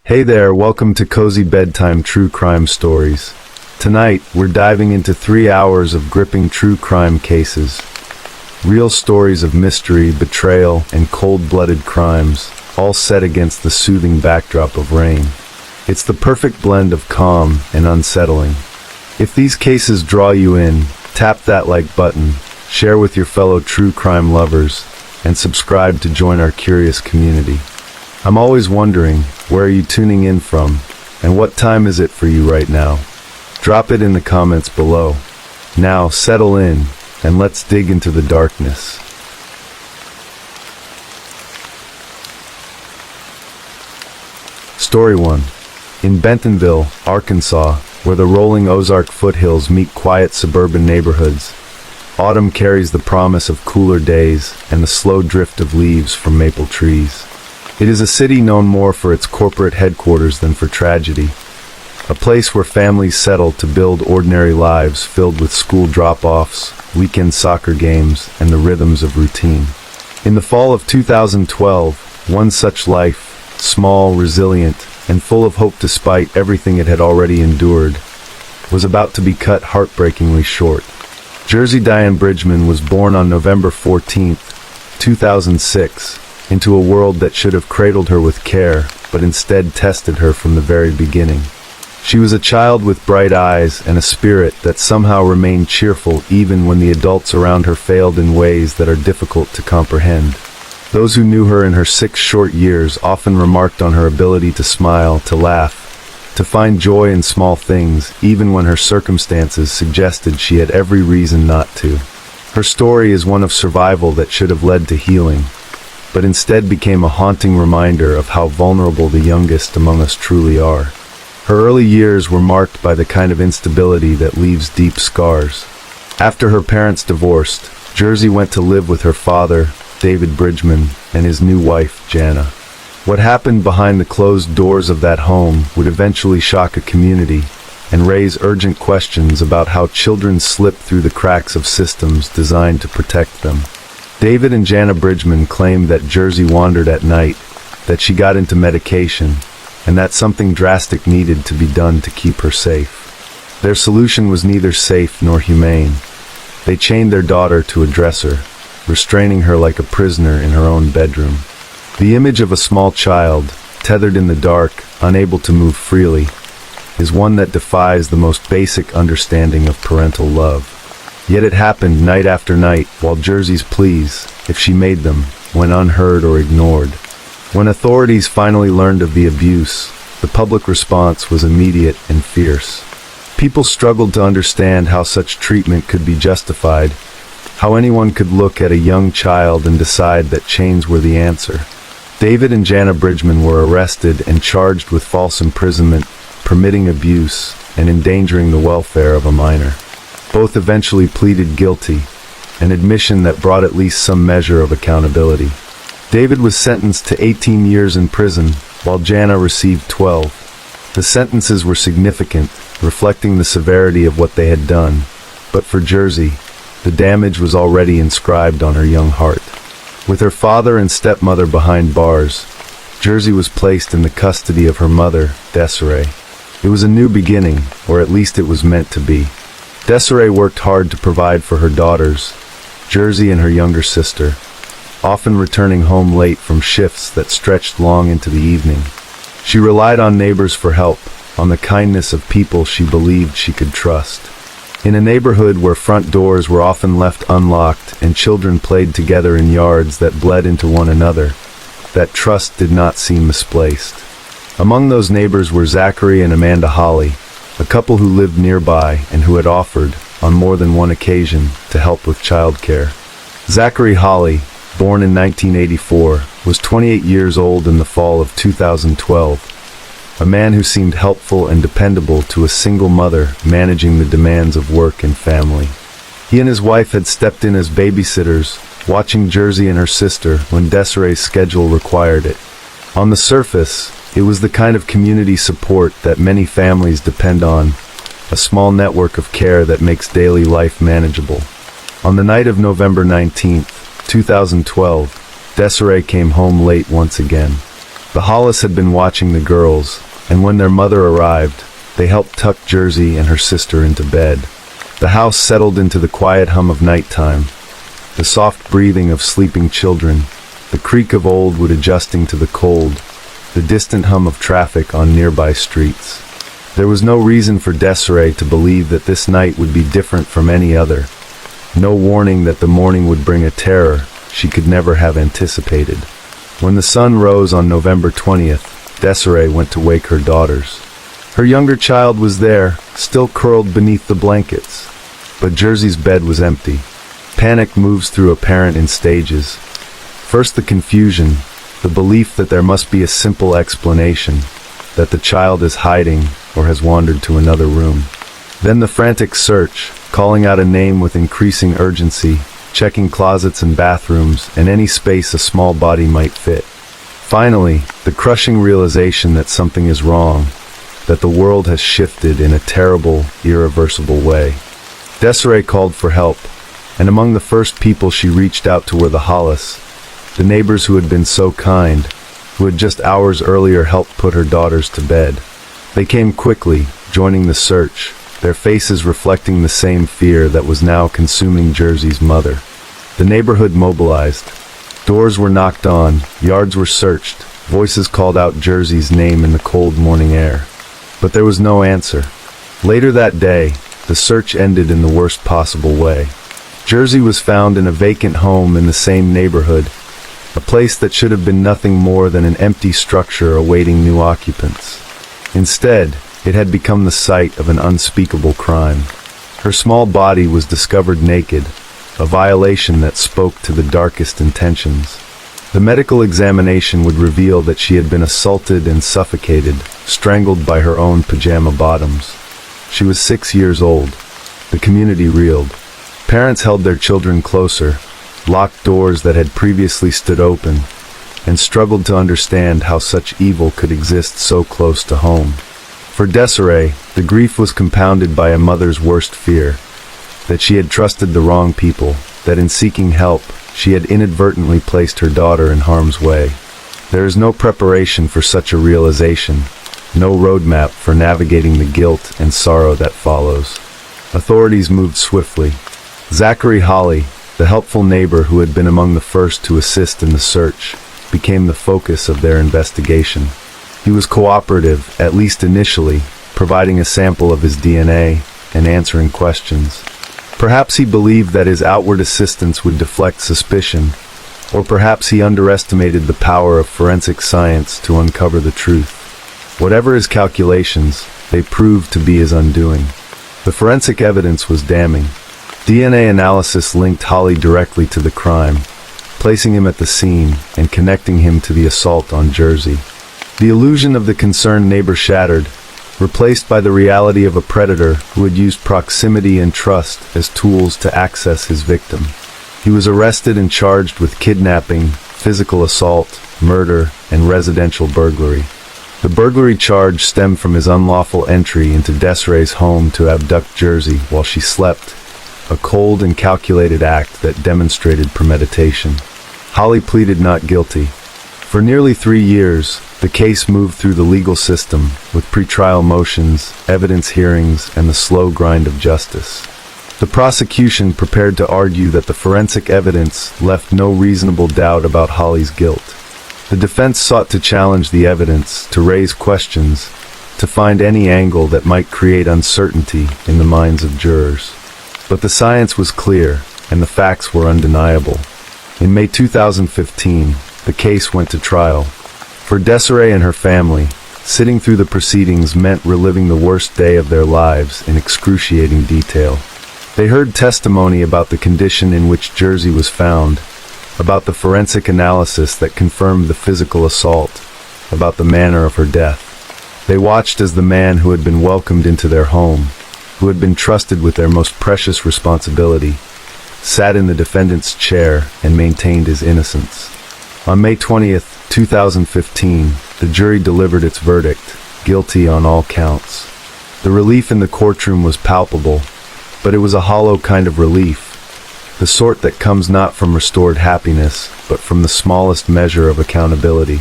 Hey there, welcome to Cozy Bedtime True Crime Stories. Tonight, we're diving into 3 hours of gripping true crime cases. Real stories of mystery, betrayal, and cold-blooded crimes, all set against the soothing backdrop of rain. It's the perfect blend of calm and unsettling. If these cases draw you in, tap that like button, share with your fellow true crime lovers, and subscribe to join our curious community. I'm always wondering, where are you tuning in from, and what time is it for you right now? Drop it in the comments below. Now, settle in, and let's dig into the darkness. Story 1. In Bentonville, Arkansas, where the rolling Ozark foothills meet quiet suburban neighborhoods, autumn carries the promise of cooler days and the slow drift of leaves from maple trees. It is a city known more for its corporate headquarters than for tragedy, a place where families settle to build ordinary lives filled with school drop-offs, weekend soccer games, and the rhythms of routine. In the fall of 2012, one such life, small, resilient, and full of hope despite everything it had already endured, was about to be cut heartbreakingly short. Jersey Diane Bridgman was born on November 14, 2006, into a world that should have cradled her with care, but instead tested her from the very beginning. She was a child with bright eyes and a spirit that somehow remained cheerful even when the adults around her failed in ways that are difficult to comprehend. Those who knew her in her 6 short years often remarked on her ability to smile, to laugh, to find joy in small things, even when her circumstances suggested she had every reason not to. Her story is one of survival that should have led to healing, but instead became a haunting reminder of how vulnerable the youngest among us truly are. Her early years were marked by the kind of instability that leaves deep scars. After her parents divorced, Jersey went to live with her father, David Bridgman, and his new wife, Jana. What happened behind the closed doors of that home would eventually shock a community and raise urgent questions about how children slip through the cracks of systems designed to protect them. David and Jana Bridgman claimed that Jersey wandered at night, that she got into medication, and that something drastic needed to be done to keep her safe. Their solution was neither safe nor humane. They chained their daughter to a dresser, restraining her like a prisoner in her own bedroom. The image of a small child, tethered in the dark, unable to move freely, is one that defies the most basic understanding of parental love. Yet it happened night after night, while Jersey's pleas, if she made them, went unheard or ignored. When authorities finally learned of the abuse, the public response was immediate and fierce. People struggled to understand how such treatment could be justified, how anyone could look at a young child and decide that chains were the answer. David and Jana Bridgman were arrested and charged with false imprisonment, permitting abuse, and endangering the welfare of a minor. Both eventually pleaded guilty, an admission that brought at least some measure of accountability. David was sentenced to 18 years in prison, while Jana received 12. The sentences were significant, reflecting the severity of what they had done, but for Jersey, the damage was already inscribed on her young heart. With her father and stepmother behind bars, Jersey was placed in the custody of her mother, Desiree. It was a new beginning, or at least it was meant to be. Desiree worked hard to provide for her daughters, Jersey and her younger sister, often returning home late from shifts that stretched long into the evening. She relied on neighbors for help, on the kindness of people she believed she could trust. In a neighborhood where front doors were often left unlocked and children played together in yards that bled into one another, that trust did not seem misplaced. Among those neighbors were Zachary and Amanda Holly, a couple who lived nearby and who had offered, on more than one occasion, to help with childcare. Zachary Holly, born in 1984, was 28 years old in the fall of 2012, a man who seemed helpful and dependable to a single mother managing the demands of work and family. He and his wife had stepped in as babysitters, watching Jersey and her sister when Desiree's schedule required it. On the surface, it was the kind of community support that many families depend on, a small network of care that makes daily life manageable. On the night of November 19, 2012, Desiree came home late once again. The Hollis had been watching the girls, and when their mother arrived, they helped tuck Jersey and her sister into bed. The house settled into the quiet hum of nighttime, the soft breathing of sleeping children, the creak of old wood adjusting to the cold, the distant hum of traffic on nearby streets. There was no reason for Desiree to believe that this night would be different from any other. No warning that the morning would bring a terror she could never have anticipated. When the sun rose on November 20th, Desiree went to wake her daughters. Her younger child was there, still curled beneath the blankets. But Jersey's bed was empty. Panic moves through a parent in stages. First the confusion, the belief that there must be a simple explanation, that the child is hiding or has wandered to another room. Then the frantic search, calling out a name with increasing urgency, checking closets and bathrooms and any space a small body might fit. Finally, the crushing realization that something is wrong, that the world has shifted in a terrible, irreversible way. Desiree called for help, and among the first people she reached out to were the Hollis, the neighbors who had been so kind, who had just hours earlier helped put her daughters to bed. They came quickly, joining the search, their faces reflecting the same fear that was now consuming Jersey's mother. The neighborhood mobilized. Doors were knocked on, yards were searched, voices called out Jersey's name in the cold morning air. But there was no answer. Later that day, the search ended in the worst possible way. Jersey was found in a vacant home in the same neighborhood, a place that should have been nothing more than an empty structure awaiting new occupants. Instead, it had become the site of an unspeakable crime. Her small body was discovered naked, a violation that spoke to the darkest intentions. The medical examination would reveal that she had been assaulted and suffocated, strangled by her own pajama bottoms. She was 6 years old. The community reeled. Parents held their children closer, locked doors that had previously stood open, and struggled to understand how such evil could exist so close to home. For Desiree, the grief was compounded by a mother's worst fear, that she had trusted the wrong people, that in seeking help, she had inadvertently placed her daughter in harm's way. There is no preparation for such a realization, no roadmap for navigating the guilt and sorrow that follows. Authorities moved swiftly. Zachary Holly, the helpful neighbor who had been among the first to assist in the search, became the focus of their investigation. He was cooperative, at least initially, providing a sample of his DNA and answering questions. Perhaps he believed that his outward assistance would deflect suspicion, or perhaps he underestimated the power of forensic science to uncover the truth. Whatever his calculations, they proved to be his undoing. The forensic evidence was damning. DNA analysis linked Holly directly to the crime, placing him at the scene and connecting him to the assault on Jersey. The illusion of the concerned neighbor shattered, replaced by the reality of a predator who had used proximity and trust as tools to access his victim. He was arrested and charged with kidnapping, physical assault, murder, and residential burglary. The burglary charge stemmed from his unlawful entry into Desiree's home to abduct Jersey while she slept, a cold and calculated act that demonstrated premeditation. Holly pleaded not guilty. For nearly 3 years, the case moved through the legal system, with pretrial motions, evidence hearings, and the slow grind of justice. The prosecution prepared to argue that the forensic evidence left no reasonable doubt about Holly's guilt. The defense sought to challenge the evidence, to raise questions, to find any angle that might create uncertainty in the minds of jurors. But the science was clear, and the facts were undeniable. In May 2015, the case went to trial. For Desiree and her family, sitting through the proceedings meant reliving the worst day of their lives in excruciating detail. They heard testimony about the condition in which Jersey was found, about the forensic analysis that confirmed the physical assault, about the manner of her death. They watched as the man who had been welcomed into their home, who had been trusted with their most precious responsibility, sat in the defendant's chair and maintained his innocence. On May 20th, 2015, the jury delivered its verdict, guilty on all counts. The relief in the courtroom was palpable, but it was a hollow kind of relief, the sort that comes not from restored happiness, but from the smallest measure of accountability.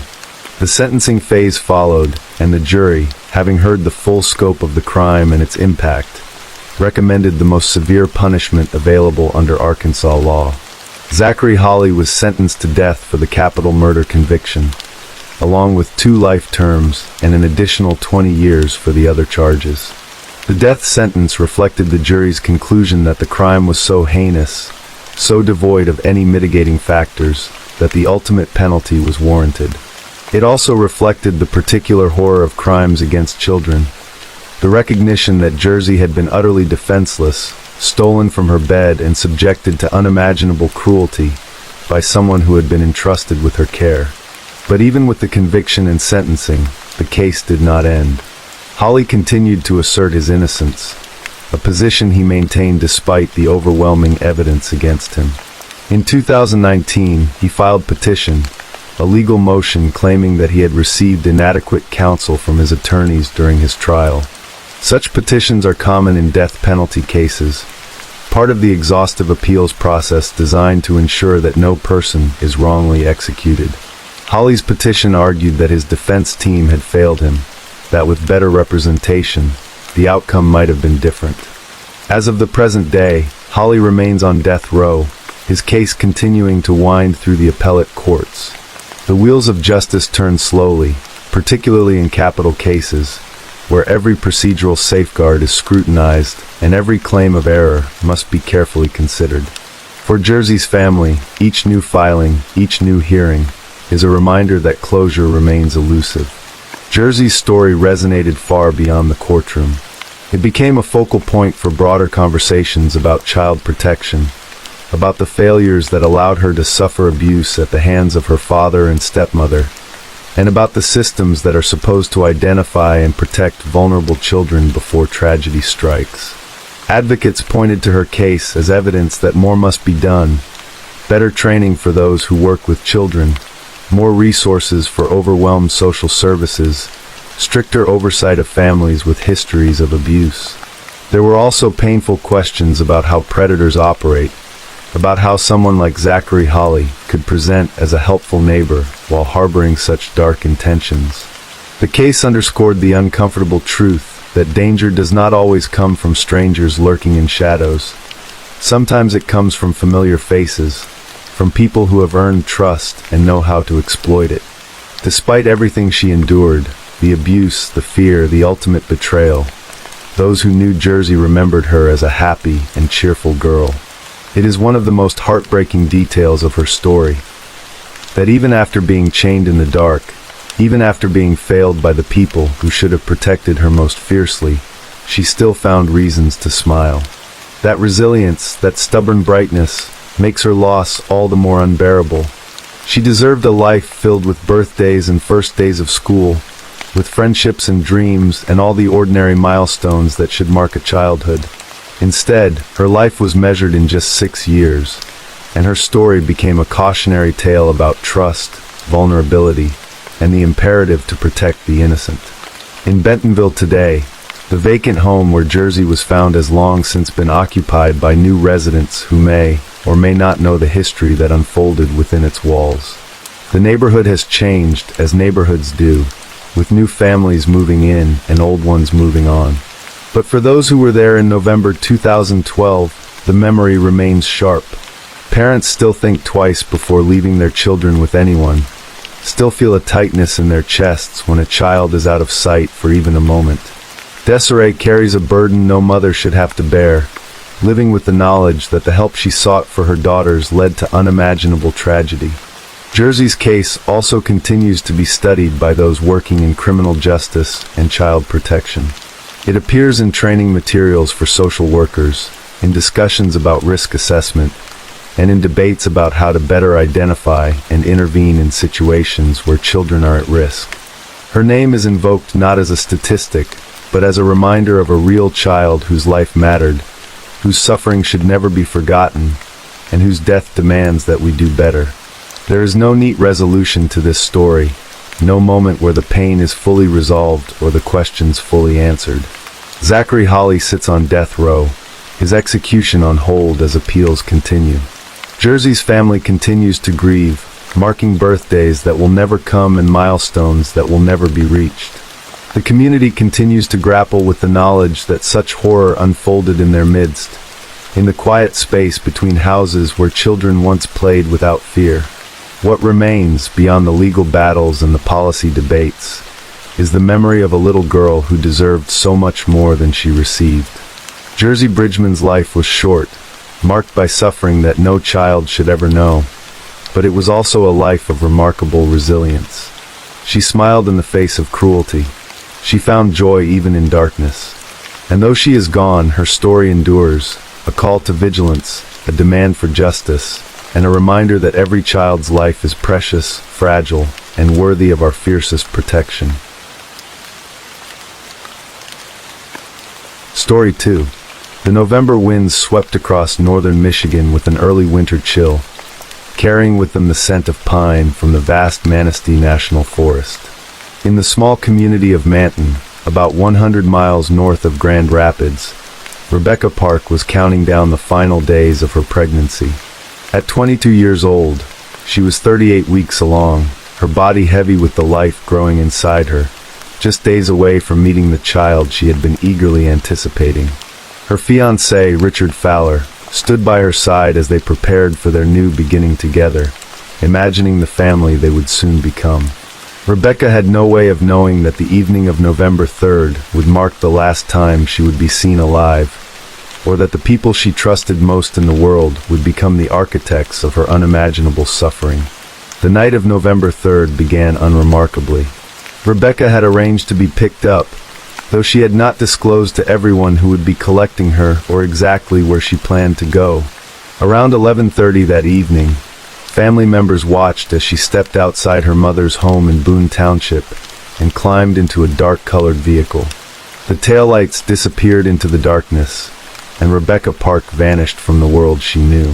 The sentencing phase followed, and the jury, having heard the full scope of the crime and its impact, recommended the most severe punishment available under Arkansas law. Zachary Hawley was sentenced to death for the capital murder conviction, along with 2 life terms and an additional 20 years for the other charges. The death sentence reflected the jury's conclusion that the crime was so heinous, so devoid of any mitigating factors, that the ultimate penalty was warranted. It also reflected the particular horror of crimes against children, the recognition that Jersey had been utterly defenseless, stolen from her bed and subjected to unimaginable cruelty by someone who had been entrusted with her care. But even with the conviction and sentencing, the case did not end. Hawley continued to assert his innocence, a position he maintained despite the overwhelming evidence against him. In 2019, he filed petition, a legal motion claiming that he had received inadequate counsel from his attorneys during his trial. Such petitions are common in death penalty cases, part of the exhaustive appeals process designed to ensure that no person is wrongly executed. Hawley's petition argued that his defense team had failed him, that with better representation, the outcome might have been different. As of the present day, Hawley remains on death row, his case continuing to wind through the appellate courts. The wheels of justice turn slowly, particularly in capital cases, where every procedural safeguard is scrutinized and every claim of error must be carefully considered. For Jersey's family, each new filing, each new hearing, is a reminder that closure remains elusive. Jersey's story resonated far beyond the courtroom. It became a focal point for broader conversations about child protection, about the failures that allowed her to suffer abuse at the hands of her father and stepmother, and about the systems that are supposed to identify and protect vulnerable children before tragedy strikes. Advocates pointed to her case as evidence that more must be done: better training for those who work with children, more resources for overwhelmed social services, stricter oversight of families with histories of abuse. There were also painful questions about how predators operate, about how someone like Zachary Hawley could present as a helpful neighbor while harboring such dark intentions. The case underscored the uncomfortable truth that danger does not always come from strangers lurking in shadows. Sometimes it comes from familiar faces, from people who have earned trust and know how to exploit it. Despite everything she endured, the abuse, the fear, the ultimate betrayal, those who knew Jersey remembered her as a happy and cheerful girl. It is one of the most heartbreaking details of her story, that even after being chained in the dark, even after being failed by the people who should have protected her most fiercely, she still found reasons to smile. That resilience, that stubborn brightness, makes her loss all the more unbearable. She deserved a life filled with birthdays and first days of school, with friendships and dreams and all the ordinary milestones that should mark a childhood. Instead, her life was measured in just 6 years, and her story became a cautionary tale about trust, vulnerability, and the imperative to protect the innocent. In Bentonville today, the vacant home where Jersey was found has long since been occupied by new residents who may or may not know the history that unfolded within its walls. The neighborhood has changed, as neighborhoods do, with new families moving in and old ones moving on. But for those who were there in November 2012, the memory remains sharp. Parents still think twice before leaving their children with anyone, still feel a tightness in their chests when a child is out of sight for even a moment. Desiree carries a burden no mother should have to bear, living with the knowledge that the help she sought for her daughters led to unimaginable tragedy. Jersey's case also continues to be studied by those working in criminal justice and child protection. It appears in training materials for social workers, in discussions about risk assessment, and in debates about how to better identify and intervene in situations where children are at risk. Her name is invoked not as a statistic, but as a reminder of a real child whose life mattered, whose suffering should never be forgotten, and whose death demands that we do better. There is no neat resolution to this story, no moment where the pain is fully resolved or the questions fully answered. Zachary Hawley sits on death row, his execution on hold as appeals continue. Jersey's family continues to grieve, marking birthdays that will never come and milestones that will never be reached. The community continues to grapple with the knowledge that such horror unfolded in their midst, in the quiet space between houses where children once played without fear. What remains, beyond the legal battles and the policy debates, is the memory of a little girl who deserved so much more than she received. Jersey Bridgman's life was short, marked by suffering that no child should ever know, but it was also a life of remarkable resilience. She smiled in the face of cruelty. She found joy even in darkness. And though she is gone, her story endures, a call to vigilance, a demand for justice, and a reminder that every child's life is precious, fragile, and worthy of our fiercest protection. Story 2. The November winds swept across northern Michigan with an early winter chill, carrying with them the scent of pine from the vast Manistee National Forest. In the small community of Manton, about 100 miles north of Grand Rapids, Rebecca Park was counting down the final days of her pregnancy. At 22 years old, she was 38 weeks along, her body heavy with the life growing inside her, just days away from meeting the child she had been eagerly anticipating. Her fiancé, Richard Fowler, stood by her side as they prepared for their new beginning together, imagining the family they would soon become. Rebecca had no way of knowing that the evening of November 3rd would mark the last time she would be seen alive, or that the people she trusted most in the world would become the architects of her unimaginable suffering. The night of November 3rd began unremarkably. Rebecca had arranged to be picked up, though she had not disclosed to everyone who would be collecting her or exactly where she planned to go. Around 11:30 that evening, family members watched as she stepped outside her mother's home in Boone Township and climbed into a dark-colored vehicle. The taillights disappeared into the darkness, and Rebecca Park vanished from the world she knew.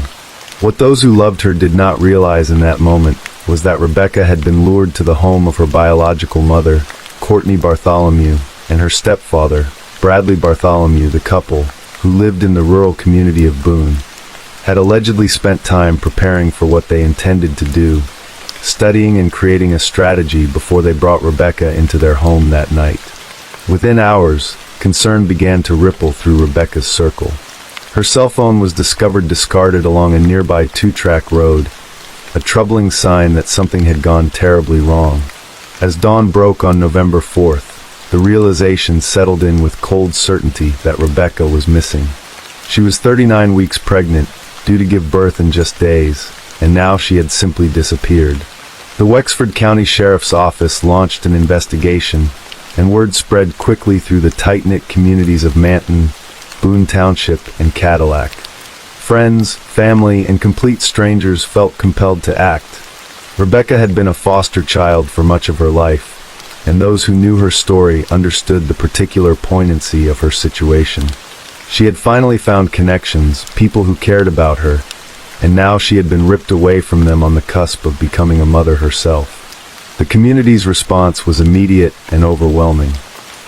What those who loved her did not realize in that moment was that Rebecca had been lured to the home of her biological mother, Courtney Bartholomew, and her stepfather, Bradley Bartholomew. The couple, who lived in the rural community of Boone, had allegedly spent time preparing for what they intended to do, studying and creating a strategy before they brought Rebecca into their home that night. Within hours, concern began to ripple through Rebecca's circle. Her cell phone was discovered discarded along a nearby two-track road, a troubling sign that something had gone terribly wrong. As dawn broke on November 4th, the realization settled in with cold certainty that Rebecca was missing. She was 39 weeks pregnant, due to give birth in just days, and now she had simply disappeared. The Wexford County Sheriff's Office launched an investigation, and word spread quickly through the tight-knit communities of Manton, Boone Township, and Cadillac. Friends, family, and complete strangers felt compelled to act. Rebecca had been a foster child for much of her life, and those who knew her story understood the particular poignancy of her situation. She had finally found connections, people who cared about her, and now she had been ripped away from them on the cusp of becoming a mother herself. The community's response was immediate and overwhelming.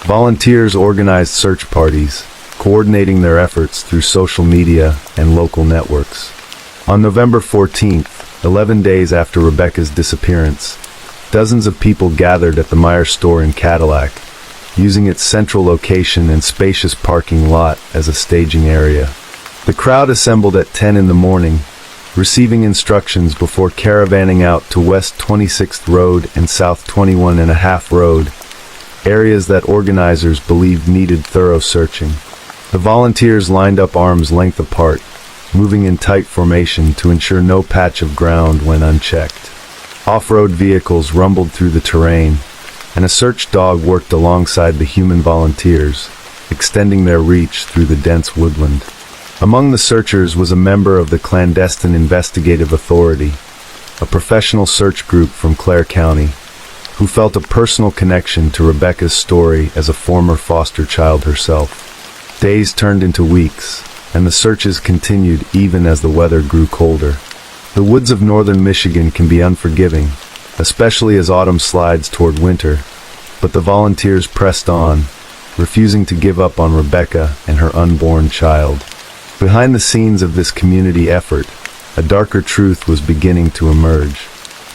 Volunteers organized search parties, coordinating their efforts through social media and local networks. On November 14th, 11 days after Rebecca's disappearance, dozens of people gathered at the Meyer store in Cadillac, using its central location and spacious parking lot as a staging area. The crowd assembled at 10 in the morning, receiving instructions before caravanning out to West 26th Road and South 21.5 Road, areas that organizers believed needed thorough searching. The volunteers lined up arms length apart, moving in tight formation to ensure no patch of ground went unchecked. Off-road vehicles rumbled through the terrain, and a search dog worked alongside the human volunteers, extending their reach through the dense woodland. Among the searchers was a member of the Clandestine Investigative Authority, a professional search group from Clare County, who felt a personal connection to Rebecca's story as a former foster child herself. Days turned into weeks, and the searches continued even as the weather grew colder. The woods of northern Michigan can be unforgiving, especially as autumn slides toward winter, but the volunteers pressed on, refusing to give up on Rebecca and her unborn child. Behind the scenes of this community effort, a darker truth was beginning to emerge.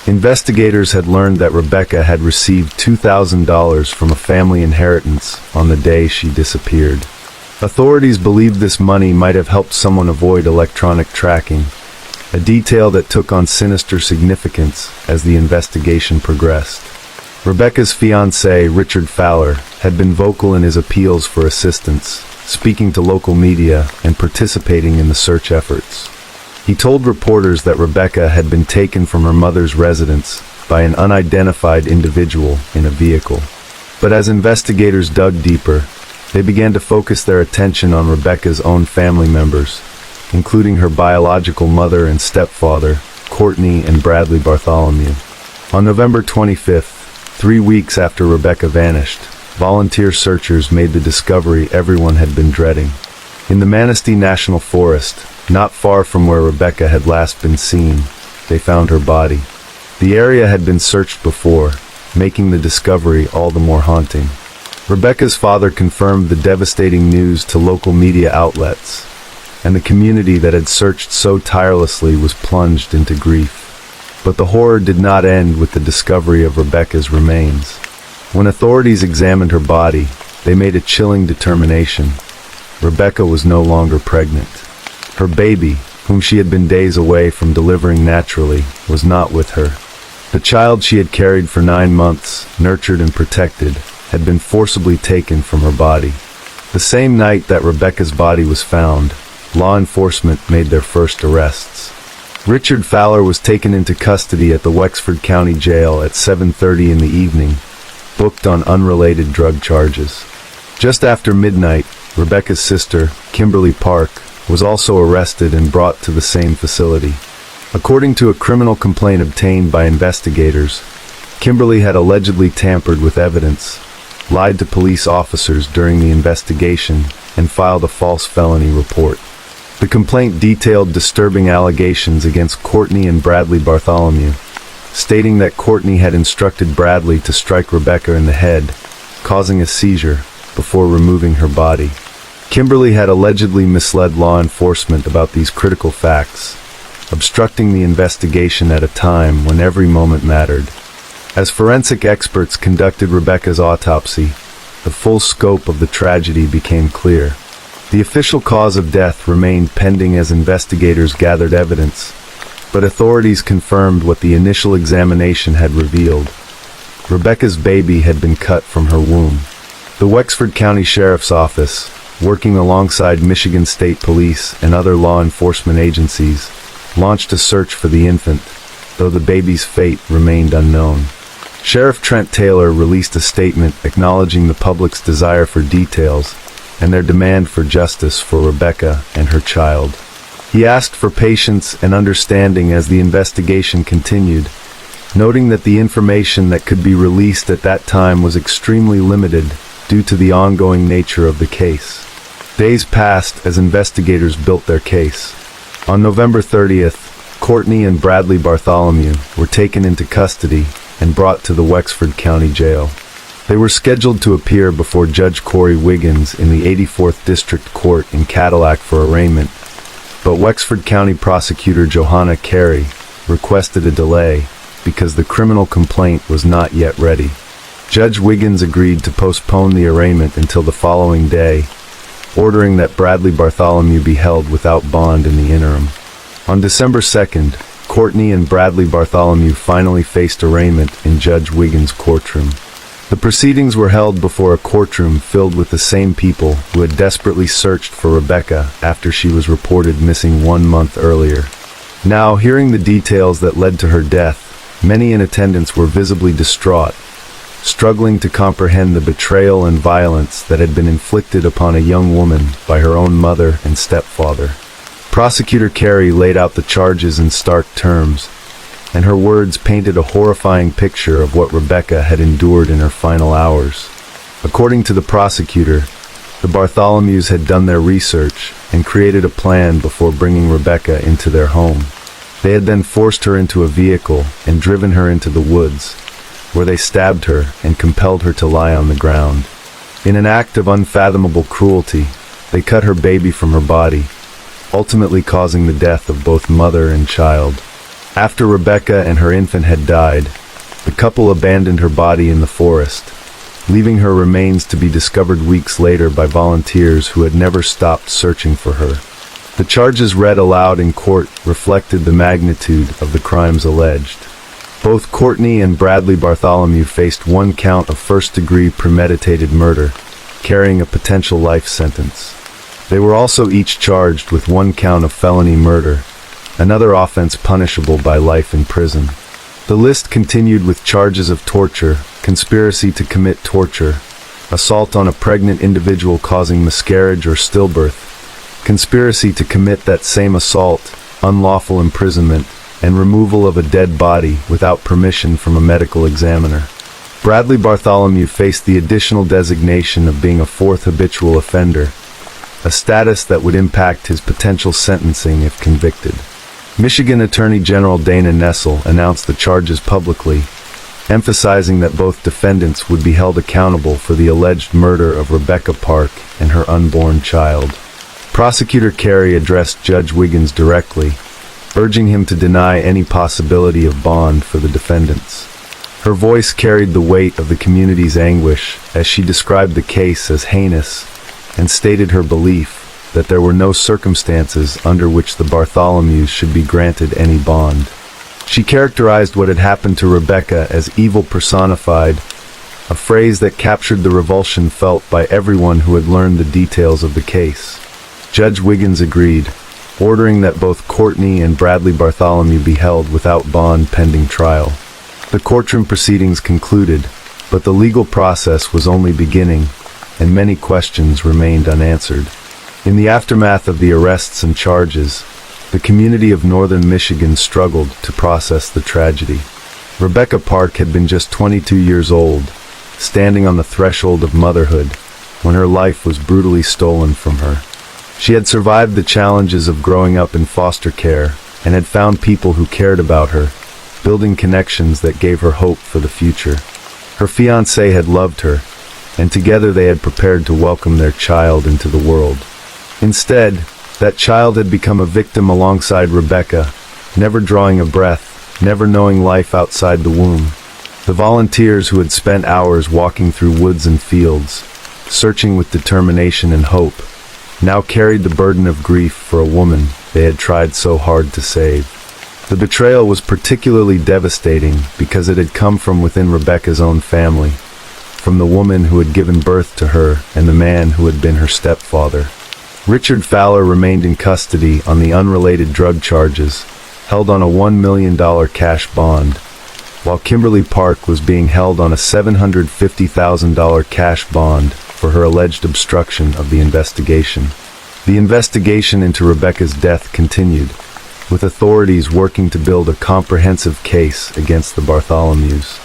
Investigators had learned that Rebecca had received $2,000 from a family inheritance on the day she disappeared. Authorities believed this money might have helped someone avoid electronic tracking, a detail that took on sinister significance as the investigation progressed. Rebecca's fiancé, Richard Fowler, had been vocal in his appeals for assistance, speaking to local media and participating in the search efforts. He told reporters that Rebecca had been taken from her mother's residence by an unidentified individual in a vehicle. But as investigators dug deeper, they began to focus their attention on Rebecca's own family members, including her biological mother and stepfather, Courtney and Bradley Bartholomew. On November 25th, 3 weeks after Rebecca vanished, volunteer searchers made the discovery everyone had been dreading. In the Manistee National Forest, not far from where Rebecca had last been seen, they found her body. The area had been searched before, making the discovery all the more haunting. Rebecca's father confirmed the devastating news to local media outlets, and the community that had searched so tirelessly was plunged into grief. But the horror did not end with the discovery of Rebecca's remains. When authorities examined her body, they made a chilling determination. Rebecca was no longer pregnant. Her baby, whom she had been days away from delivering naturally, was not with her. The child she had carried for 9 months, nurtured and protected, had been forcibly taken from her body. The same night that Rebecca's body was found, law enforcement made their first arrests. Richard Fowler was taken into custody at the Wexford County Jail at 7:30 in the evening, booked on unrelated drug charges. Just after midnight, Rebecca's sister, Kimberly Park, was also arrested and brought to the same facility. According to a criminal complaint obtained by investigators, Kimberly had allegedly tampered with evidence, lied to police officers during the investigation, and filed a false felony report. The complaint detailed disturbing allegations against Courtney and Bradley Bartholomew, stating that Courtney had instructed Bradley to strike Rebecca in the head, causing a seizure, before removing her body. Kimberly had allegedly misled law enforcement about these critical facts, obstructing the investigation at a time when every moment mattered. As forensic experts conducted Rebecca's autopsy, the full scope of the tragedy became clear. The official cause of death remained pending as investigators gathered evidence, but authorities confirmed what the initial examination had revealed. Rebecca's baby had been cut from her womb. The Wexford County Sheriff's Office, working alongside Michigan State Police and other law enforcement agencies, launched a search for the infant, though the baby's fate remained unknown. Sheriff Trent Taylor released a statement acknowledging the public's desire for details and their demand for justice for Rebecca and her child. He asked for patience and understanding as the investigation continued, noting that the information that could be released at that time was extremely limited due to the ongoing nature of the case. Days passed as investigators built their case. On November 30th, Courtney and Bradley Bartholomew were taken into custody and brought to the Wexford County Jail. They were scheduled to appear before Judge Corey Wiggins in the 84th District Court in Cadillac for arraignment, but Wexford County Prosecutor Johanna Carey requested a delay because the criminal complaint was not yet ready. Judge Wiggins agreed to postpone the arraignment until the following day, ordering that Bradley Bartholomew be held without bond in the interim. On December 2nd, Courtney and Bradley Bartholomew finally faced arraignment in Judge Wiggins' courtroom. The proceedings were held before a courtroom filled with the same people who had desperately searched for Rebecca after she was reported missing 1 month earlier. Now, hearing the details that led to her death, many in attendance were visibly distraught, struggling to comprehend the betrayal and violence that had been inflicted upon a young woman by her own mother and stepfather. Prosecutor Carey laid out the charges in stark terms, and her words painted a horrifying picture of what Rebecca had endured in her final hours. According to the prosecutor, the Bartholomews had done their research and created a plan before bringing Rebecca into their home. They had then forced her into a vehicle and driven her into the woods, where they stabbed her and compelled her to lie on the ground. In an act of unfathomable cruelty, they cut her baby from her body, ultimately causing the death of both mother and child. After Rebecca and her infant had died, the couple abandoned her body in the forest, leaving her remains to be discovered weeks later by volunteers who had never stopped searching for her. The charges read aloud in court reflected the magnitude of the crimes alleged. Both Courtney and Bradley Bartholomew faced one count of first-degree premeditated murder, carrying a potential life sentence. They were also each charged with one count of felony murder, another offense punishable by life in prison. The list continued with charges of torture, conspiracy to commit torture, assault on a pregnant individual causing miscarriage or stillbirth, conspiracy to commit that same assault, unlawful imprisonment, and removal of a dead body without permission from a medical examiner. Bradley Bartholomew faced the additional designation of being a fourth habitual offender, a status that would impact his potential sentencing if convicted. Michigan Attorney General Dana Nessel announced the charges publicly, emphasizing that both defendants would be held accountable for the alleged murder of Rebecca Park and her unborn child. Prosecutor Carey addressed Judge Wiggins directly, urging him to deny any possibility of bond for the defendants. Her voice carried the weight of the community's anguish as she described the case as heinous and stated her belief that there were no circumstances under which the Bartholomews should be granted any bond. She characterized what had happened to Rebecca as evil personified, a phrase that captured the revulsion felt by everyone who had learned the details of the case. Judge Wiggins agreed, ordering that both Courtney and Bradley Bartholomew be held without bond pending trial. The courtroom proceedings concluded, but the legal process was only beginning, and many questions remained unanswered. In the aftermath of the arrests and charges, the community of northern Michigan struggled to process the tragedy. Rebecca Park had been just 22 years old, standing on the threshold of motherhood, when her life was brutally stolen from her. She had survived the challenges of growing up in foster care and had found people who cared about her, building connections that gave her hope for the future. Her fiancé had loved her, and together they had prepared to welcome their child into the world. Instead, that child had become a victim alongside Rebecca, never drawing a breath, never knowing life outside the womb. The volunteers who had spent hours walking through woods and fields, searching with determination and hope, now carried the burden of grief for a woman they had tried so hard to save. The betrayal was particularly devastating because it had come from within Rebecca's own family, from the woman who had given birth to her and the man who had been her stepfather. Richard Fowler remained in custody on the unrelated drug charges, held on a $1 million cash bond, while Kimberly Park was being held on a $750,000 cash bond for her alleged obstruction of the investigation. The investigation into Rebecca's death continued, with authorities working to build a comprehensive case against the Bartholomews.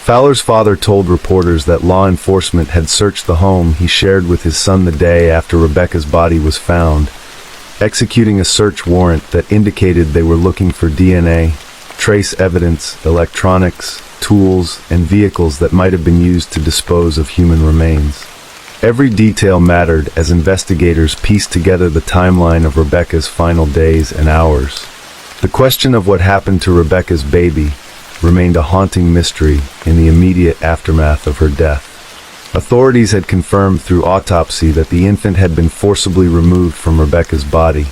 Fowler's father told reporters that law enforcement had searched the home he shared with his son the day after Rebecca's body was found, executing a search warrant that indicated they were looking for DNA, trace evidence, electronics, tools, and vehicles that might have been used to dispose of human remains. Every detail mattered as investigators pieced together the timeline of Rebecca's final days and hours. The question of what happened to Rebecca's baby remained a haunting mystery in the immediate aftermath of her death. Authorities had confirmed through autopsy that the infant had been forcibly removed from Rebecca's body,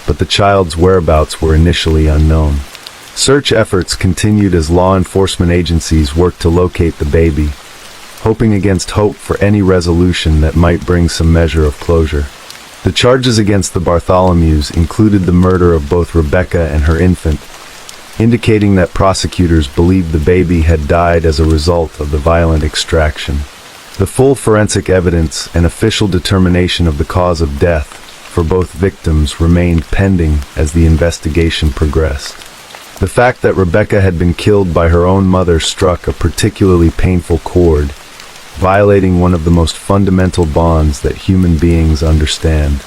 but the child's whereabouts were initially unknown. Search efforts continued as law enforcement agencies worked to locate the baby, hoping against hope for any resolution that might bring some measure of closure. The charges against the Bartholomews included the murder of both Rebecca and her infant, indicating that prosecutors believed the baby had died as a result of the violent extraction. The full forensic evidence and official determination of the cause of death for both victims remained pending as the investigation progressed. The fact that Rebecca had been killed by her own mother struck a particularly painful chord, violating one of the most fundamental bonds that human beings understand.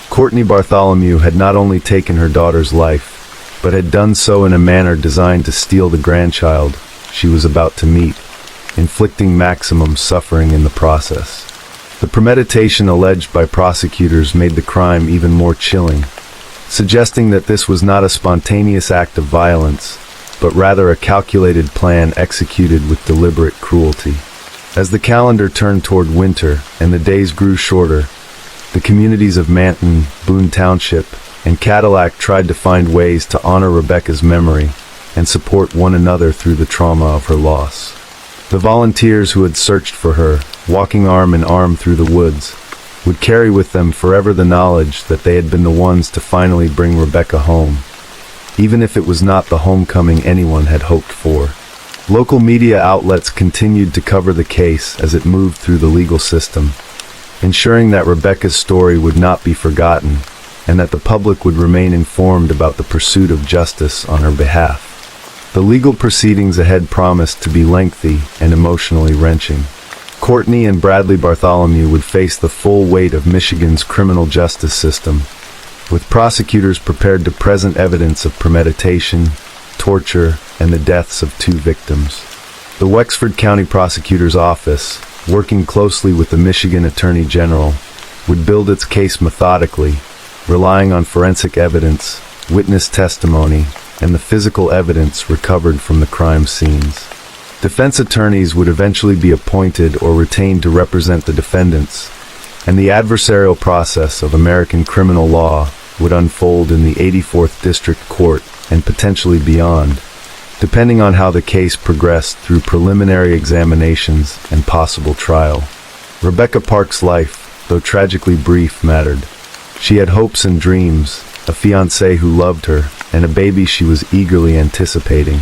Courtney Bartholomew had not only taken her daughter's life, but had done so in a manner designed to steal the grandchild she was about to meet, inflicting maximum suffering in the process. The premeditation alleged by prosecutors made the crime even more chilling, suggesting that this was not a spontaneous act of violence, but rather a calculated plan executed with deliberate cruelty. As the calendar turned toward winter and the days grew shorter, the communities of Manton, Boone Township, and Cadillac tried to find ways to honor Rebecca's memory and support one another through the trauma of her loss. The volunteers who had searched for her, walking arm in arm through the woods, would carry with them forever the knowledge that they had been the ones to finally bring Rebecca home, even if it was not the homecoming anyone had hoped for. Local media outlets continued to cover the case as it moved through the legal system, ensuring that Rebecca's story would not be forgotten and that the public would remain informed about the pursuit of justice on her behalf. The legal proceedings ahead promised to be lengthy and emotionally wrenching. Courtney and Bradley Bartholomew would face the full weight of Michigan's criminal justice system, with prosecutors prepared to present evidence of premeditation, torture, and the deaths of 2 victims. The Wexford County Prosecutor's Office, working closely with the Michigan Attorney General, would build its case methodically, relying on forensic evidence, witness testimony, and the physical evidence recovered from the crime scenes. Defense attorneys would eventually be appointed or retained to represent the defendants, and the adversarial process of American criminal law would unfold in the 84th District Court and potentially beyond, depending on how the case progressed through preliminary examinations and possible trial. Rebecca Park's life, though tragically brief, mattered. She had hopes and dreams, a fiancé who loved her, and a baby she was eagerly anticipating.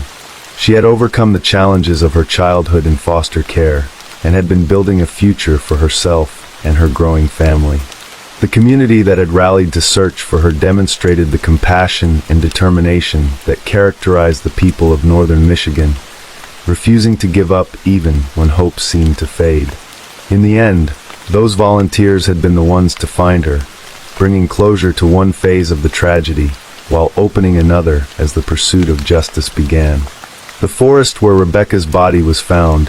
She had overcome the challenges of her childhood in foster care and had been building a future for herself and her growing family. The community that had rallied to search for her demonstrated the compassion and determination that characterized the people of northern Michigan, refusing to give up even when hope seemed to fade. In the end, those volunteers had been the ones to find her, bringing closure to one phase of the tragedy, while opening another as the pursuit of justice began. The forest where Rebecca's body was found,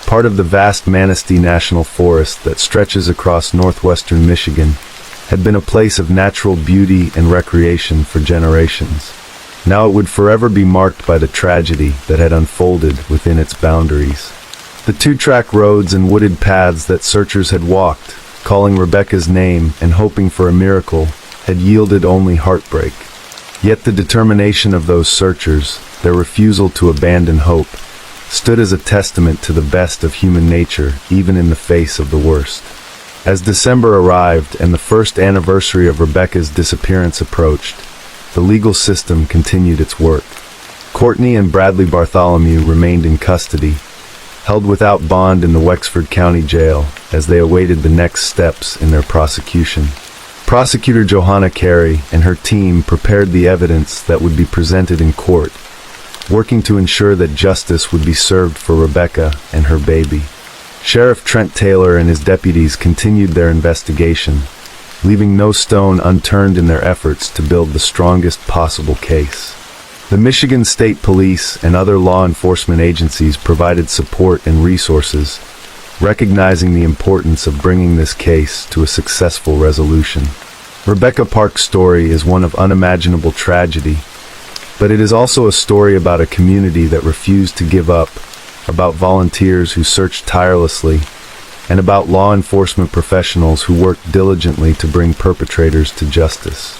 part of the vast Manistee National Forest that stretches across northwestern Michigan, had been a place of natural beauty and recreation for generations. Now it would forever be marked by the tragedy that had unfolded within its boundaries. The 2-track roads and wooded paths that searchers had walked, calling Rebecca's name and hoping for a miracle, had yielded only heartbreak. Yet the determination of those searchers, their refusal to abandon hope, stood as a testament to the best of human nature, even in the face of the worst. As December arrived and the first anniversary of Rebecca's disappearance approached, the legal system continued its work. Courtney and Bradley Bartholomew remained in custody, held without bond in the Wexford County Jail as they awaited the next steps in their prosecution. Prosecutor Johanna Carey and her team prepared the evidence that would be presented in court, working to ensure that justice would be served for Rebecca and her baby. Sheriff Trent Taylor and his deputies continued their investigation, leaving no stone unturned in their efforts to build the strongest possible case. The Michigan State Police and other law enforcement agencies provided support and resources, recognizing the importance of bringing this case to a successful resolution. Rebecca Park's story is one of unimaginable tragedy, but it is also a story about a community that refused to give up, about volunteers who searched tirelessly, and about law enforcement professionals who worked diligently to bring perpetrators to justice.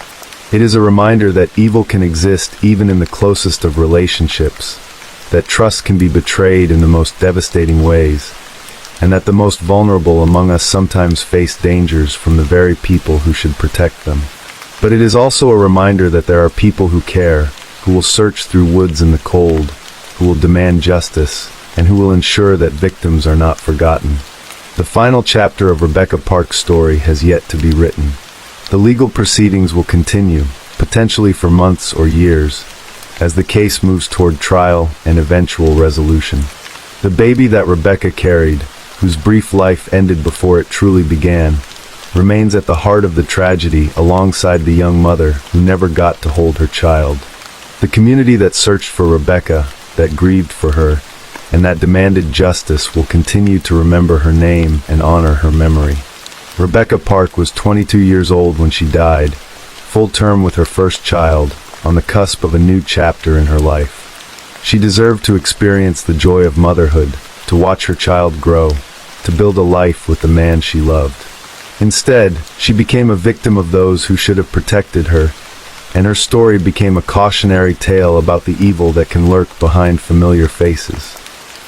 It is a reminder that evil can exist even in the closest of relationships, that trust can be betrayed in the most devastating ways, and that the most vulnerable among us sometimes face dangers from the very people who should protect them. But it is also a reminder that there are people who care, who will search through woods in the cold, who will demand justice, and who will ensure that victims are not forgotten. The final chapter of Rebecca Park's story has yet to be written. The legal proceedings will continue, potentially for months or years, as the case moves toward trial and eventual resolution. The baby that Rebecca carried, whose brief life ended before it truly began, remains at the heart of the tragedy alongside the young mother who never got to hold her child. The community that searched for Rebecca, that grieved for her, and that demanded justice will continue to remember her name and honor her memory. Rebecca Park was 22 years old when she died, full term with her first child, on the cusp of a new chapter in her life. She deserved to experience the joy of motherhood, to watch her child grow, to build a life with the man she loved. Instead, she became a victim of those who should have protected her, and her story became a cautionary tale about the evil that can lurk behind familiar faces.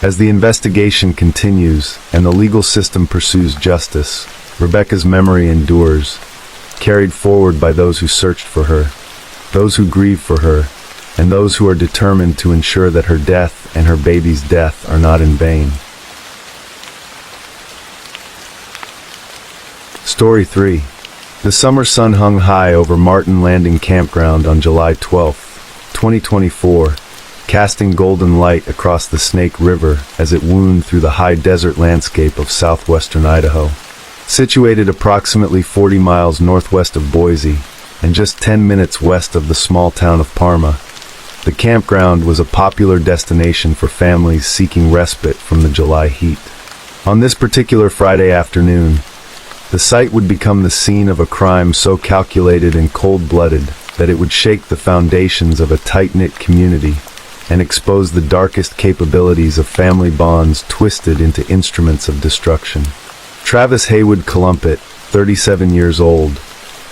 As the investigation continues and the legal system pursues justice, Rebecca's memory endures, carried forward by those who searched for her, those who grieve for her, and those who are determined to ensure that her death and her baby's death are not in vain. Story 3. The summer sun hung high over Martin Landing Campground on July 12, 2024, casting golden light across the Snake River as it wound through the high desert landscape of southwestern Idaho. Situated approximately 40 miles northwest of Boise and just 10 minutes west of the small town of Parma, the campground was a popular destination for families seeking respite from the July heat. On this particular Friday afternoon, the site would become the scene of a crime so calculated and cold-blooded that it would shake the foundations of a tight-knit community and expose the darkest capabilities of family bonds twisted into instruments of destruction. Travis Haywood Columpet, 37 years old,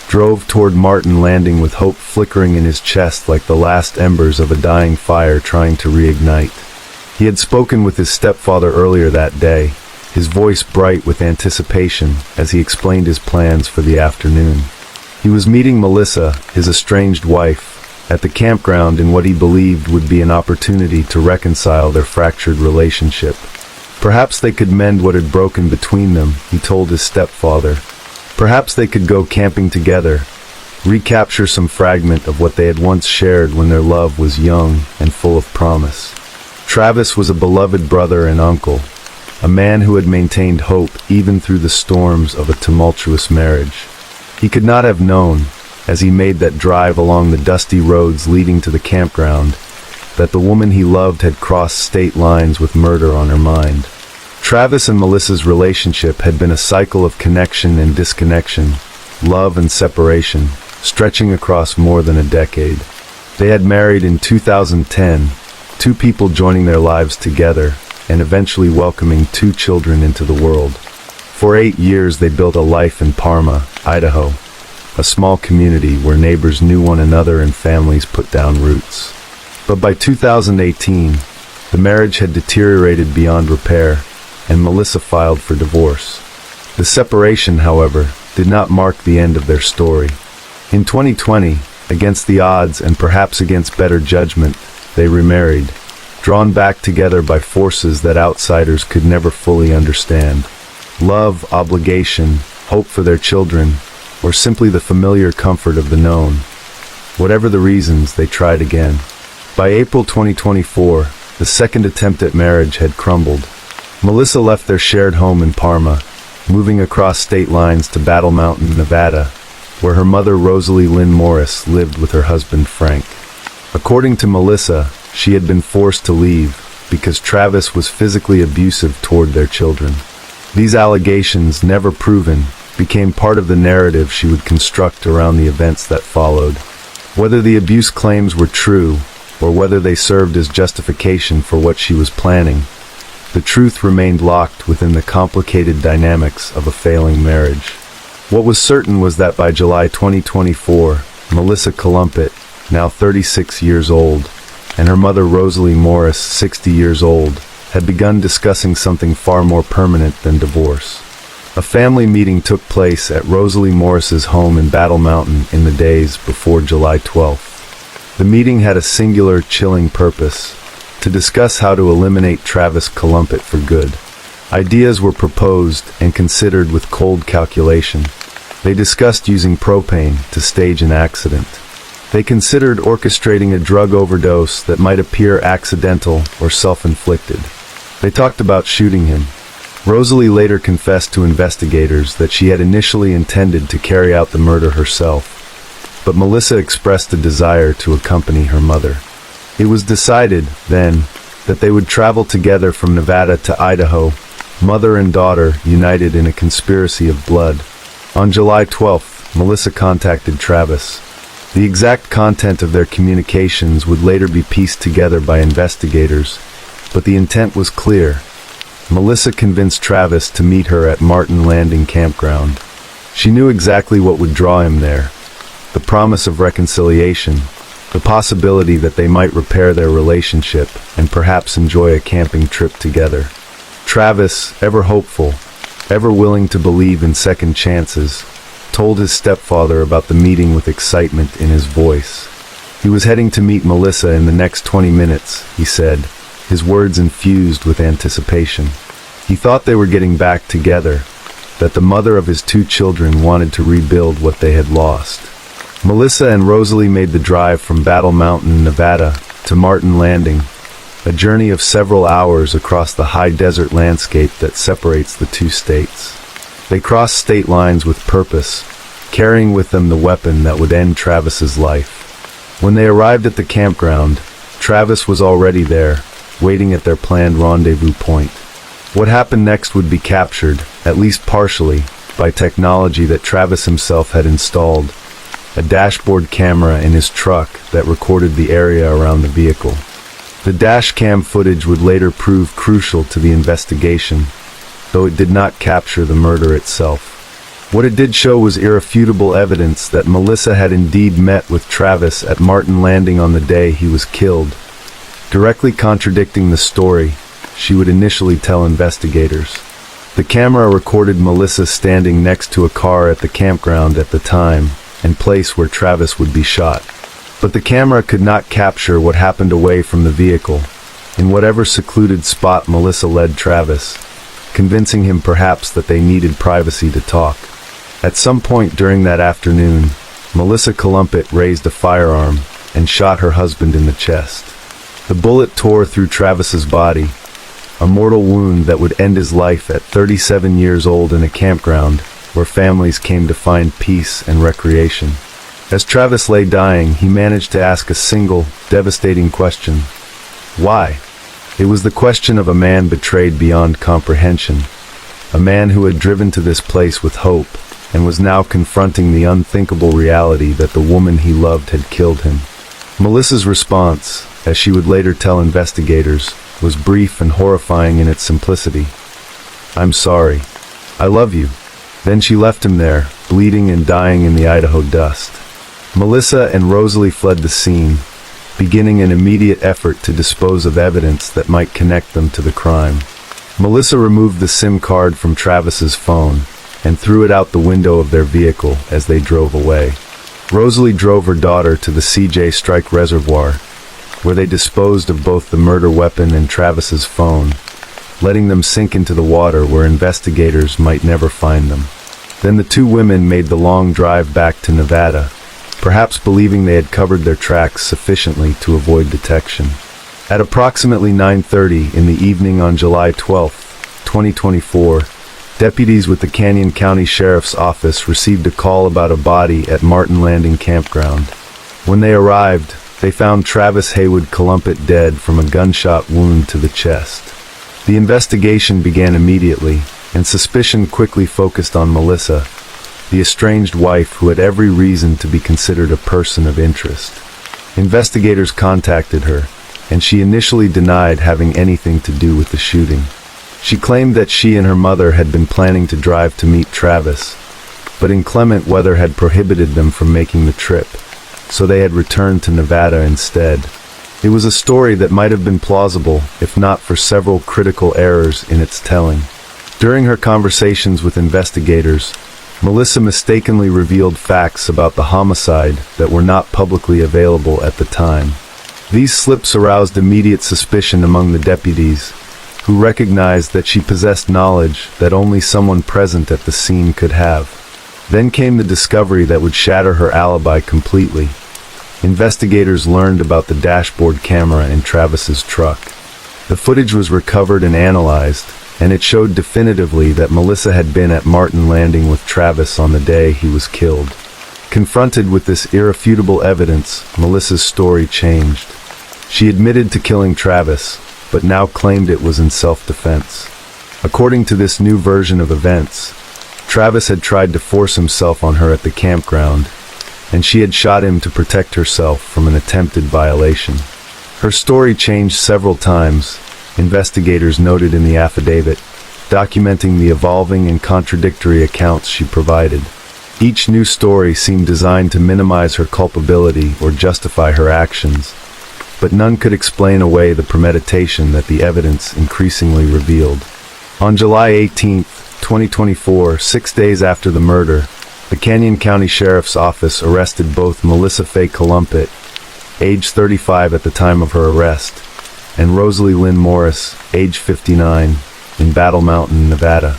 drove toward Martin Landing with hope flickering in his chest like the last embers of a dying fire trying to reignite. He had spoken with his stepfather earlier that day, his voice bright with anticipation as he explained his plans for the afternoon. He was meeting Melissa, his estranged wife, at the campground in what he believed would be an opportunity to reconcile their fractured relationship. Perhaps they could mend what had broken between them, he told his stepfather. Perhaps they could go camping together, recapture some fragment of what they had once shared when their love was young and full of promise. Travis was a beloved brother and uncle, a man who had maintained hope even through the storms of a tumultuous marriage. He could not have known, as he made that drive along the dusty roads leading to the campground, that the woman he loved had crossed state lines with murder on her mind. Travis and Melissa's relationship had been a cycle of connection and disconnection, love and separation, stretching across more than a decade. They had married in 2010, two people joining their lives together, and eventually welcoming 2 children into the world. For 8 years they built a life in Parma, Idaho, a small community where neighbors knew one another and families put down roots. But by 2018, the marriage had deteriorated beyond repair, and Melissa filed for divorce. The separation, however, did not mark the end of their story. In 2020, against the odds and perhaps against better judgment, they remarried, drawn back together by forces that outsiders could never fully understand. Love, obligation, hope for their children, or simply the familiar comfort of the known. Whatever the reasons, they tried again. By April 2024, the second attempt at marriage had crumbled. Melissa left their shared home in Parma, moving across state lines to Battle Mountain, Nevada, where her mother Rosalie Lynn Morris lived with her husband Frank. According to Melissa, she had been forced to leave because Travis was physically abusive toward their children. These allegations, never proven, became part of the narrative she would construct around the events that followed. Whether the abuse claims were true, or whether they served as justification for what she was planning, the truth remained locked within the complicated dynamics of a failing marriage. What was certain was that by July 2024, Melissa Columpet, now 36 years old, and her mother Rosalie Morris, 60 years old, had begun discussing something far more permanent than divorce. A family meeting took place at Rosalie Morris's home in Battle Mountain in the days before July 12th. The meeting had a singular, chilling purpose: to discuss how to eliminate Travis Columpet for good. Ideas were proposed and considered with cold calculation. They discussed using propane to stage an accident. They considered orchestrating a drug overdose that might appear accidental or self-inflicted. They talked about shooting him. Rosalie later confessed to investigators that she had initially intended to carry out the murder herself, but Melissa expressed a desire to accompany her mother. It was decided, then, that they would travel together from Nevada to Idaho, mother and daughter united in a conspiracy of blood. On July 12th, Melissa contacted Travis. The exact content of their communications would later be pieced together by investigators, but the intent was clear. Melissa convinced Travis to meet her at Martin Landing Campground. She knew exactly what would draw him there: the promise of reconciliation, the possibility that they might repair their relationship and perhaps enjoy a camping trip together. Travis, ever hopeful, ever willing to believe in second chances, told his stepfather about the meeting with excitement in his voice. He was heading to meet Melissa in the next 20 minutes, he said, his words infused with anticipation. He thought they were getting back together, that the mother of his 2 children wanted to rebuild what they had lost. Melissa and Rosalie made the drive from Battle Mountain, Nevada, to Martin Landing, a journey of several hours across the high desert landscape that separates the 2 states. They crossed state lines with purpose, carrying with them the weapon that would end Travis's life. When they arrived at the campground, Travis was already there, waiting at their planned rendezvous point. What happened next would be captured, at least partially, by technology that Travis himself had installed, a dashboard camera in his truck that recorded the area around the vehicle. The dash cam footage would later prove crucial to the investigation, though it did not capture the murder itself. What it did show was irrefutable evidence that Melissa had indeed met with Travis at Martin Landing on the day he was killed, directly contradicting the story she would initially tell investigators. The camera recorded Melissa standing next to a car at the campground at the time and place where Travis would be shot. But the camera could not capture what happened away from the vehicle, in whatever secluded spot Melissa led Travis, convincing him perhaps that they needed privacy to talk. At some point during that afternoon, Melissa Columpet raised a firearm and shot her husband in the chest. The bullet tore through Travis's body, a mortal wound that would end his life at 37 years old in a campground where families came to find peace and recreation. As Travis lay dying, he managed to ask a single, devastating question. Why? It was the question of a man betrayed beyond comprehension, a man who had driven to this place with hope and was now confronting the unthinkable reality that the woman he loved had killed him. Melissa's response, as she would later tell investigators, was brief and horrifying in its simplicity. "I'm sorry. I love you." Then she left him there, bleeding and dying in the Idaho dust. Melissa and Rosalie fled the scene, beginning an immediate effort to dispose of evidence that might connect them to the crime. Melissa removed the SIM card from Travis's phone and threw it out the window of their vehicle as they drove away. Rosalie drove her daughter to the CJ Strike Reservoir, where they disposed of both the murder weapon and Travis's phone, letting them sink into the water where investigators might never find them. Then the 2 women made the long drive back to Nevada, perhaps believing they had covered their tracks sufficiently to avoid detection. At approximately 9:30 in the evening on July 12, 2024, deputies with the Canyon County Sheriff's Office received a call about a body at Martin Landing Campground. When they arrived, they found Travis Haywood Columpet dead from a gunshot wound to the chest. The investigation began immediately, and suspicion quickly focused on Melissa, the estranged wife who had every reason to be considered a person of interest. Investigators contacted her, and she initially denied having anything to do with the shooting. She claimed that she and her mother had been planning to drive to meet Travis, but inclement weather had prohibited them from making the trip, so they had returned to Nevada instead. It was a story that might have been plausible, if not for several critical errors in its telling. During her conversations with investigators, Melissa mistakenly revealed facts about the homicide that were not publicly available at the time. These slips aroused immediate suspicion among the deputies, who recognized that she possessed knowledge that only someone present at the scene could have. Then came the discovery that would shatter her alibi completely. Investigators learned about the dashboard camera in Travis's truck. The footage was recovered and analyzed, and it showed definitively that Melissa had been at Martin Landing with Travis on the day he was killed. Confronted with this irrefutable evidence, Melissa's story changed. She admitted to killing Travis, but now claimed it was in self-defense. According to this new version of events, Travis had tried to force himself on her at the campground, and she had shot him to protect herself from an attempted violation. Her story changed several times, investigators noted in the affidavit, documenting the evolving and contradictory accounts she provided. Each new story seemed designed to minimize her culpability or justify her actions, but none could explain away the premeditation that the evidence increasingly revealed. On July 18, 2024, 6 days after the murder, the Canyon County Sheriff's Office arrested both Melissa Faye Columpet, age 35 at the time of her arrest, and Rosalie Lynn Morris, age 59, in Battle Mountain, Nevada.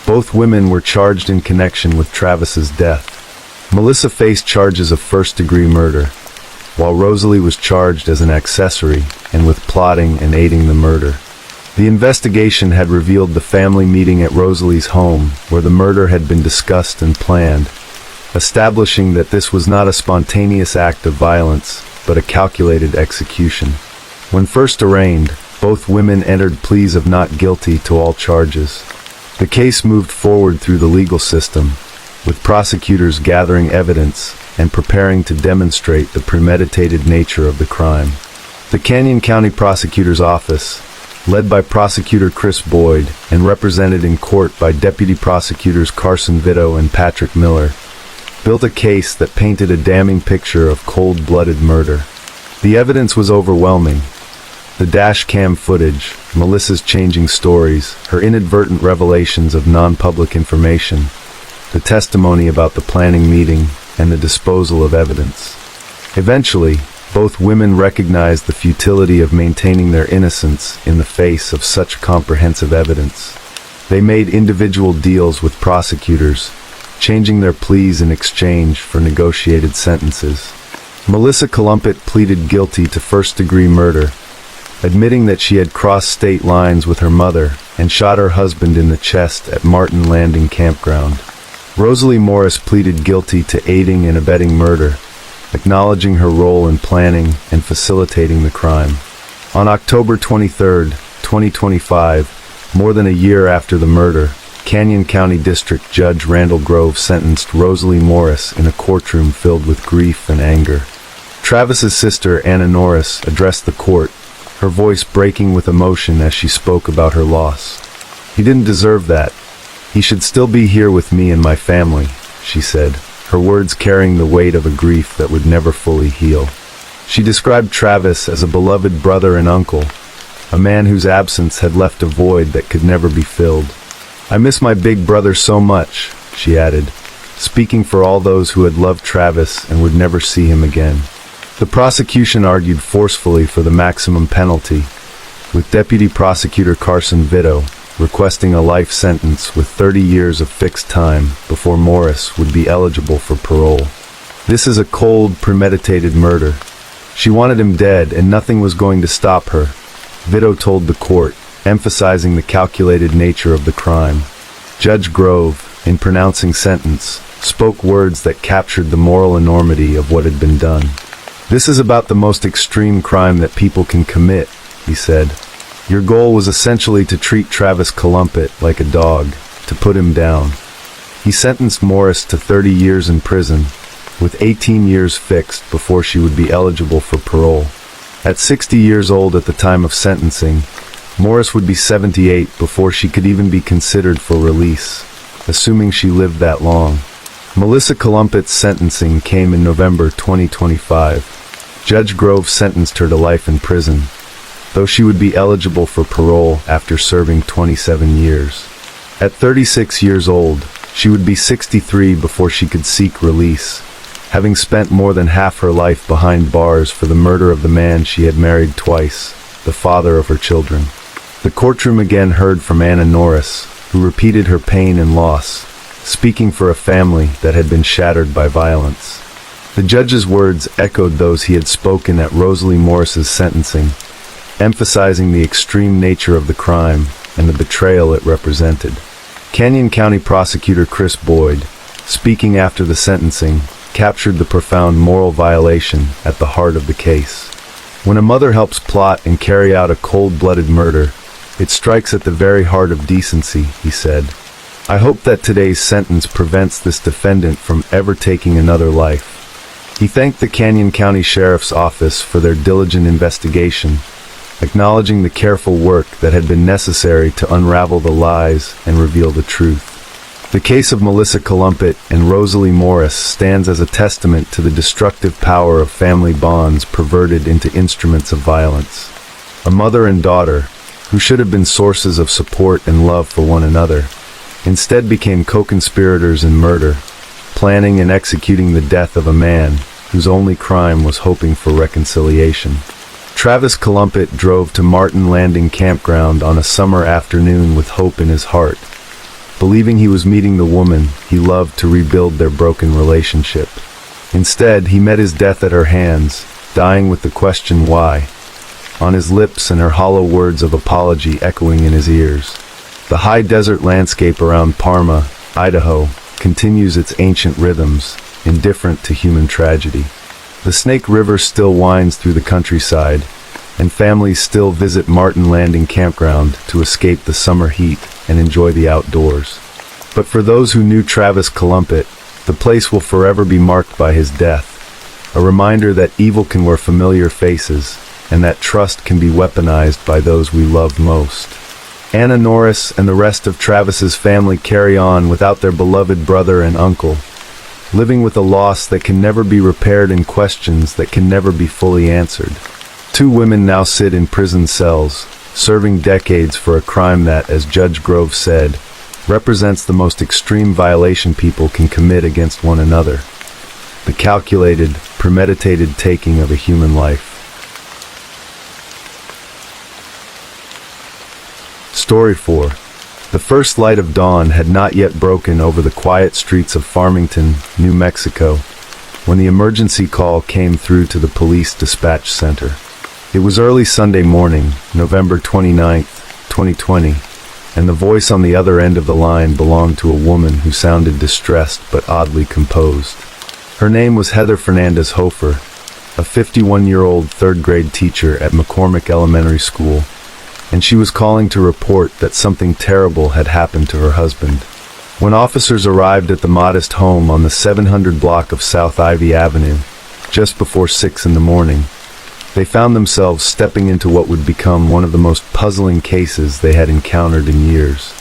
Both women were charged in connection with Travis's death. Melissa faced charges of first-degree murder, while Rosalie was charged as an accessory and with plotting and aiding the murder. The investigation had revealed the family meeting at Rosalie's home, where the murder had been discussed and planned, establishing that this was not a spontaneous act of violence, but a calculated execution. When first arraigned, both women entered pleas of not guilty to all charges. The case moved forward through the legal system, with prosecutors gathering evidence and preparing to demonstrate the premeditated nature of the crime. The Canyon County Prosecutor's Office, led by Prosecutor Chris Boyd and represented in court by Deputy Prosecutors Carson Vitto and Patrick Miller, built a case that painted a damning picture of cold-blooded murder. The evidence was overwhelming. The dash cam footage, Melissa's changing stories, her inadvertent revelations of non-public information, the testimony about the planning meeting, and the disposal of evidence. Eventually, both women recognized the futility of maintaining their innocence in the face of such comprehensive evidence. They made individual deals with prosecutors, changing their pleas in exchange for negotiated sentences. Melissa Columpet pleaded guilty to first-degree murder, admitting that she had crossed state lines with her mother and shot her husband in the chest at Martin Landing Campground. Rosalie Morris pleaded guilty to aiding and abetting murder, acknowledging her role in planning and facilitating the crime. On October 23, 2025, more than a year after the murder, Canyon County District Judge Randall Grove sentenced Rosalie Morris in a courtroom filled with grief and anger. Travis's sister, Anna Norris, addressed the court, her voice breaking with emotion as she spoke about her loss. "He didn't deserve that. He should still be here with me and my family," she said, her words carrying the weight of a grief that would never fully heal. She described Travis as a beloved brother and uncle, a man whose absence had left a void that could never be filled. "I miss my big brother so much," she added, speaking for all those who had loved Travis and would never see him again. The prosecution argued forcefully for the maximum penalty, with Deputy Prosecutor Carson Vitto requesting a life sentence with 30 years of fixed time before Morris would be eligible for parole. "This is a cold, premeditated murder. She wanted him dead and nothing was going to stop her," Vitto told the court, emphasizing the calculated nature of the crime. Judge Grove, in pronouncing sentence, spoke words that captured the moral enormity of what had been done. "This is about the most extreme crime that people can commit," he said. "Your goal was essentially to treat Travis Columpet like a dog, to put him down." He sentenced Morris to 30 years in prison, with 18 years fixed before she would be eligible for parole. At 60 years old at the time of sentencing, Morris would be 78 before she could even be considered for release, assuming she lived that long. Melissa Columpet's sentencing came in November 2025. Judge Grove sentenced her to life in prison, though she would be eligible for parole after serving 27 years. At 36 years old, she would be 63 before she could seek release, having spent more than half her life behind bars for the murder of the man she had married twice, the father of her children. The courtroom again heard from Anna Norris, who repeated her pain and loss, speaking for a family that had been shattered by violence. The judge's words echoed those he had spoken at Rosalie Morris's sentencing, emphasizing the extreme nature of the crime and the betrayal it represented. Canyon County Prosecutor Chris Boyd, speaking after the sentencing, captured the profound moral violation at the heart of the case. "When a mother helps plot and carry out a cold-blooded murder, it strikes at the very heart of decency," he said. "I hope that today's sentence prevents this defendant from ever taking another life." He thanked the Canyon County Sheriff's Office for their diligent investigation, acknowledging the careful work that had been necessary to unravel the lies and reveal the truth. The case of Melissa Columpet and Rosalie Morris stands as a testament to the destructive power of family bonds perverted into instruments of violence. A mother and daughter, who should have been sources of support and love for one another, instead became co-conspirators in murder, planning and executing the death of a man whose only crime was hoping for reconciliation. Travis Columpet drove to Martin Landing Campground on a summer afternoon with hope in his heart, believing he was meeting the woman he loved to rebuild their broken relationship. Instead, he met his death at her hands, dying with the question why on his lips and her hollow words of apology echoing in his ears. The high desert landscape around Parma, Idaho, continues its ancient rhythms, indifferent to human tragedy. The Snake River still winds through the countryside, and families still visit Martin Landing Campground to escape the summer heat and enjoy the outdoors. But for those who knew Travis Columpet, the place will forever be marked by his death, a reminder that evil can wear familiar faces, and that trust can be weaponized by those we love most. Anna Norris and the rest of Travis's family carry on without their beloved brother and uncle, living with a loss that can never be repaired and questions that can never be fully answered. Two women now sit in prison cells, serving decades for a crime that, as Judge Grove said, represents the most extreme violation people can commit against one another: the calculated, premeditated taking of a human life. Story 4. The first light of dawn had not yet broken over the quiet streets of Farmington, New Mexico, when the emergency call came through to the police dispatch center. It was early Sunday morning, November 29th, 2020, and the voice on the other end of the line belonged to a woman who sounded distressed but oddly composed. Her name was Heather Fernandez Hofer, a 51-year-old third-grade teacher at McCormick Elementary School, and she was calling to report that something terrible had happened to her husband. When officers arrived at the modest home on the 700 block of South Ivy Avenue, just before 6 in the morning, they found themselves stepping into what would become one of the most puzzling cases they had encountered in years.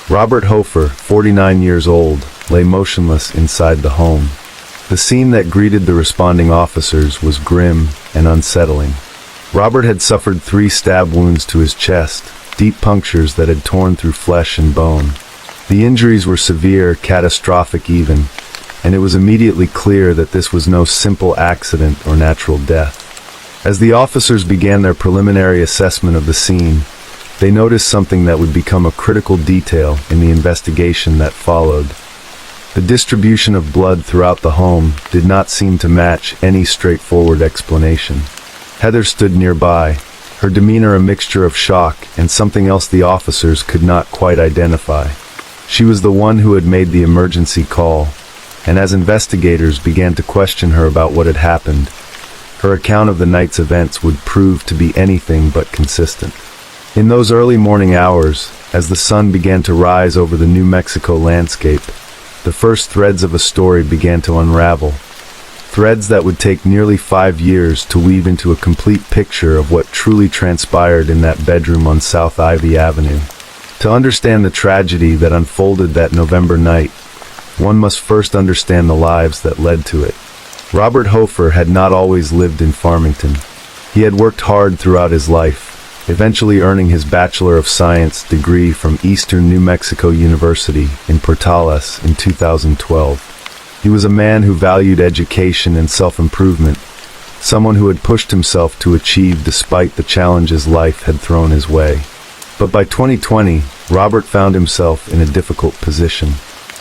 Robert Hofer, 49 years old, lay motionless inside the home. The scene that greeted the responding officers was grim and unsettling. Robert had suffered 3 stab wounds to his chest, deep punctures that had torn through flesh and bone. The injuries were severe, catastrophic even, and it was immediately clear that this was no simple accident or natural death. As the officers began their preliminary assessment of the scene, they noticed something that would become a critical detail in the investigation that followed. The distribution of blood throughout the home did not seem to match any straightforward explanation. Heather stood nearby, her demeanor a mixture of shock and something else the officers could not quite identify. She was the one who had made the emergency call, and as investigators began to question her about what had happened, her account of the night's events would prove to be anything but consistent. In those early morning hours, as the sun began to rise over the New Mexico landscape, the first threads of a story began to unravel. Threads that would take nearly 5 years to weave into a complete picture of what truly transpired in that bedroom on South Ivy Avenue. To understand the tragedy that unfolded that November night, one must first understand the lives that led to it. Robert Hofer had not always lived in Farmington. He had worked hard throughout his life, eventually earning his Bachelor of Science degree from Eastern New Mexico University in Portales in 2012. He was a man who valued education and self-improvement, someone who had pushed himself to achieve despite the challenges life had thrown his way. But by 2020, Robert found himself in a difficult position.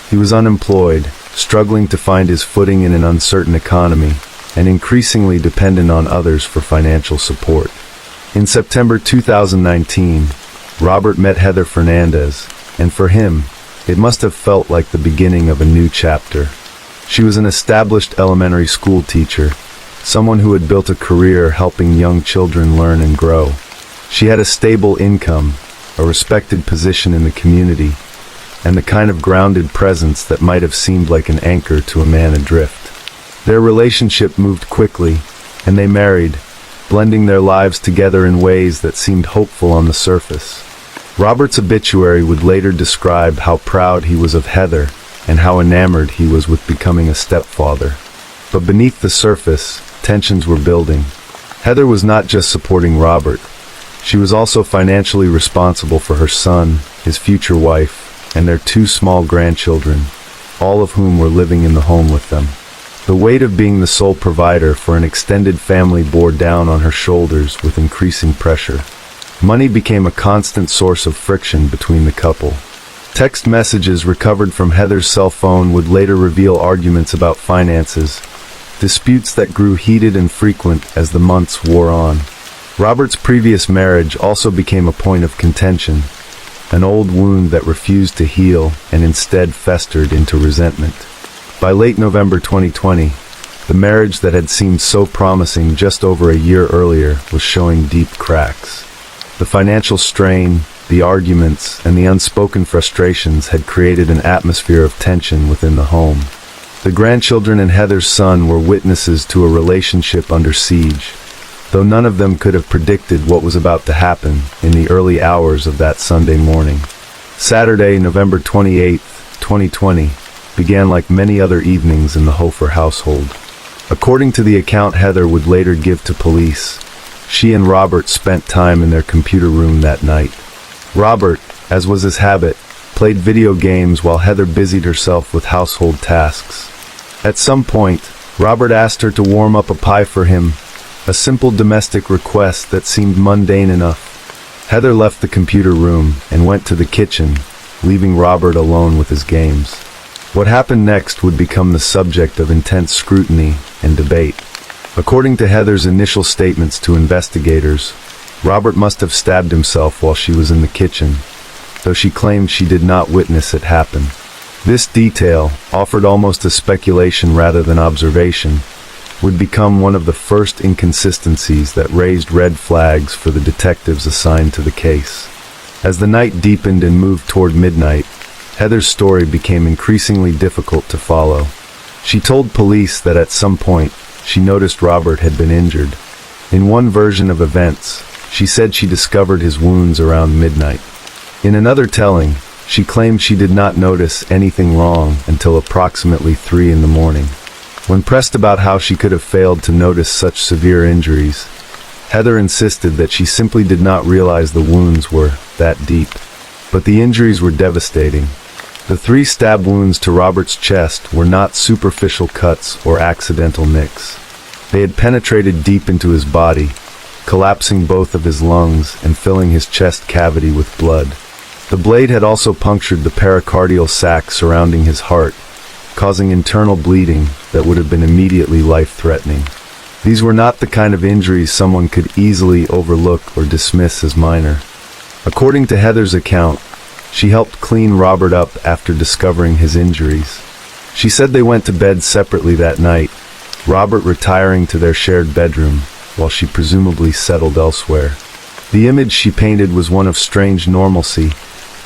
He was unemployed, struggling to find his footing in an uncertain economy, and increasingly dependent on others for financial support. In September 2019, Robert met Heather Fernandez, and for him, it must have felt like the beginning of a new chapter. She was an established elementary school teacher, someone who had built a career helping young children learn and grow. She had a stable income, a respected position in the community, and the kind of grounded presence that might have seemed like an anchor to a man adrift. Their relationship moved quickly, and they married, blending their lives together in ways that seemed hopeful on the surface. Robert's obituary would later describe how proud he was of Heather and how enamored he was with becoming a stepfather. But beneath the surface, tensions were building. Heather was not just supporting Robert. She was also financially responsible for her son, his future wife, and their 2 small grandchildren, all of whom were living in the home with them. The weight of being the sole provider for an extended family bore down on her shoulders with increasing pressure. Money became a constant source of friction between the couple. Text messages recovered from Heather's cell phone would later reveal arguments about finances, disputes that grew heated and frequent as the months wore on. Robert's previous marriage also became a point of contention, an old wound that refused to heal and instead festered into resentment. By late November 2020, the marriage that had seemed so promising just over a year earlier was showing deep cracks. The financial strain, the arguments, and the unspoken frustrations had created an atmosphere of tension within the home. The grandchildren and Heather's son were witnesses to a relationship under siege, though none of them could have predicted what was about to happen in the early hours of that Sunday morning. Saturday, November 28, 2020, began like many other evenings in the Hofer household. According to the account Heather would later give to police, she and Robert spent time in their computer room that night. Robert, as was his habit, played video games while Heather busied herself with household tasks. At some point, Robert asked her to warm up a pie for him, a simple domestic request that seemed mundane enough. Heather left the computer room and went to the kitchen, leaving Robert alone with his games. What happened next would become the subject of intense scrutiny and debate. According to Heather's initial statements to investigators, Robert must have stabbed himself while she was in the kitchen, though she claimed she did not witness it happen. This detail, offered almost as speculation rather than observation, would become one of the first inconsistencies that raised red flags for the detectives assigned to the case. As the night deepened and moved toward midnight, Heather's story became increasingly difficult to follow. She told police that at some point, she noticed Robert had been injured. In one version of events, she said she discovered his wounds around midnight. In another telling, she claimed she did not notice anything wrong until approximately 3 in the morning. When pressed about how she could have failed to notice such severe injuries, Heather insisted that she simply did not realize the wounds were that deep. But the injuries were devastating. The 3 stab wounds to Robert's chest were not superficial cuts or accidental nicks. They had penetrated deep into his body, collapsing both of his lungs and filling his chest cavity with blood. The blade had also punctured the pericardial sac surrounding his heart, causing internal bleeding that would have been immediately life-threatening. These were not the kind of injuries someone could easily overlook or dismiss as minor. According to Heather's account, she helped clean Robert up after discovering his injuries. She said they went to bed separately that night, Robert retiring to their shared bedroom, while she presumably settled elsewhere. The image she painted was one of strange normalcy,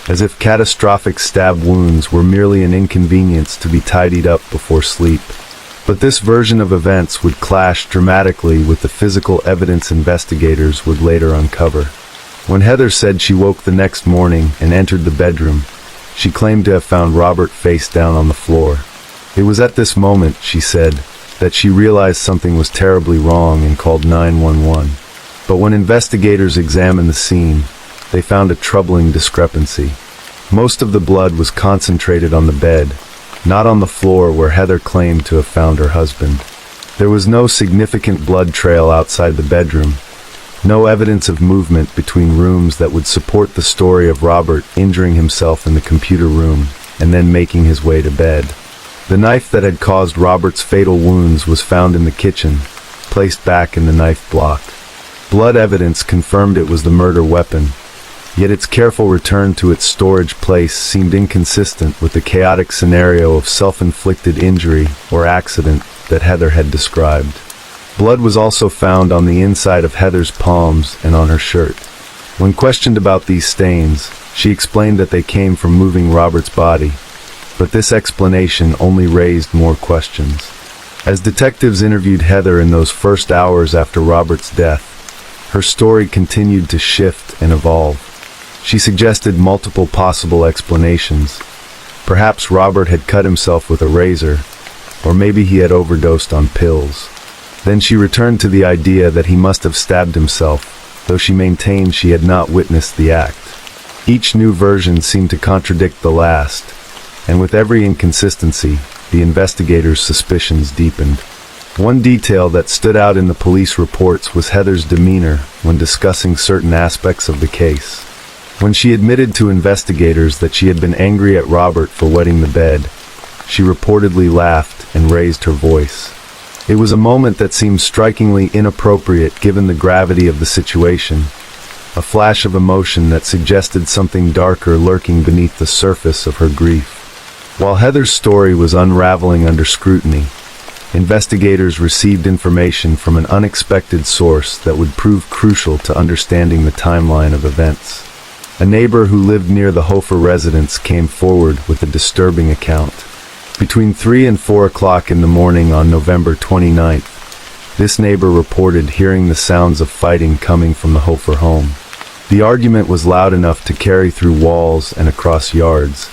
as if catastrophic stab wounds were merely an inconvenience to be tidied up before sleep. But this version of events would clash dramatically with the physical evidence investigators would later uncover. When Heather said she woke the next morning and entered the bedroom, she claimed to have found Robert face down on the floor. It was at this moment, she said, that she realized something was terribly wrong and called 911. But when investigators examined the scene, they found a troubling discrepancy. Most of the blood was concentrated on the bed, not on the floor where Heather claimed to have found her husband. There was no significant blood trail outside the bedroom, no evidence of movement between rooms that would support the story of Robert injuring himself in the computer room and then making his way to bed. The knife that had caused Robert's fatal wounds was found in the kitchen, placed back in the knife block. Blood evidence confirmed it was the murder weapon, yet its careful return to its storage place seemed inconsistent with the chaotic scenario of self-inflicted injury or accident that Heather had described. Blood was also found on the inside of Heather's palms and on her shirt. When questioned about these stains, she explained that they came from moving Robert's body, but this explanation only raised more questions. As detectives interviewed Heather in those first hours after Robert's death, her story continued to shift and evolve. She suggested multiple possible explanations. Perhaps Robert had cut himself with a razor, or maybe he had overdosed on pills. Then she returned to the idea that he must have stabbed himself, though she maintained she had not witnessed the act. Each new version seemed to contradict the last, and with every inconsistency, the investigators' suspicions deepened. One detail that stood out in the police reports was Heather's demeanor when discussing certain aspects of the case. When she admitted to investigators that she had been angry at Robert for wetting the bed, she reportedly laughed and raised her voice. It was a moment that seemed strikingly inappropriate given the gravity of the situation, a flash of emotion that suggested something darker lurking beneath the surface of her grief. While Heather's story was unraveling under scrutiny, investigators received information from an unexpected source that would prove crucial to understanding the timeline of events. A neighbor who lived near the Hofer residence came forward with a disturbing account. Between 3 and 4 o'clock in the morning on November 29th, this neighbor reported hearing the sounds of fighting coming from the Hofer home. The argument was loud enough to carry through walls and across yards,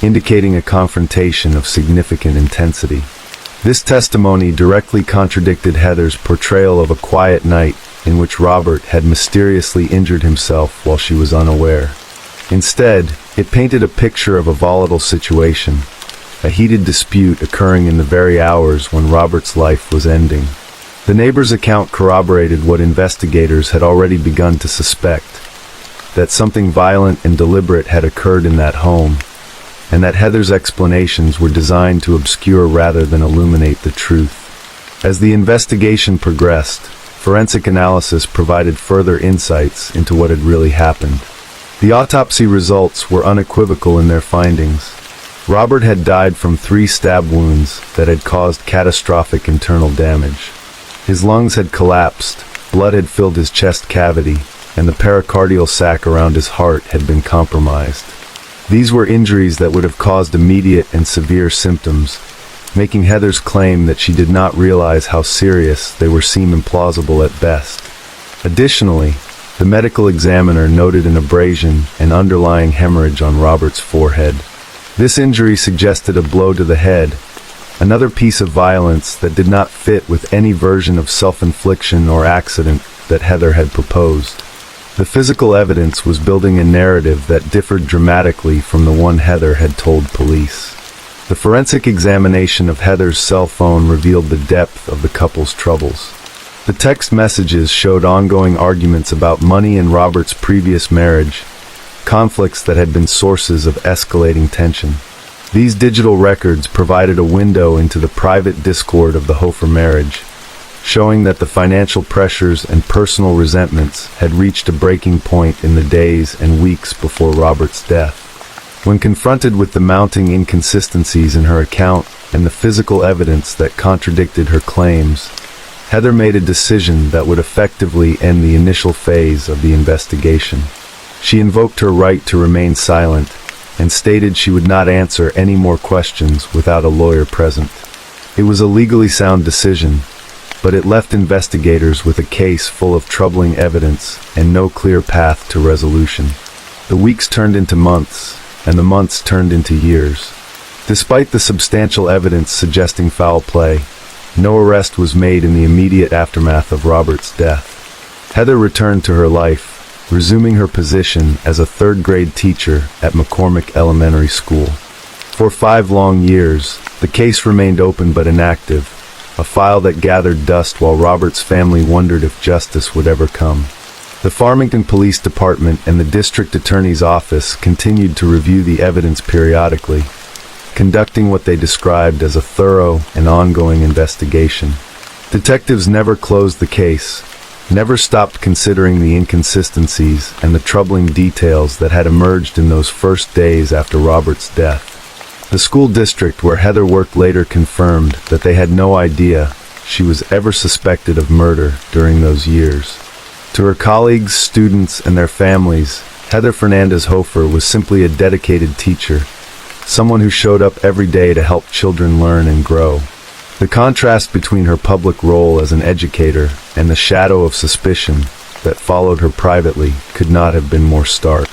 indicating a confrontation of significant intensity. This testimony directly contradicted Heather's portrayal of a quiet night in which Robert had mysteriously injured himself while she was unaware. Instead, it painted a picture of a volatile situation, a heated dispute occurring in the very hours when Robert's life was ending. The neighbor's account corroborated what investigators had already begun to suspect, that something violent and deliberate had occurred in that home, and that Heather's explanations were designed to obscure rather than illuminate the truth. As the investigation progressed, forensic analysis provided further insights into what had really happened. The autopsy results were unequivocal in their findings. Robert had died from 3 stab wounds that had caused catastrophic internal damage. His lungs had collapsed, blood had filled his chest cavity, and the pericardial sac around his heart had been compromised. These were injuries that would have caused immediate and severe symptoms, making Heather's claim that she did not realize how serious they were seem implausible at best. Additionally, the medical examiner noted an abrasion and underlying hemorrhage on Robert's forehead. This injury suggested a blow to the head, another piece of violence that did not fit with any version of self-infliction or accident that Heather had proposed. The physical evidence was building a narrative that differed dramatically from the one Heather had told police. The forensic examination of Heather's cell phone revealed the depth of the couple's troubles. The text messages showed ongoing arguments about money in Robert's previous marriage, conflicts that had been sources of escalating tension. These digital records provided a window into the private discord of the Hofer marriage, showing that the financial pressures and personal resentments had reached a breaking point in the days and weeks before Robert's death. When confronted with the mounting inconsistencies in her account and the physical evidence that contradicted her claims, Heather made a decision that would effectively end the initial phase of the investigation. She invoked her right to remain silent and stated she would not answer any more questions without a lawyer present. It was a legally sound decision, but it left investigators with a case full of troubling evidence and no clear path to resolution. The weeks turned into months, and the months turned into years. Despite the substantial evidence suggesting foul play, no arrest was made in the immediate aftermath of Robert's death. Heather returned to her life, resuming her position as a third-grade teacher at McCormick Elementary School. For 5 long years, the case remained open but inactive, a file that gathered dust while Robert's family wondered if justice would ever come. The Farmington Police Department and the District Attorney's Office continued to review the evidence periodically, conducting what they described as a thorough and ongoing investigation. Detectives never closed the case, never stopped considering the inconsistencies and the troubling details that had emerged in those first days after Robert's death. The school district where Heather worked later confirmed that they had no idea she was ever suspected of murder during those years. To her colleagues, students, and their families, Heather Fernandez Hofer was simply a dedicated teacher, someone who showed up every day to help children learn and grow. The contrast between her public role as an educator and the shadow of suspicion that followed her privately could not have been more stark.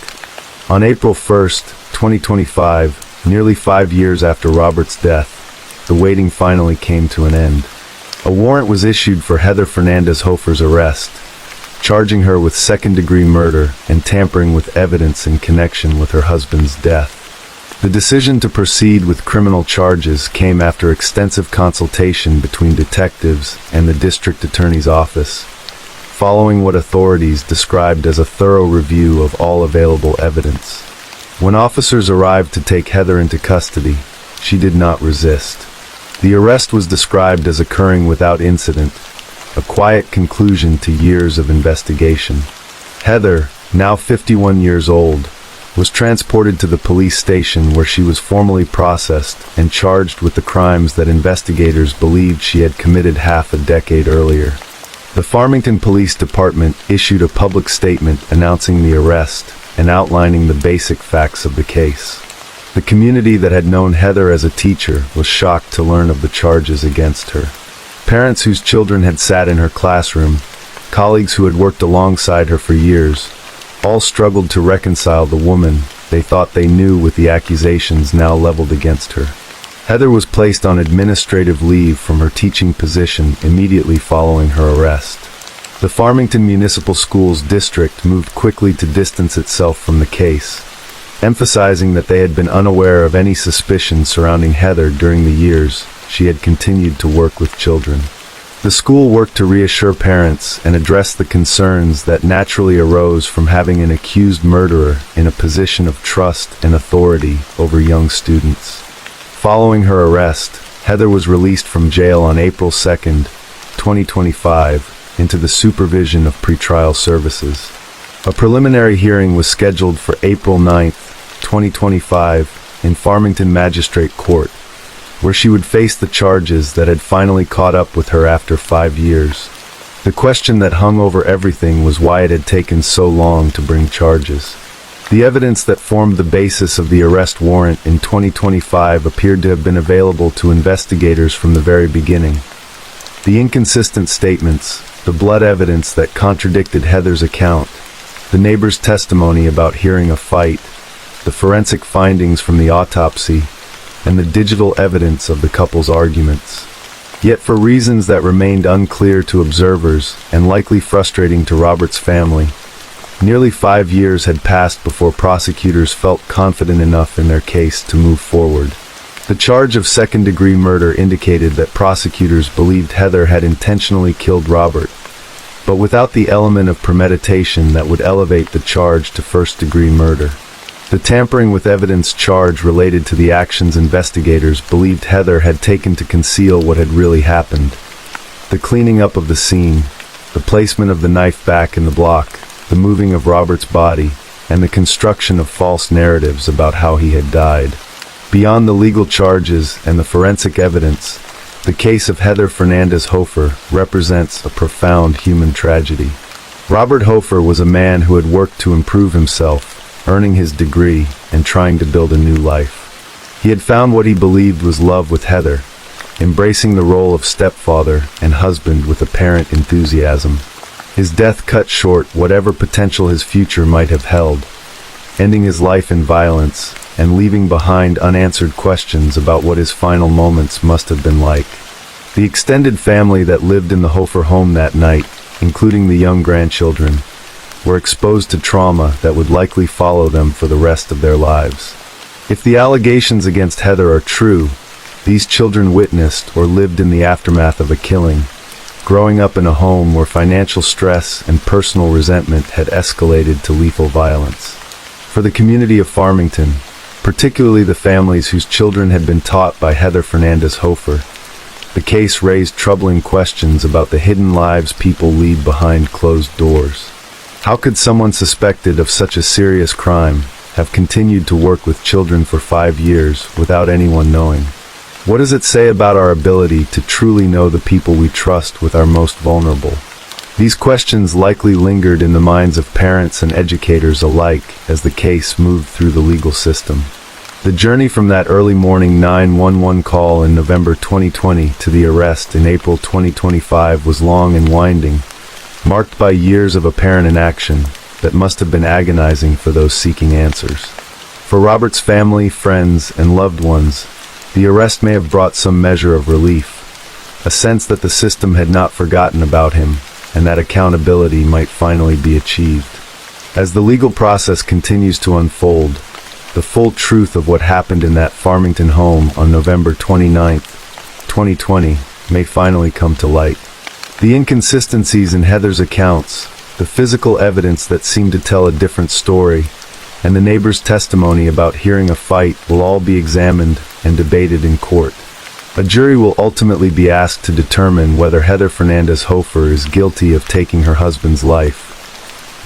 On April 1st, 2025, nearly 5 years after Robert's death, the waiting finally came to an end. A warrant was issued for Heather Fernandez Hofer's arrest, charging her with second-degree murder and tampering with evidence in connection with her husband's death. The decision to proceed with criminal charges came after extensive consultation between detectives and the district attorney's office, following what authorities described as a thorough review of all available evidence. When officers arrived to take Heather into custody, she did not resist. The arrest was described as occurring without incident, a quiet conclusion to years of investigation. Heather, now 51 years old, was transported to the police station where she was formally processed and charged with the crimes that investigators believed she had committed half a decade earlier. The Farmington Police Department issued a public statement announcing the arrest and outlining the basic facts of the case. The community that had known Heather as a teacher was shocked to learn of the charges against her. Parents whose children had sat in her classroom, colleagues who had worked alongside her for years, all struggled to reconcile the woman they thought they knew with the accusations now leveled against her. Heather was placed on administrative leave from her teaching position immediately following her arrest. The Farmington Municipal Schools District moved quickly to distance itself from the case, emphasizing that they had been unaware of any suspicion surrounding Heather during the years she had continued to work with children. The school worked to reassure parents and address the concerns that naturally arose from having an accused murderer in a position of trust and authority over young students. Following her arrest, Heather was released from jail on April 2nd, 2025, into the supervision of pretrial services. A preliminary hearing was scheduled for April 9th, 2025, in Farmington Magistrate Court, where she would face the charges that had finally caught up with her after 5 years. The question that hung over everything was why it had taken so long to bring charges. The evidence that formed the basis of the arrest warrant in 2025 appeared to have been available to investigators from the very beginning. The inconsistent statements, the blood evidence that contradicted Heather's account, the neighbor's testimony about hearing a fight, the forensic findings from the autopsy, and the digital evidence of the couple's arguments. Yet for reasons that remained unclear to observers and likely frustrating to Robert's family, nearly 5 years had passed before prosecutors felt confident enough in their case to move forward. The charge of second-degree murder indicated that prosecutors believed Heather had intentionally killed Robert, but without the element of premeditation that would elevate the charge to first-degree murder. The tampering with evidence charge related to the actions investigators believed Heather had taken to conceal what had really happened. The cleaning up of the scene, the placement of the knife back in the block, the moving of Robert's body, and the construction of false narratives about how he had died. Beyond the legal charges and the forensic evidence, the case of Heather Fernandez Hofer represents a profound human tragedy. Robert Hofer was a man who had worked to improve himself, earning his degree and trying to build a new life. He had found what he believed was love with Heather, embracing the role of stepfather and husband with apparent enthusiasm. His death cut short whatever potential his future might have held, ending his life in violence and leaving behind unanswered questions about what his final moments must have been like. The extended family that lived in the Hofer home that night, including the young grandchildren, were exposed to trauma that would likely follow them for the rest of their lives. If the allegations against Heather are true, these children witnessed or lived in the aftermath of a killing, growing up in a home where financial stress and personal resentment had escalated to lethal violence. For the community of Farmington, particularly the families whose children had been taught by Heather Fernandez Hofer, the case raised troubling questions about the hidden lives people lead behind closed doors. How could someone suspected of such a serious crime have continued to work with children for 5 years without anyone knowing? What does it say about our ability to truly know the people we trust with our most vulnerable? These questions likely lingered in the minds of parents and educators alike as the case moved through the legal system. The journey from that early morning 911 call in November 2020 to the arrest in April 2025 was long and winding, marked by years of apparent inaction that must have been agonizing for those seeking answers. For Robert's family, friends, and loved ones, the arrest may have brought some measure of relief, a sense that the system had not forgotten about him and that accountability might finally be achieved. As the legal process continues to unfold, the full truth of what happened in that Farmington home on November 29, 2020, may finally come to light. The inconsistencies in Heather's accounts, the physical evidence that seemed to tell a different story, and the neighbor's testimony about hearing a fight will all be examined and debated in court. A jury will ultimately be asked to determine whether Heather Fernandez Hofer is guilty of taking her husband's life,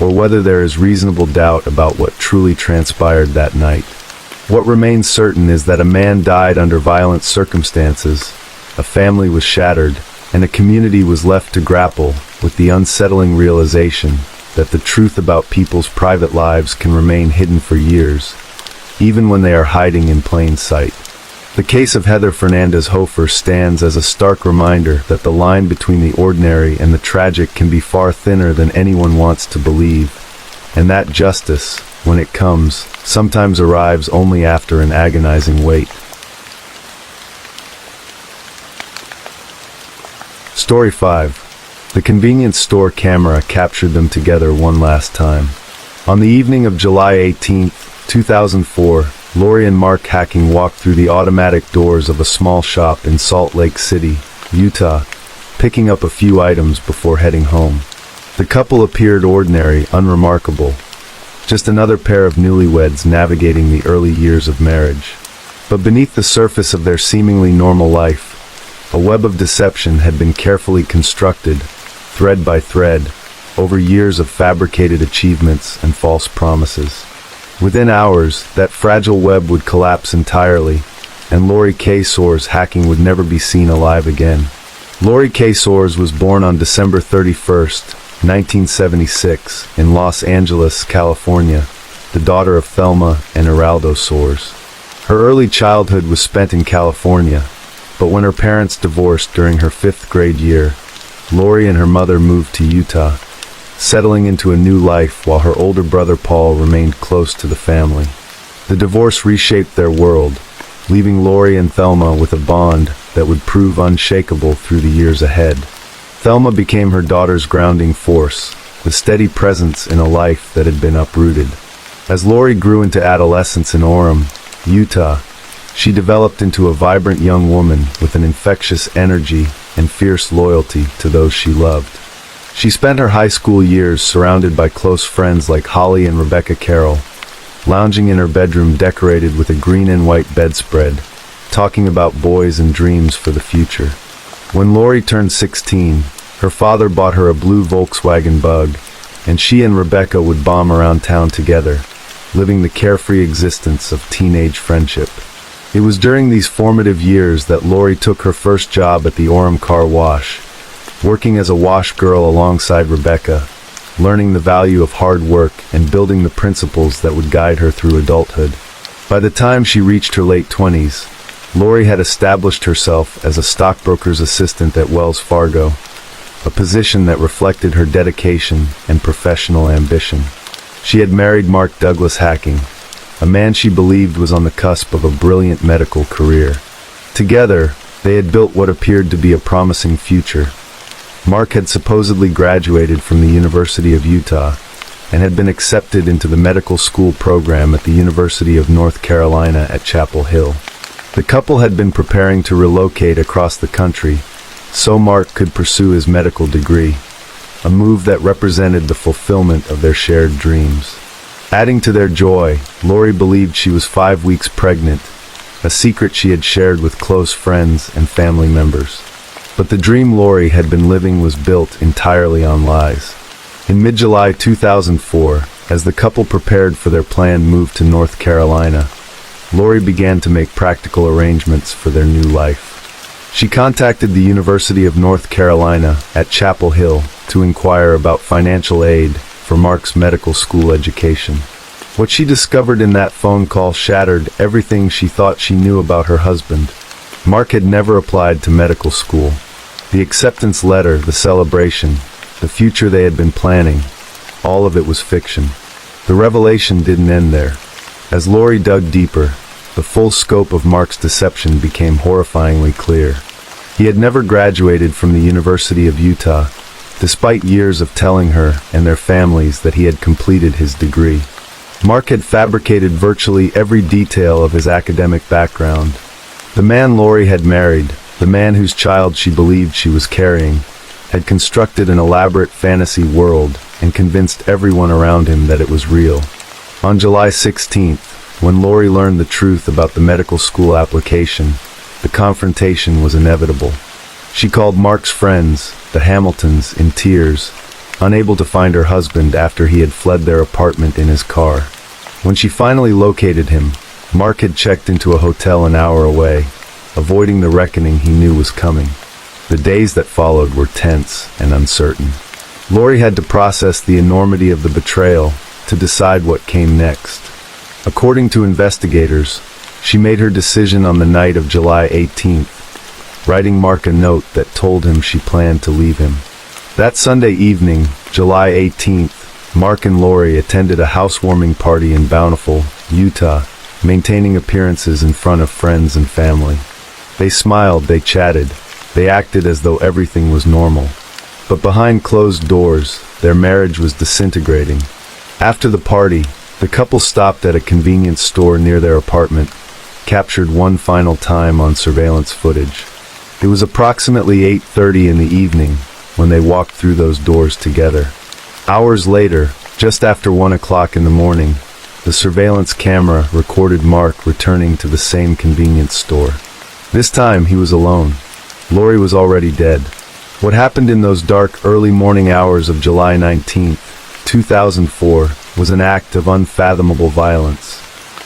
or whether there is reasonable doubt about what truly transpired that night. What remains certain is that a man died under violent circumstances, a family was shattered, and a community was left to grapple with the unsettling realization that the truth about people's private lives can remain hidden for years, even when they are hiding in plain sight. The case of Heather Fernandez Hofer stands as a stark reminder that the line between the ordinary and the tragic can be far thinner than anyone wants to believe, and that justice, when it comes, sometimes arrives only after an agonizing wait. Story 5. The convenience store camera captured them together one last time. On the evening of July 18, 2004, Lori and Mark Hacking walked through the automatic doors of a small shop in Salt Lake City, Utah, picking up a few items before heading home. The couple appeared ordinary, unremarkable, just another pair of newlyweds navigating the early years of marriage. But beneath the surface of their seemingly normal life, a web of deception had been carefully constructed, thread by thread, over years of fabricated achievements and false promises. Within hours, that fragile web would collapse entirely, and Lori K. Soares Hacking would never be seen alive again. Lori K. Soares was born on December 31st, 1976, in Los Angeles, California, the daughter of Thelma and Geraldo Soares. Her early childhood was spent in California, but when her parents divorced during her 5th grade year, Lori and her mother moved to Utah, settling into a new life while her older brother Paul remained close to the family. The divorce reshaped their world, leaving Lori and Thelma with a bond that would prove unshakable through the years ahead. Thelma became her daughter's grounding force, the steady presence in a life that had been uprooted. As Lori grew into adolescence in Orem, Utah, she developed into a vibrant young woman with an infectious energy and fierce loyalty to those she loved. She spent her high school years surrounded by close friends like Holly and Rebecca Carroll, lounging in her bedroom decorated with a green and white bedspread, talking about boys and dreams for the future. When Lori turned 16, her father bought her a blue Volkswagen Bug, and she and Rebecca would bomb around town together, living the carefree existence of teenage friendship. It was during these formative years that Lori took her first job at the Orem Car Wash, working as a wash girl alongside Rebecca, learning the value of hard work and building the principles that would guide her through adulthood. By the time she reached her late 20s, Lori had established herself as a stockbroker's assistant at Wells Fargo, a position that reflected her dedication and professional ambition. She had married Mark Douglas Hacking, a man she believed was on the cusp of a brilliant medical career. Together, they had built what appeared to be a promising future. Mark had supposedly graduated from the University of Utah and had been accepted into the medical school program at the University of North Carolina at Chapel Hill. The couple had been preparing to relocate across the country so Mark could pursue his medical degree, a move that represented the fulfillment of their shared dreams. Adding to their joy, Lori believed she was 5 weeks pregnant, a secret she had shared with close friends and family members. But the dream Lori had been living was built entirely on lies. In mid-July 2004, as the couple prepared for their planned move to North Carolina, Lori began to make practical arrangements for their new life. She contacted the University of North Carolina at Chapel Hill to inquire about financial aid for Mark's medical school education. What she discovered in that phone call shattered everything she thought she knew about her husband. Mark had never applied to medical school. The acceptance letter, the celebration, the future they had been planning, all of it was fiction. The revelation didn't end there. As Lori dug deeper, the full scope of Mark's deception became horrifyingly clear. He had never graduated from the University of Utah, despite years of telling her and their families that he had completed his degree. Mark had fabricated virtually every detail of his academic background. The man Lori had married, the man whose child she believed she was carrying, had constructed an elaborate fantasy world and convinced everyone around him that it was real. On July 16th, when Lori learned the truth about the medical school application, the confrontation was inevitable. She called Mark's friends, the Hamiltons, in tears, unable to find her husband after he had fled their apartment in his car. When she finally located him, Mark had checked into a hotel an hour away, avoiding the reckoning he knew was coming. The days that followed were tense and uncertain. Lori had to process the enormity of the betrayal to decide what came next. According to investigators, she made her decision on the night of July 18th, writing Mark a note that told him she planned to leave him. That Sunday evening, July 18th, Mark and Lori attended a housewarming party in Bountiful, Utah, maintaining appearances in front of friends and family. They smiled, they chatted, they acted as though everything was normal. But behind closed doors, their marriage was disintegrating. After the party, the couple stopped at a convenience store near their apartment, captured one final time on surveillance footage. It was approximately 8:30 in the evening when they walked through those doors together. Hours later, just after 1 o'clock in the morning, the surveillance camera recorded Mark returning to the same convenience store. This time he was alone. Lori was already dead. What happened in those dark early morning hours of July 19, 2004 was an act of unfathomable violence.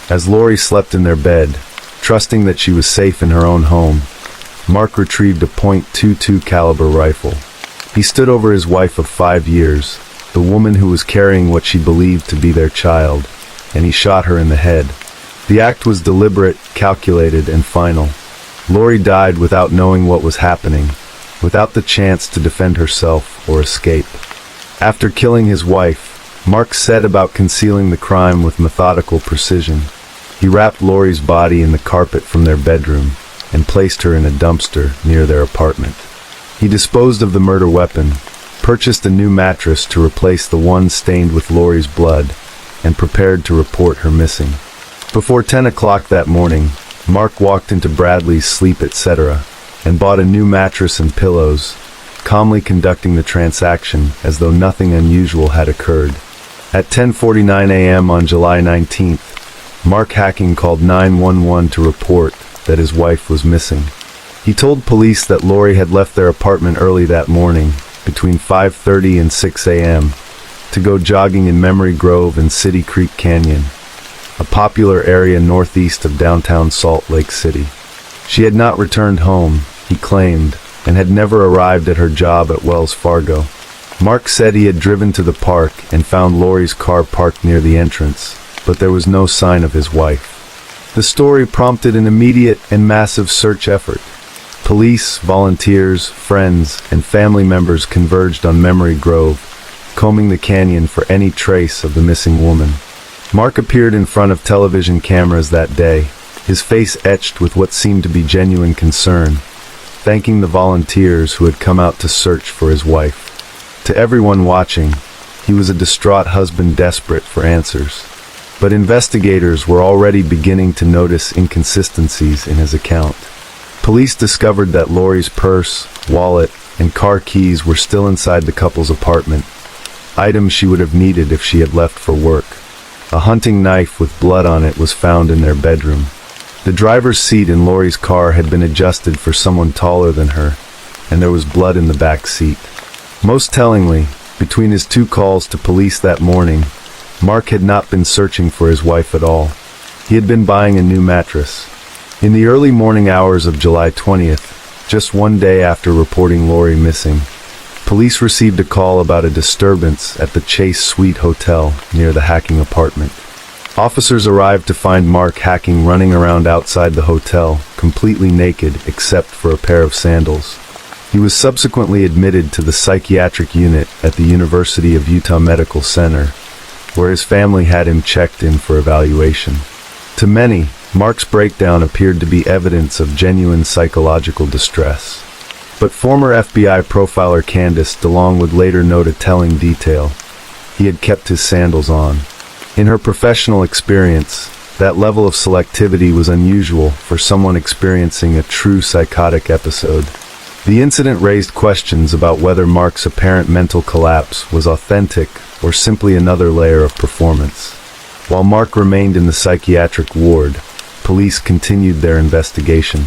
As Lori slept in their bed, trusting that she was safe in her own home, Mark retrieved a .22 caliber rifle. He stood over his wife of 5 years, the woman who was carrying what she believed to be their child, and he shot her in the head. The act was deliberate, calculated, and final. Lori died without knowing what was happening, without the chance to defend herself or escape. After killing his wife, Mark set about concealing the crime with methodical precision. He wrapped Lori's body in the carpet from their bedroom and placed her in a dumpster near their apartment. He disposed of the murder weapon, purchased a new mattress to replace the one stained with Lori's blood, and prepared to report her missing. Before 10 o'clock that morning, Mark walked into Bradley's Sleep Etc. and bought a new mattress and pillows, calmly conducting the transaction as though nothing unusual had occurred. At 10:49 a.m. on July 19th, Mark Hacking called 911 to report that his wife was missing. He told police that Lori had left their apartment early that morning, between 5:30 and 6 a.m., to go jogging in Memory Grove and City Creek Canyon, a popular area northeast of downtown Salt Lake City. She had not returned home, he claimed, and had never arrived at her job at Wells Fargo. Mark said he had driven to the park and found Lori's car parked near the entrance, but there was no sign of his wife. The story prompted an immediate and massive search effort. Police, volunteers, friends, and family members converged on Memory Grove, combing the canyon for any trace of the missing woman. Mark appeared in front of television cameras that day, his face etched with what seemed to be genuine concern, thanking the volunteers who had come out to search for his wife. To everyone watching, he was a distraught husband desperate for answers. But investigators were already beginning to notice inconsistencies in his account. Police discovered that Lori's purse, wallet, and car keys were still inside the couple's apartment, items she would have needed if she had left for work. A hunting knife with blood on it was found in their bedroom. The driver's seat in Lori's car had been adjusted for someone taller than her, and there was blood in the back seat. Most tellingly, between his 2 calls to police that morning, Mark had not been searching for his wife at all. He had been buying a new mattress. In the early morning hours of July 20th, just 1 day after reporting Lori missing, police received a call about a disturbance at the Chase Suite Hotel near the Hacking apartment. Officers arrived to find Mark Hacking running around outside the hotel, completely naked except for a pair of sandals. He was subsequently admitted to the psychiatric unit at the University of Utah Medical Center, where his family had him checked in for evaluation. To many, Mark's breakdown appeared to be evidence of genuine psychological distress. But former FBI profiler Candace DeLong would later note a telling detail. He had kept his sandals on. In her professional experience, that level of selectivity was unusual for someone experiencing a true psychotic episode. The incident raised questions about whether Mark's apparent mental collapse was authentic or simply another layer of performance. While Mark remained in the psychiatric ward, police continued their investigation.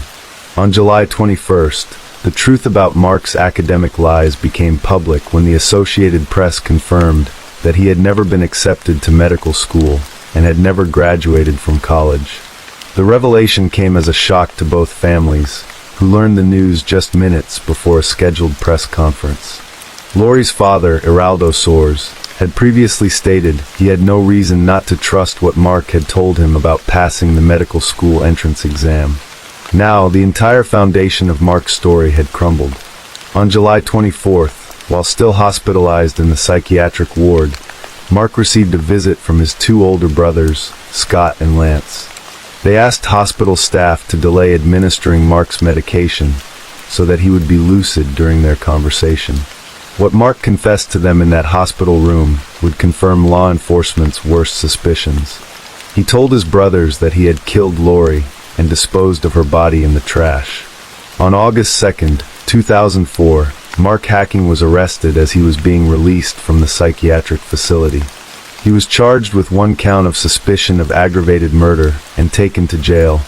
On July 21st, the truth about Mark's academic lies became public when the Associated Press confirmed that he had never been accepted to medical school and had never graduated from college. The revelation came as a shock to both families, who learned the news just minutes before a scheduled press conference. Lori's father, Eraldo Soares, had previously stated he had no reason not to trust what Mark had told him about passing the medical school entrance exam. Now, the entire foundation of Mark's story had crumbled. On July 24th, while still hospitalized in the psychiatric ward, Mark received a visit from his two older brothers, Scott and Lance. They asked hospital staff to delay administering Mark's medication so that he would be lucid during their conversation. What Mark confessed to them in that hospital room would confirm law enforcement's worst suspicions. He told his brothers that he had killed Lori and disposed of her body in the trash. On August 2nd, 2004, Mark Hacking was arrested as he was being released from the psychiatric facility. He was charged with one count of suspicion of aggravated murder and taken to jail,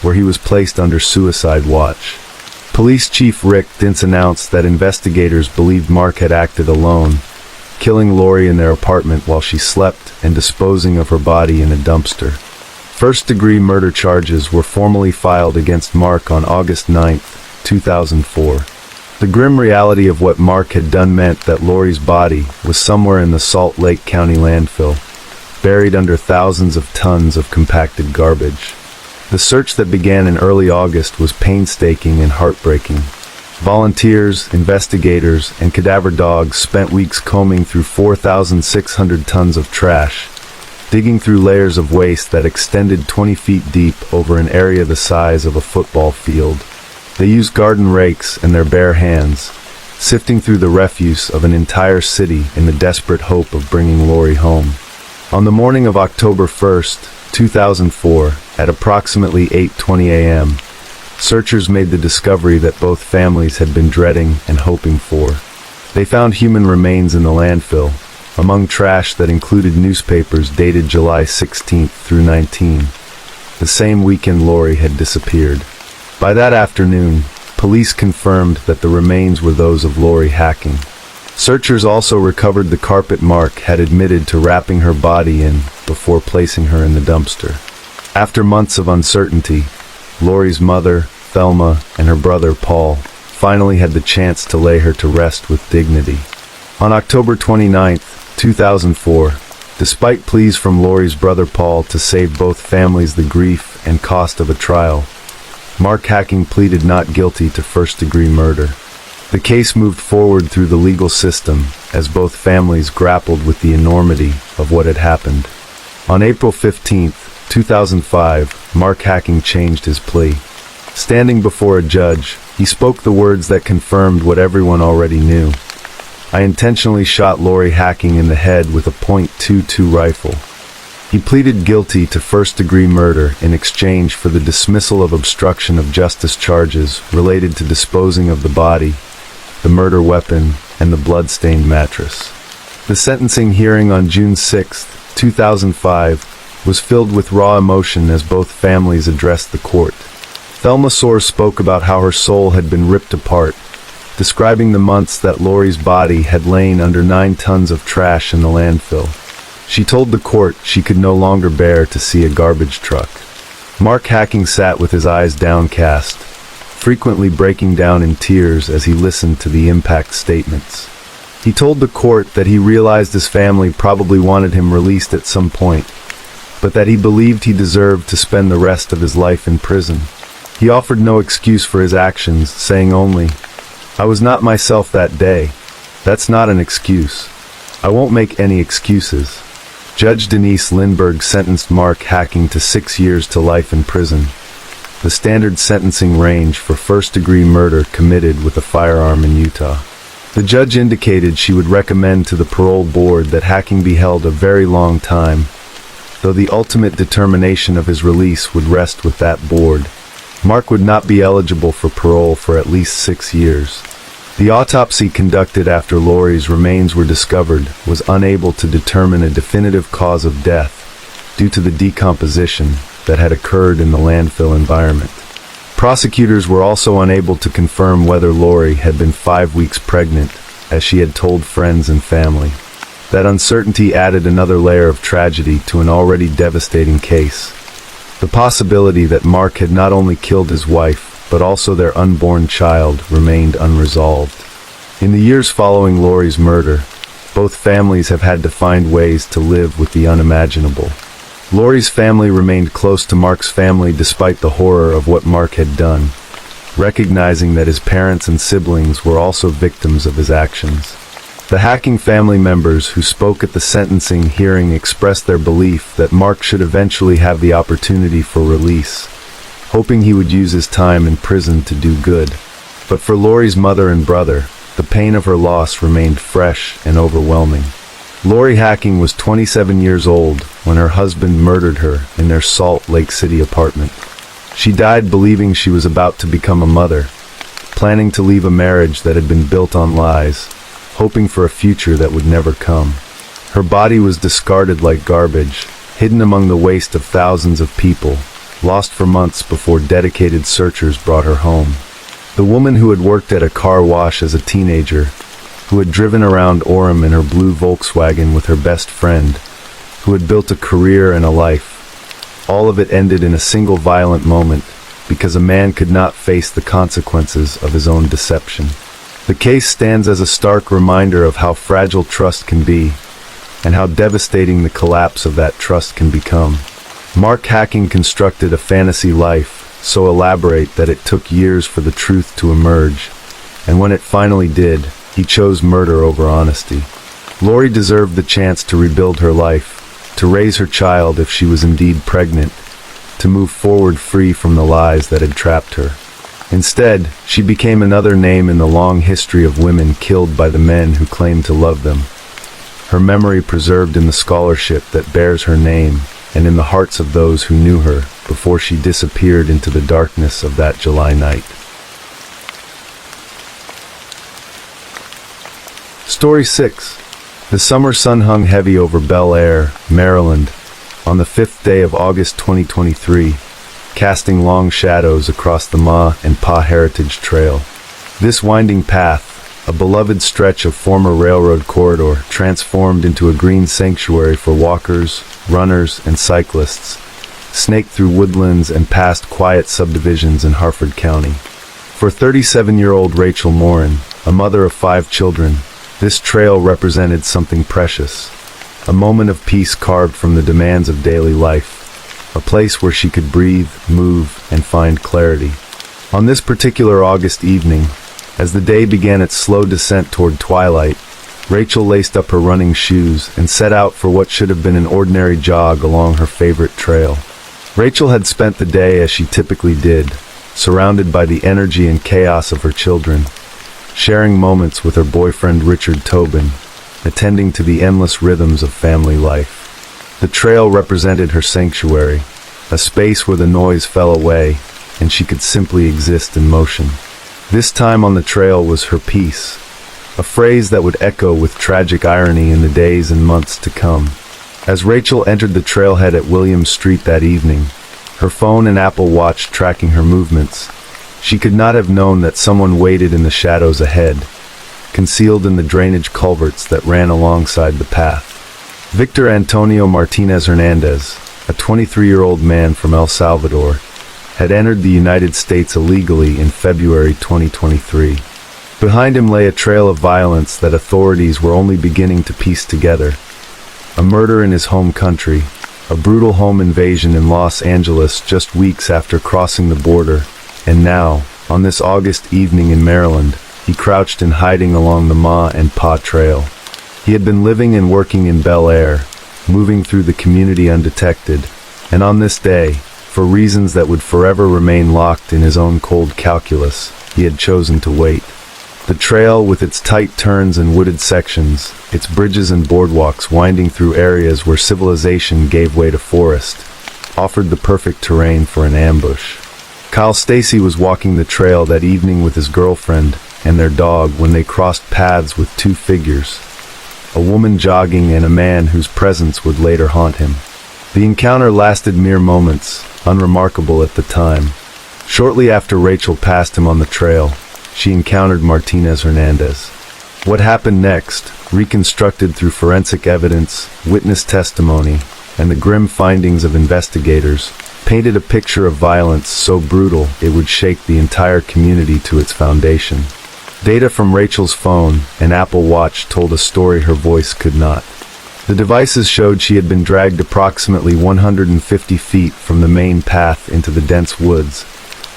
where he was placed under suicide watch. Police Chief Rick Dintz announced that investigators believed Mark had acted alone, killing Lori in their apartment while she slept and disposing of her body in a dumpster. First-degree murder charges were formally filed against Mark on August 9, 2004. The grim reality of what Mark had done meant that Lori's body was somewhere in the Salt Lake County landfill, buried under thousands of tons of compacted garbage. The search that began in early August was painstaking and heartbreaking. Volunteers, investigators, and cadaver dogs spent weeks combing through 4,600 tons of trash, digging through layers of waste that extended 20 feet deep over an area the size of a football field. They used garden rakes and their bare hands, sifting through the refuse of an entire city in the desperate hope of bringing Lori home. On the morning of October 1st, 2004, at approximately 8:20 a.m., searchers made the discovery that both families had been dreading and hoping for. They found human remains in the landfill, among trash that included newspapers dated July 16th through 19. The same weekend Lori had disappeared. By that afternoon, police confirmed that the remains were those of Lori Hacking. Searchers also recovered the carpet Mark had admitted to wrapping her body in before placing her in the dumpster. After months of uncertainty, Lori's mother, Thelma, and her brother, Paul, finally had the chance to lay her to rest with dignity. On October 29, 2004, despite pleas from Lori's brother Paul to save both families the grief and cost of a trial, Mark Hacking pleaded not guilty to first-degree murder. The case moved forward through the legal system as both families grappled with the enormity of what had happened. On April 15, 2005, Mark Hacking changed his plea. Standing before a judge, he spoke the words that confirmed what everyone already knew. "I intentionally shot Lori Hacking in the head with a .22 rifle." He pleaded guilty to first-degree murder in exchange for the dismissal of obstruction of justice charges related to disposing of the body, the murder weapon, and the blood-stained mattress. The sentencing hearing on June 6, 2005, was filled with raw emotion as both families addressed the court. Thelma Soares spoke about how her soul had been ripped apart, describing the months that Lori's body had lain under 9 tons of trash in the landfill. She told the court she could no longer bear to see a garbage truck. Mark Hacking sat with his eyes downcast, frequently breaking down in tears as he listened to the impact statements. He told the court that he realized his family probably wanted him released at some point, but that he believed he deserved to spend the rest of his life in prison. He offered no excuse for his actions, saying only, "I was not myself that day. That's not an excuse. I won't make any excuses." Judge Denise Lindbergh sentenced Mark Hacking to 6 years to life in prison, the standard sentencing range for first-degree murder committed with a firearm in Utah. The judge indicated she would recommend to the parole board that Hacking be held a very long time, though the ultimate determination of his release would rest with that board. Mark would not be eligible for parole for at least 6 years. The autopsy conducted after Lori's remains were discovered was unable to determine a definitive cause of death due to the decomposition that had occurred in the landfill environment. Prosecutors were also unable to confirm whether Lori had been 5 weeks pregnant, as she had told friends and family. That uncertainty added another layer of tragedy to an already devastating case. The possibility that Mark had not only killed his wife, but also their unborn child remained unresolved. In the years following Lori's murder, both families have had to find ways to live with the unimaginable. Lori's family remained close to Mark's family despite the horror of what Mark had done, recognizing that his parents and siblings were also victims of his actions. The Hacking family members who spoke at the sentencing hearing expressed their belief that Mark should eventually have the opportunity for release, hoping he would use his time in prison to do good. But for Lori's mother and brother, the pain of her loss remained fresh and overwhelming. Lori Hacking was 27 years old when her husband murdered her in their Salt Lake City apartment. She died believing she was about to become a mother, planning to leave a marriage that had been built on lies, hoping for a future that would never come. Her body was discarded like garbage, hidden among the waste of thousands of people, lost for months before dedicated searchers brought her home. The woman who had worked at a car wash as a teenager, who had driven around Orem in her blue Volkswagen with her best friend, who had built a career and a life. All of it ended in a single violent moment because a man could not face the consequences of his own deception. The case stands as a stark reminder of how fragile trust can be and how devastating the collapse of that trust can become. Mark Hacking constructed a fantasy life so elaborate that it took years for the truth to emerge, and when it finally did, he chose murder over honesty. Lori deserved the chance to rebuild her life, to raise her child if she was indeed pregnant, to move forward free from the lies that had trapped her. Instead, she became another name in the long history of women killed by the men who claimed to love them. Her memory preserved in the scholarship that bears her name and in the hearts of those who knew her before she disappeared into the darkness of that July night. Story 6. The summer sun hung heavy over Bel Air, Maryland, on the 5th day of August 2023, casting long shadows across the Ma and Pa Heritage Trail. This winding path, a beloved stretch of former railroad corridor, transformed into a green sanctuary for walkers, runners, and cyclists, snaked through woodlands and past quiet subdivisions in Harford County. For 37-year-old Rachel Morin, a mother of 5 children, this trail represented something precious, a moment of peace carved from the demands of daily life, a place where she could breathe, move, and find clarity. On this particular August evening, as the day began its slow descent toward twilight, Rachel laced up her running shoes and set out for what should have been an ordinary jog along her favorite trail. Rachel had spent the day as she typically did, surrounded by the energy and chaos of her children, sharing moments with her boyfriend Richard Tobin, attending to the endless rhythms of family life. The trail represented her sanctuary, a space where the noise fell away and she could simply exist in motion. This time on the trail was her peace, a phrase that would echo with tragic irony in the days and months to come. As Rachel entered the trailhead at Williams Street that evening, her phone and Apple Watch tracking her movements, she could not have known that someone waited in the shadows ahead, concealed in the drainage culverts that ran alongside the path. Victor Antonio Martinez Hernandez, a 23-year-old man from El Salvador, had entered the United States illegally in February 2023. Behind him lay a trail of violence that authorities were only beginning to piece together. A murder in his home country, a brutal home invasion in Los Angeles just weeks after crossing the border, and now, on this August evening in Maryland, he crouched in hiding along the Ma and Pa Trail. He had been living and working in Bel Air, moving through the community undetected, and on this day, for reasons that would forever remain locked in his own cold calculus, he had chosen to wait. The trail, with its tight turns and wooded sections, its bridges and boardwalks winding through areas where civilization gave way to forest, offered the perfect terrain for an ambush. Kyle Stacy was walking the trail that evening with his girlfriend and their dog when they crossed paths with two figures, a woman jogging and a man whose presence would later haunt him. The encounter lasted mere moments, unremarkable at the time. Shortly after Rachel passed him on the trail, she encountered Martinez Hernandez. What happened next, reconstructed through forensic evidence, witness testimony, and the grim findings of investigators, painted a picture of violence so brutal it would shake the entire community to its foundation. Data from Rachel's phone and Apple Watch told a story her voice could not. The devices showed she had been dragged approximately 150 feet from the main path into the dense woods,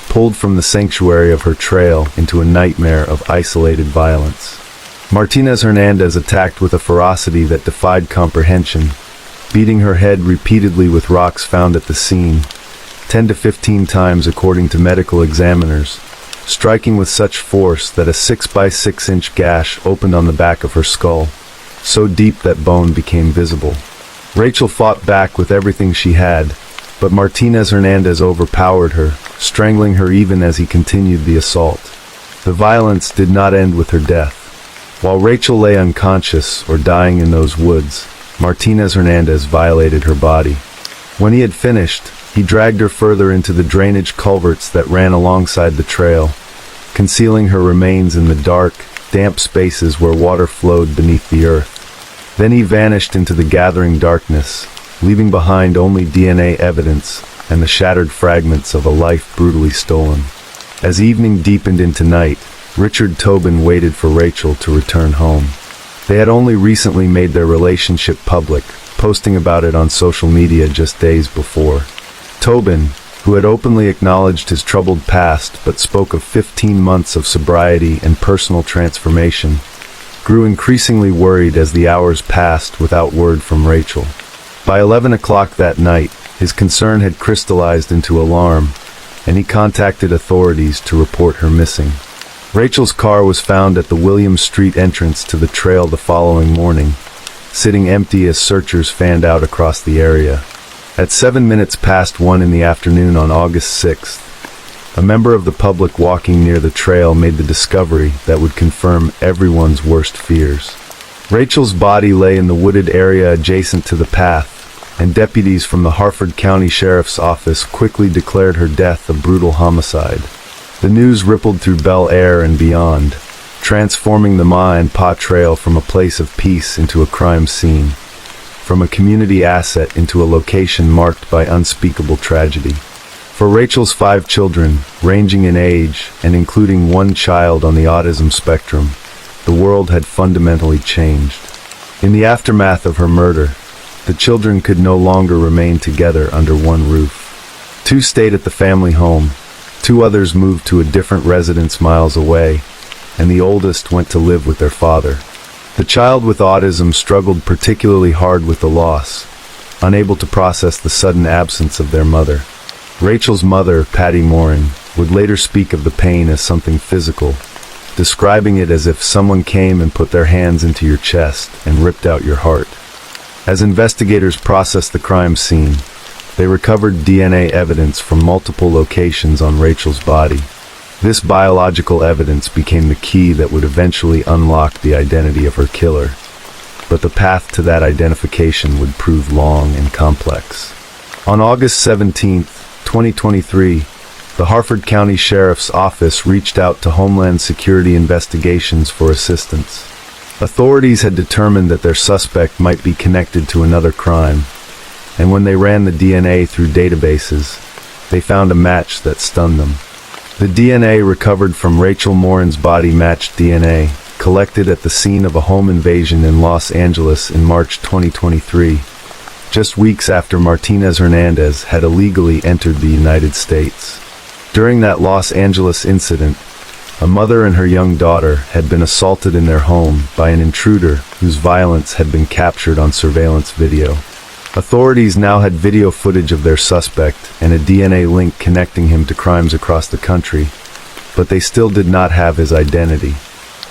pulled from the sanctuary of her trail into a nightmare of isolated violence. Martinez Hernandez attacked with a ferocity that defied comprehension, beating her head repeatedly with rocks found at the scene, 10 to 15 times according to medical examiners, striking with such force that a 6 by 6 inch gash opened on the back of her skull, so deep that bone became visible. Rachel fought back with everything she had, but Martinez Hernandez overpowered her, strangling her even as he continued the assault. The violence did not end with her death. While Rachel lay unconscious or dying in those woods, Martinez Hernandez violated her body. When he had finished, he dragged her further into the drainage culverts that ran alongside the trail, concealing her remains in the dark, damp spaces where water flowed beneath the earth. Then he vanished into the gathering darkness, leaving behind only DNA evidence and the shattered fragments of a life brutally stolen. As evening deepened into night, Richard Tobin waited for Rachel to return home. They had only recently made their relationship public, posting about it on social media just days before. Tobin, who had openly acknowledged his troubled past but spoke of 15 months of sobriety and personal transformation, grew increasingly worried as the hours passed without word from Rachel. By 11 o'clock that night, his concern had crystallized into alarm, and he contacted authorities to report her missing. Rachel's car was found at the Williams Street entrance to the trail the following morning, sitting empty as searchers fanned out across the area. At 7 minutes past 1 in the afternoon on August 6th, a member of the public walking near the trail made the discovery that would confirm everyone's worst fears. Rachel's body lay in the wooded area adjacent to the path, and deputies from the Harford County Sheriff's Office quickly declared her death a brutal homicide. The news rippled through Bel Air and beyond, transforming the Ma and Pa Trail from a place of peace into a crime scene, from a community asset into a location marked by unspeakable tragedy. For Rachel's 5 children, ranging in age and including one child on the autism spectrum, the world had fundamentally changed. In the aftermath of her murder, the children could no longer remain together under one roof. 2 stayed at the family home, 2 others moved to a different residence miles away, and the oldest went to live with their father. The child with autism struggled particularly hard with the loss, unable to process the sudden absence of their mother. Rachel's mother, Patty Morin, would later speak of the pain as something physical, describing it as if someone came and put their hands into your chest and ripped out your heart. As investigators processed the crime scene, they recovered DNA evidence from multiple locations on Rachel's body. This biological evidence became the key that would eventually unlock the identity of her killer, but the path to that identification would prove long and complex. On August 17, 2023, the Harford County Sheriff's Office reached out to Homeland Security Investigations for assistance. Authorities had determined that their suspect might be connected to another crime, and when they ran the DNA through databases, they found a match that stunned them. The DNA recovered from Rachel Morin's body matched DNA, collected at the scene of a home invasion in Los Angeles in March 2023, just weeks after Martinez Hernandez had illegally entered the United States. During that Los Angeles incident, a mother and her young daughter had been assaulted in their home by an intruder whose violence had been captured on surveillance video. Authorities now had video footage of their suspect and a DNA link connecting him to crimes across the country, but they still did not have his identity.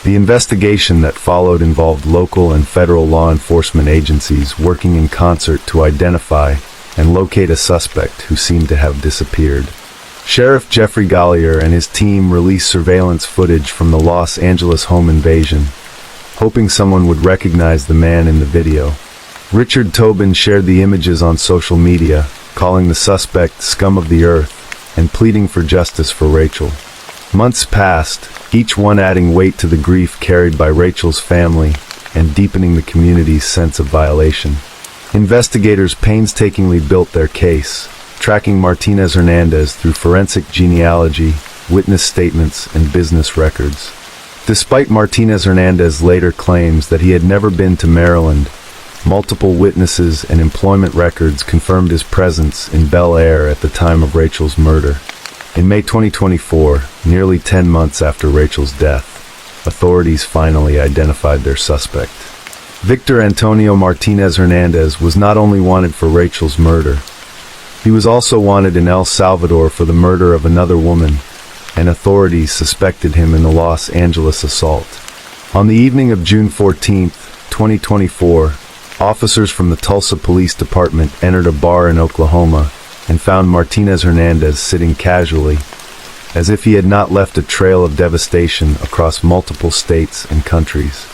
The investigation that followed involved local and federal law enforcement agencies working in concert to identify and locate a suspect who seemed to have disappeared. Sheriff Jeffrey Gollier and his team released surveillance footage from the Los Angeles home invasion, hoping someone would recognize the man in the video. Richard Tobin shared the images on social media, calling the suspect scum of the earth and pleading for justice for Rachel. Months passed, each one adding weight to the grief carried by Rachel's family and deepening the community's sense of violation. Investigators painstakingly built their case, tracking Martinez Hernandez through forensic genealogy, witness statements, and business records. Despite Martinez Hernandez's later claims that he had never been to Maryland, multiple witnesses and employment records confirmed his presence in Bel Air at the time of Rachel's murder. In May 2024, nearly 10 months after Rachel's death, authorities finally identified their suspect. Victor Antonio Martinez Hernandez was not only wanted for Rachel's murder, he was also wanted in El Salvador for the murder of another woman, and authorities suspected him in the Los Angeles assault. On the evening of June 14, 2024, officers from the Tulsa Police Department entered a bar in Oklahoma and found Martinez Hernandez sitting casually, as if he had not left a trail of devastation across multiple states and countries.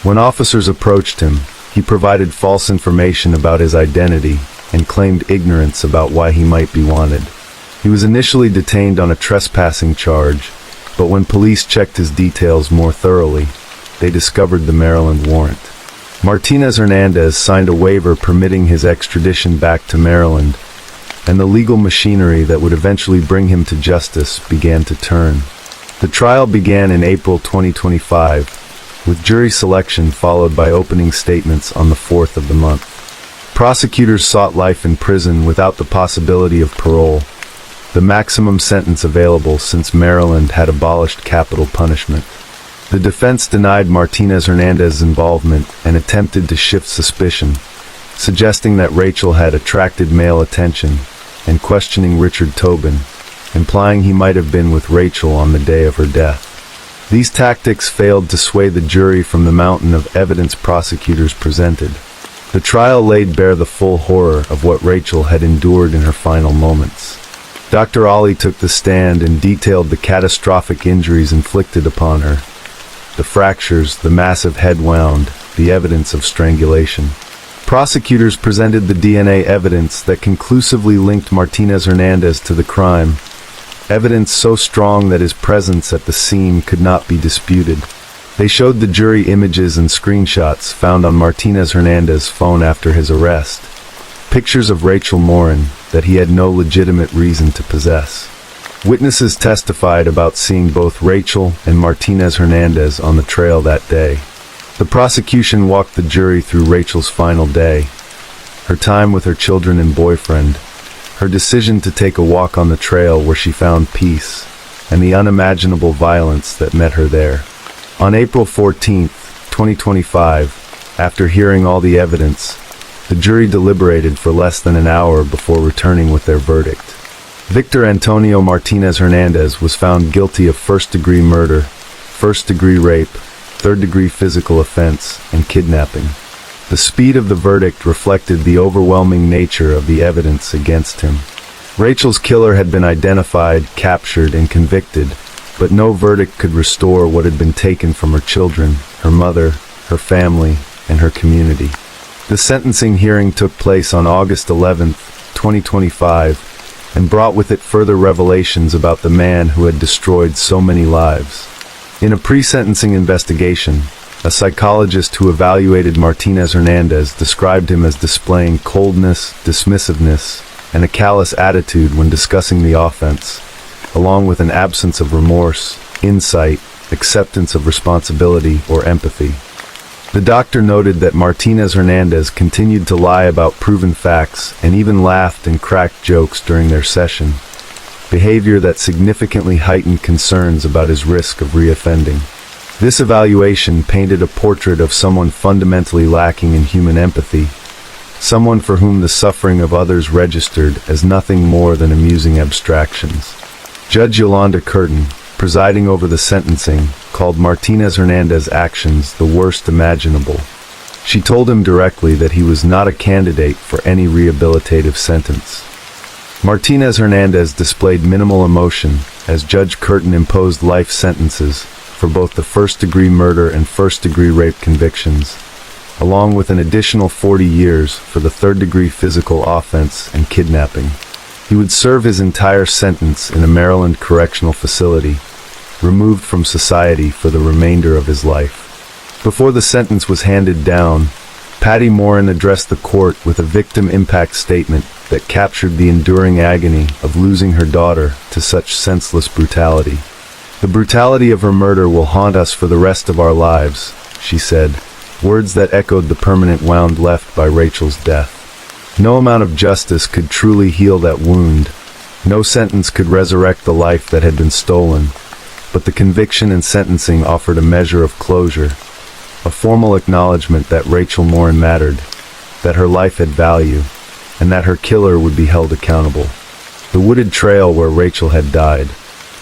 When officers approached him, he provided false information about his identity and claimed ignorance about why he might be wanted. He was initially detained on a trespassing charge, but when police checked his details more thoroughly, they discovered the Maryland warrant. Martinez Hernandez signed a waiver permitting his extradition back to Maryland, and the legal machinery that would eventually bring him to justice began to turn. The trial began in April 2025, with jury selection followed by opening statements on the 4th of the month. Prosecutors sought life in prison without the possibility of parole, the maximum sentence available since Maryland had abolished capital punishment. The defense denied Martinez Hernandez's involvement and attempted to shift suspicion, suggesting that Rachel had attracted male attention, and questioning Richard Tobin, implying he might have been with Rachel on the day of her death. These tactics failed to sway the jury from the mountain of evidence prosecutors presented. The trial laid bare the full horror of what Rachel had endured in her final moments. Dr. Ollie took the stand and detailed the catastrophic injuries inflicted upon her. The fractures, the massive head wound, the evidence of strangulation. Prosecutors presented the DNA evidence that conclusively linked Martinez Hernandez to the crime, evidence so strong that his presence at the scene could not be disputed. They showed the jury images and screenshots found on Martinez Hernandez's phone after his arrest, pictures of Rachel Morin that he had no legitimate reason to possess. Witnesses testified about seeing both Rachel and Martinez Hernandez on the trail that day. The prosecution walked the jury through Rachel's final day, her time with her children and boyfriend, her decision to take a walk on the trail where she found peace, and the unimaginable violence that met her there. On April 14, 2025, after hearing all the evidence, the jury deliberated for less than an hour before returning with their verdict. Victor Antonio Martinez Hernandez was found guilty of first-degree murder, first-degree rape, third-degree physical offense, and kidnapping. The speed of the verdict reflected the overwhelming nature of the evidence against him. Rachel's killer had been identified, captured, and convicted, but no verdict could restore what had been taken from her children, her mother, her family, and her community. The sentencing hearing took place on August 11, 2025, and brought with it further revelations about the man who had destroyed so many lives. In a pre-sentencing investigation, a psychologist who evaluated Martinez Hernandez described him as displaying coldness, dismissiveness, and a callous attitude when discussing the offense, along with an absence of remorse, insight, acceptance of responsibility, or empathy. The doctor noted that Martinez Hernandez continued to lie about proven facts and even laughed and cracked jokes during their session, behavior that significantly heightened concerns about his risk of reoffending. This evaluation painted a portrait of someone fundamentally lacking in human empathy, someone for whom the suffering of others registered as nothing more than amusing abstractions. Judge Yolanda Curtin, presiding over the sentencing, called Martinez Hernandez's actions the worst imaginable. She told him directly that he was not a candidate for any rehabilitative sentence. Martinez Hernandez displayed minimal emotion as Judge Curtin imposed life sentences for both the first-degree murder and first-degree rape convictions, along with an additional 40 years for the third-degree physical offense and kidnapping. He would serve his entire sentence in a Maryland correctional facility, removed from society for the remainder of his life. Before the sentence was handed down, Patty Morin addressed the court with a victim impact statement that captured the enduring agony of losing her daughter to such senseless brutality. "The brutality of her murder will haunt us for the rest of our lives," she said, words that echoed the permanent wound left by Rachel's death. No amount of justice could truly heal that wound. No sentence could resurrect the life that had been stolen. But the conviction and sentencing offered a measure of closure, a formal acknowledgement that Rachel Morin mattered, that her life had value, and that her killer would be held accountable. The wooded trail where Rachel had died,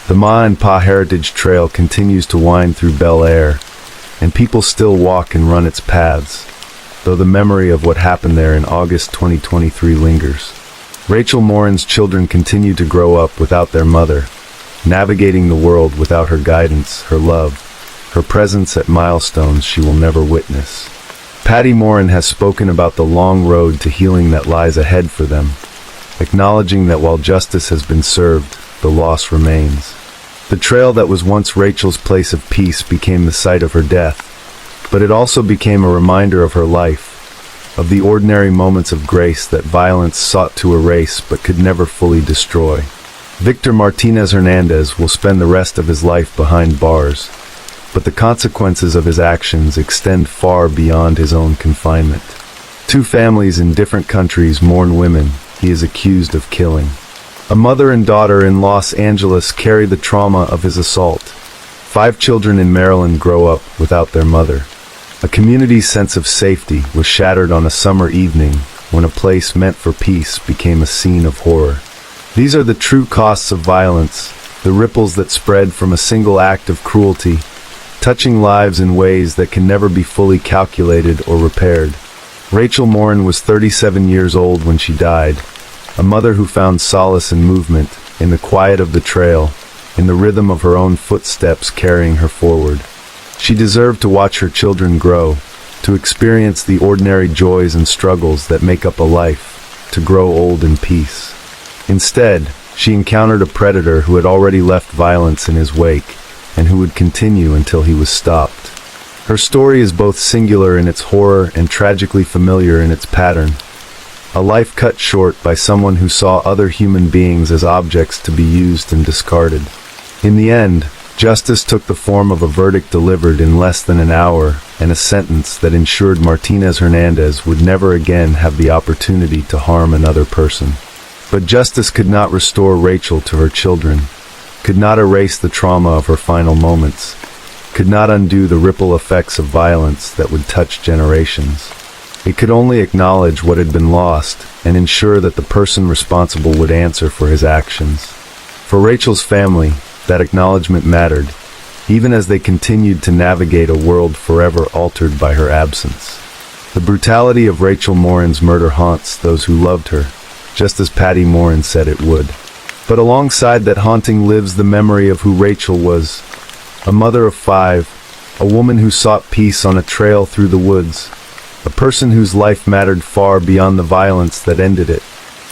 the Ma and Pa Heritage Trail, continues to wind through Bel Air, and people still walk and run its paths, though the memory of what happened there in August 2023 lingers. Rachel Morin's children continue to grow up without their mother, navigating the world without her guidance, her love, her presence at milestones she will never witness. Patty Morin has spoken about the long road to healing that lies ahead for them, acknowledging that while justice has been served, the loss remains. The trail that was once Rachel's place of peace became the site of her death, but it also became a reminder of her life, of the ordinary moments of grace that violence sought to erase but could never fully destroy. Victor Martinez Hernandez will spend the rest of his life behind bars, but the consequences of his actions extend far beyond his own confinement. Two families in different countries mourn women he is accused of killing. A mother and daughter in Los Angeles carry the trauma of his assault. 5 children in Maryland grow up without their mother. A community's sense of safety was shattered on a summer evening when a place meant for peace became a scene of horror. These are the true costs of violence, the ripples that spread from a single act of cruelty, touching lives in ways that can never be fully calculated or repaired. Rachel Morin was 37 years old when she died, a mother who found solace in movement, in the quiet of the trail, in the rhythm of her own footsteps carrying her forward. She deserved to watch her children grow, to experience the ordinary joys and struggles that make up a life, to grow old in peace. Instead, she encountered a predator who had already left violence in his wake, and who would continue until he was stopped. Her story is both singular in its horror and tragically familiar in its pattern. A life cut short by someone who saw other human beings as objects to be used and discarded. In the end, justice took the form of a verdict delivered in less than an hour, and a sentence that ensured Martinez Hernandez would never again have the opportunity to harm another person. But justice could not restore Rachel to her children, could not erase the trauma of her final moments, could not undo the ripple effects of violence that would touch generations. It could only acknowledge what had been lost and ensure that the person responsible would answer for his actions. For Rachel's family, that acknowledgement mattered, even as they continued to navigate a world forever altered by her absence. The brutality of Rachel Morin's murder haunts those who loved her, just as Patty Morin said it would. But alongside that haunting lives the memory of who Rachel was, a mother of 5, a woman who sought peace on a trail through the woods, a person whose life mattered far beyond the violence that ended it.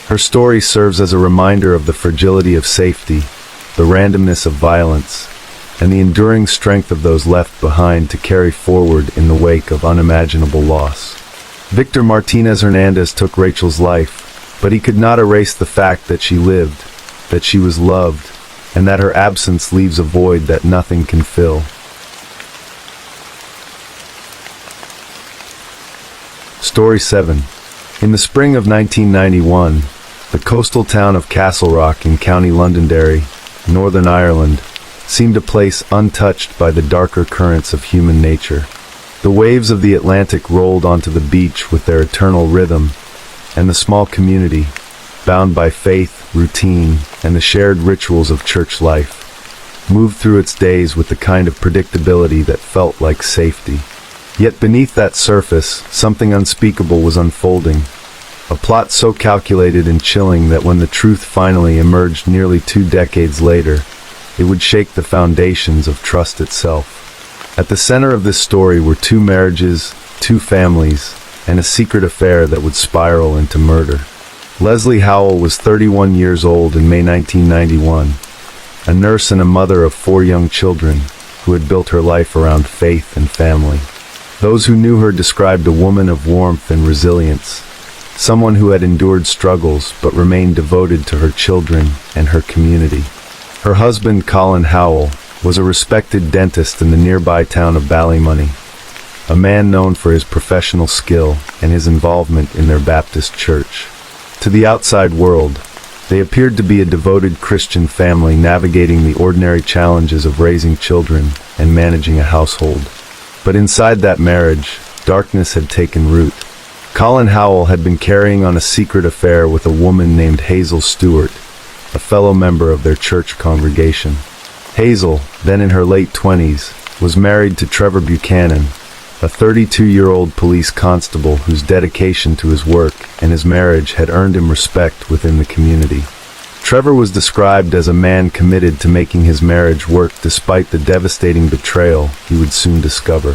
Her story serves as a reminder of the fragility of safety, the randomness of violence, and the enduring strength of those left behind to carry forward in the wake of unimaginable loss. Victor Martinez Hernandez took Rachel's life, but he could not erase the fact that she lived, that she was loved, and that her absence leaves a void that nothing can fill. Story 7. In the spring of 1991, the coastal town of Castle Rock in County Londonderry, Northern Ireland, seemed a place untouched by the darker currents of human nature. The waves of the Atlantic rolled onto the beach with their eternal rhythm, and the small community, bound by faith, routine, and the shared rituals of church life, moved through its days with the kind of predictability that felt like safety. Yet beneath that surface, something unspeakable was unfolding, a plot so calculated and chilling that when the truth finally emerged nearly 2 decades later, it would shake the foundations of trust itself. At the center of this story were 2 marriages, 2 families, and a secret affair that would spiral into murder. Leslie Howell was 31 years old in May 1991, a nurse and a mother of 4 young children who had built her life around faith and family. Those who knew her described a woman of warmth and resilience, someone who had endured struggles but remained devoted to her children and her community. Her husband, Colin Howell, was a respected dentist in the nearby town of Ballymoney, a man known for his professional skill and his involvement in their Baptist church. To the outside world, they appeared to be a devoted Christian family navigating the ordinary challenges of raising children and managing a household. But inside that marriage, darkness had taken root. Colin Howell had been carrying on a secret affair with a woman named Hazel Stewart, a fellow member of their church congregation. Hazel, then in her late 20s, was married to Trevor Buchanan, a 32-year-old police constable whose dedication to his work and his marriage had earned him respect within the community. Trevor was described as a man committed to making his marriage work despite the devastating betrayal he would soon discover.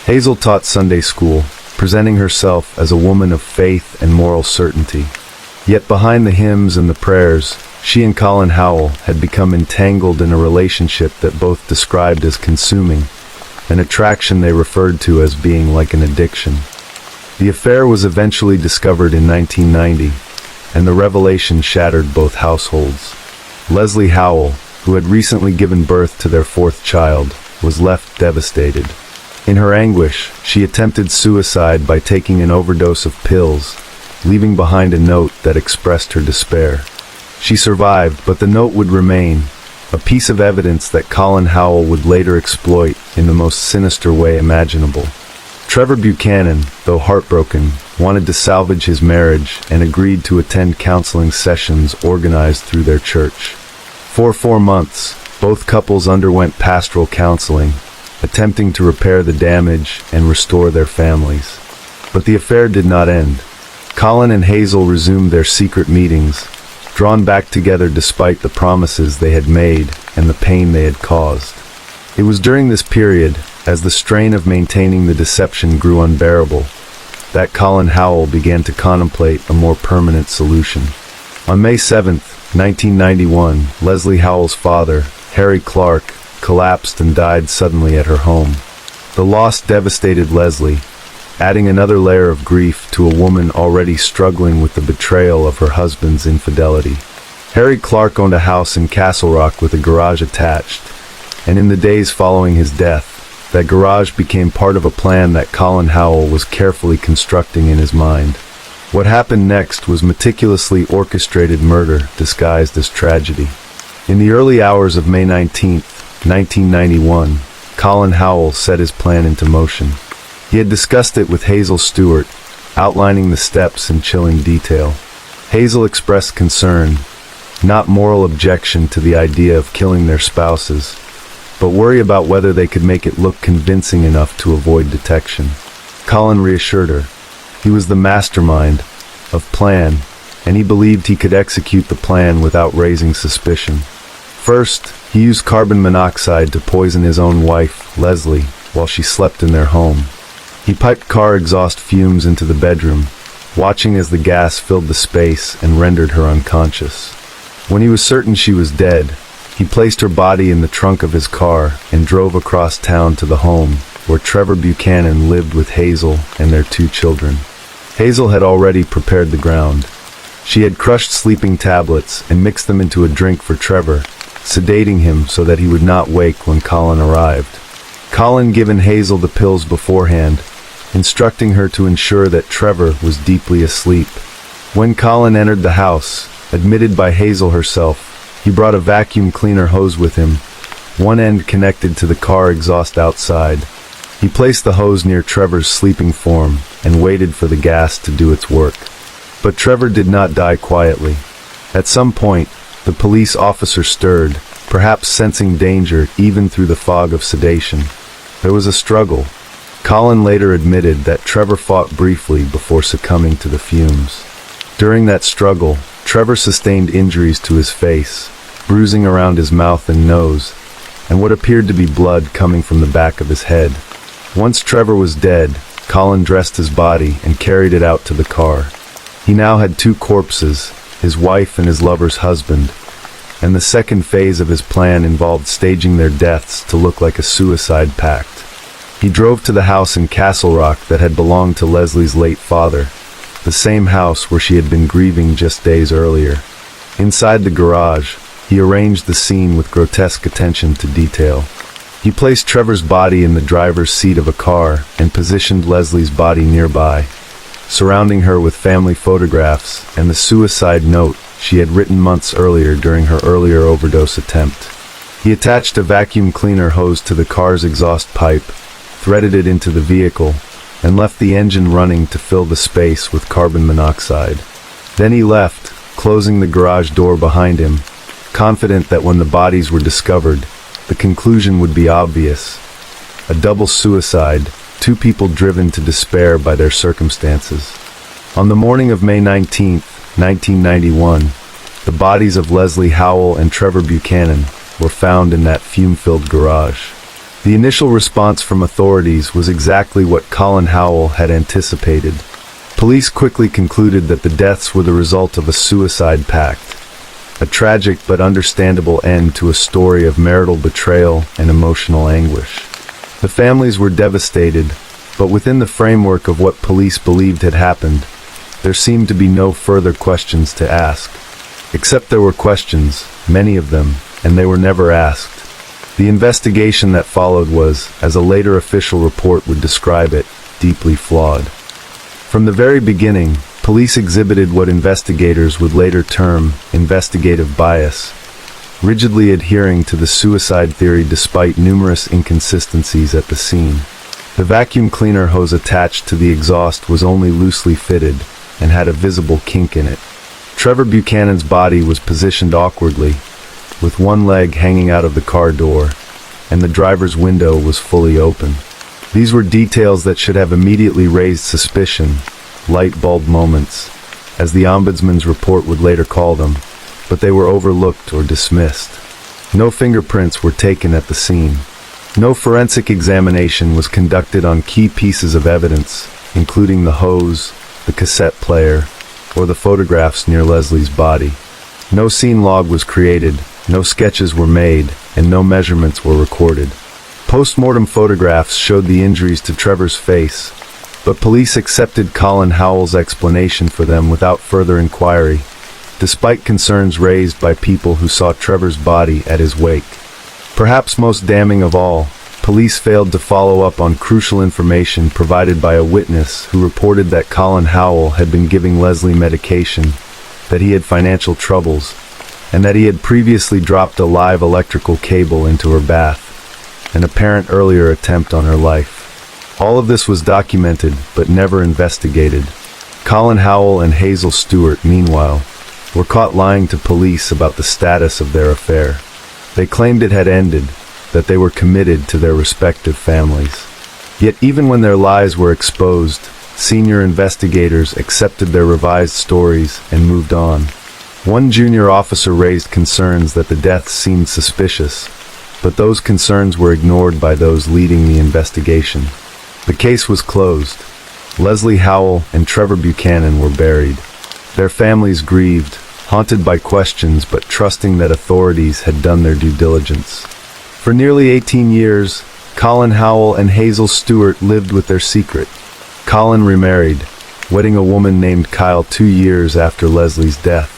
Hazel taught Sunday school, presenting herself as a woman of faith and moral certainty. Yet behind the hymns and the prayers, she and Colin Howell had become entangled in a relationship that both described as consuming, an attraction they referred to as being like an addiction. The affair was eventually discovered in 1990, and the revelation shattered both households. Leslie Howell, who had recently given birth to their 4th child, was left devastated. In her anguish, she attempted suicide by taking an overdose of pills, leaving behind a note that expressed her despair. She survived, but the note would remain, a piece of evidence that Colin Howell would later exploit in the most sinister way imaginable. Trevor Buchanan, though heartbroken, wanted to salvage his marriage and agreed to attend counseling sessions organized through their church. For 4 months, both couples underwent pastoral counseling, attempting to repair the damage and restore their families. But the affair did not end. Colin and Hazel resumed their secret meetings, drawn back together despite the promises they had made and the pain they had caused. It was during this period, as the strain of maintaining the deception grew unbearable, that Colin Howell began to contemplate a more permanent solution. On May 7, 1991, Leslie Howell's father, Harry Clark, collapsed and died suddenly at her home. The loss devastated Leslie, adding another layer of grief to a woman already struggling with the betrayal of her husband's infidelity. Harry Clark owned a house in Castle Rock with a garage attached, and in the days following his death, that garage became part of a plan that Colin Howell was carefully constructing in his mind. What happened next was meticulously orchestrated murder disguised as tragedy. In the early hours of May 19, 1991, Colin Howell set his plan into motion. He had discussed it with Hazel Stewart, outlining the steps in chilling detail. Hazel expressed concern, not moral objection to the idea of killing their spouses, but worry about whether they could make it look convincing enough to avoid detection. Colin reassured her. He was the mastermind of plan, and he believed he could execute the plan without raising suspicion. First, he used carbon monoxide to poison his own wife, Leslie, while she slept in their home. He piped car exhaust fumes into the bedroom, watching as the gas filled the space and rendered her unconscious. When he was certain she was dead, he placed her body in the trunk of his car and drove across town to the home where Trevor Buchanan lived with Hazel and their 2 children. Hazel had already prepared the ground. She had crushed sleeping tablets and mixed them into a drink for Trevor, sedating him so that he would not wake when Colin arrived. Colin given Hazel the pills beforehand, instructing her to ensure that Trevor was deeply asleep. When Colin entered the house, admitted by Hazel herself, he brought a vacuum cleaner hose with him, one end connected to the car exhaust outside. He placed the hose near Trevor's sleeping form and waited for the gas to do its work. But Trevor did not die quietly. At some point, the police officer stirred, perhaps sensing danger even through the fog of sedation. There was a struggle. Colin later admitted that Trevor fought briefly before succumbing to the fumes. During that struggle, Trevor sustained injuries to his face, bruising around his mouth and nose, and what appeared to be blood coming from the back of his head. Once Trevor was dead, Colin dressed his body and carried it out to the car. He now had two corpses, his wife and his lover's husband, and the second phase of his plan involved staging their deaths to look like a suicide pact. He drove to the house in Castle Rock that had belonged to Leslie's late father, the same house where she had been grieving just days earlier. Inside the garage, he arranged the scene with grotesque attention to detail. He placed Trevor's body in the driver's seat of a car and positioned Leslie's body nearby, surrounding her with family photographs and the suicide note she had written months earlier during her earlier overdose attempt. He attached a vacuum cleaner hose to the car's exhaust pipe, threaded it into the vehicle, and left the engine running to fill the space with carbon monoxide. Then he left, closing the garage door behind him, confident that when the bodies were discovered, the conclusion would be obvious. A double suicide, two people driven to despair by their circumstances. On the morning of May 19, 1991, the bodies of Leslie Howell and Trevor Buchanan were found in that fume-filled garage. The initial response from authorities was exactly what Colin Howell had anticipated. Police quickly concluded that the deaths were the result of a suicide pact, a tragic but understandable end to a story of marital betrayal and emotional anguish. The families were devastated, but within the framework of what police believed had happened, there seemed to be no further questions to ask. Except there were questions, many of them, and they were never asked. The investigation that followed was, as a later official report would describe it, deeply flawed. From the very beginning, police exhibited what investigators would later term investigative bias, rigidly adhering to the suicide theory despite numerous inconsistencies at the scene. The vacuum cleaner hose attached to the exhaust was only loosely fitted and had a visible kink in it. Trevor Buchanan's body was positioned awkwardly, with one leg hanging out of the car door, and the driver's window was fully open. These were details that should have immediately raised suspicion, light bulb moments, as the Ombudsman's report would later call them, but they were overlooked or dismissed. No fingerprints were taken at the scene. No forensic examination was conducted on key pieces of evidence, including the hose, the cassette player, or the photographs near Leslie's body. No scene log was created, no sketches were made, and no measurements were recorded. Post-mortem photographs showed the injuries to Trevor's face, but police accepted Colin Howell's explanation for them without further inquiry, despite concerns raised by people who saw Trevor's body at his wake. Perhaps most damning of all, police failed to follow up on crucial information provided by a witness who reported that Colin Howell had been giving Leslie medication, that he had financial troubles, and that he had previously dropped a live electrical cable into her bath, an apparent earlier attempt on her life. All of this was documented, but never investigated. Colin Howell and Hazel Stewart, meanwhile, were caught lying to police about the status of their affair. They claimed it had ended, that they were committed to their respective families. Yet even when their lies were exposed, senior investigators accepted their revised stories and moved on. One junior officer raised concerns that the deaths seemed suspicious, but those concerns were ignored by those leading the investigation. The case was closed. Leslie Howell and Trevor Buchanan were buried. Their families grieved, haunted by questions but trusting that authorities had done their due diligence. For nearly 18 years, Colin Howell and Hazel Stewart lived with their secret. Colin remarried, wedding a woman named Kyle 2 years after Leslie's death.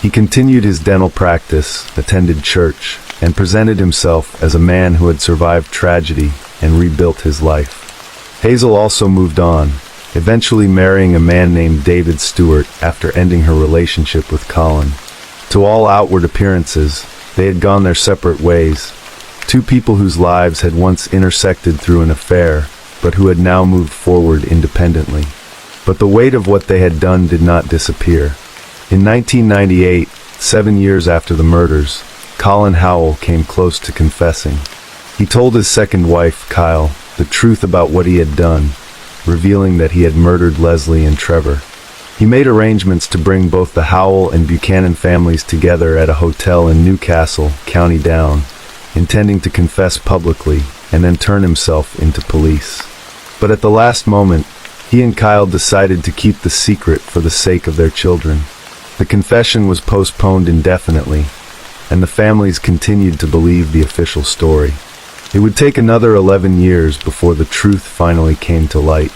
He continued his dental practice, attended church, and presented himself as a man who had survived tragedy and rebuilt his life. Hazel also moved on, eventually marrying a man named David Stewart after ending her relationship with Colin. To all outward appearances, they had gone their separate ways, two people whose lives had once intersected through an affair, but who had now moved forward independently. But the weight of what they had done did not disappear. In 1998, 7 years after the murders, Colin Howell came close to confessing. He told his second wife, Kyle, the truth about what he had done, revealing that he had murdered Leslie and Trevor. He made arrangements to bring both the Howell and Buchanan families together at a hotel in Newcastle, County Down, intending to confess publicly and then turn himself into police. But at the last moment, he and Kyle decided to keep the secret for the sake of their children. The confession was postponed indefinitely, and the families continued to believe the official story. It would take another 11 years before the truth finally came to light.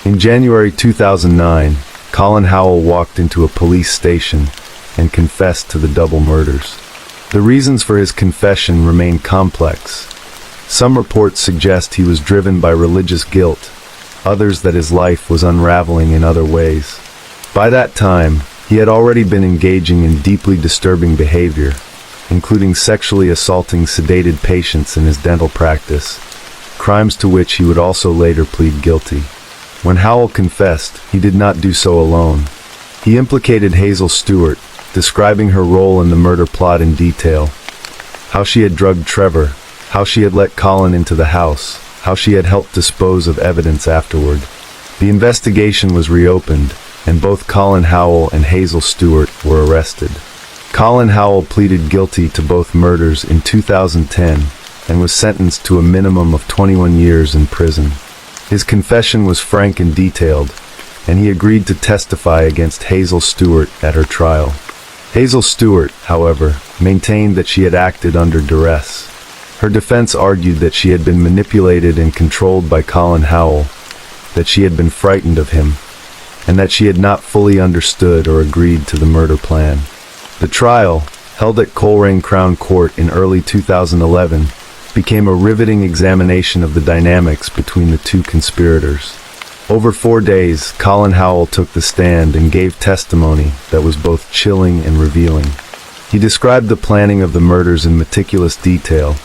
In January 2009, Colin Howell walked into a police station and confessed to the double murders. The reasons for his confession remain complex. Some reports suggest he was driven by religious guilt, others that his life was unraveling in other ways. By that time, he had already been engaging in deeply disturbing behavior, including sexually assaulting sedated patients in his dental practice, crimes to which he would also later plead guilty. When Howell confessed, he did not do so alone. He implicated Hazel Stewart, describing her role in the murder plot in detail, how she had drugged Trevor, how she had let Colin into the house, how she had helped dispose of evidence afterward. The investigation was reopened, and both Colin Howell and Hazel Stewart were arrested. Colin Howell pleaded guilty to both murders in 2010 and was sentenced to a minimum of 21 years in prison. His confession was frank and detailed, and he agreed to testify against Hazel Stewart at her trial. Hazel Stewart, however, maintained that she had acted under duress. Her defense argued that she had been manipulated and controlled by Colin Howell, that she had been frightened of him, and that she had not fully understood or agreed to the murder plan. The trial, held at Coleraine Crown Court in early 2011, became a riveting examination of the dynamics between the two conspirators. Over 4 days, Colin Howell took the stand and gave testimony that was both chilling and revealing. He described the planning of the murders in meticulous detail,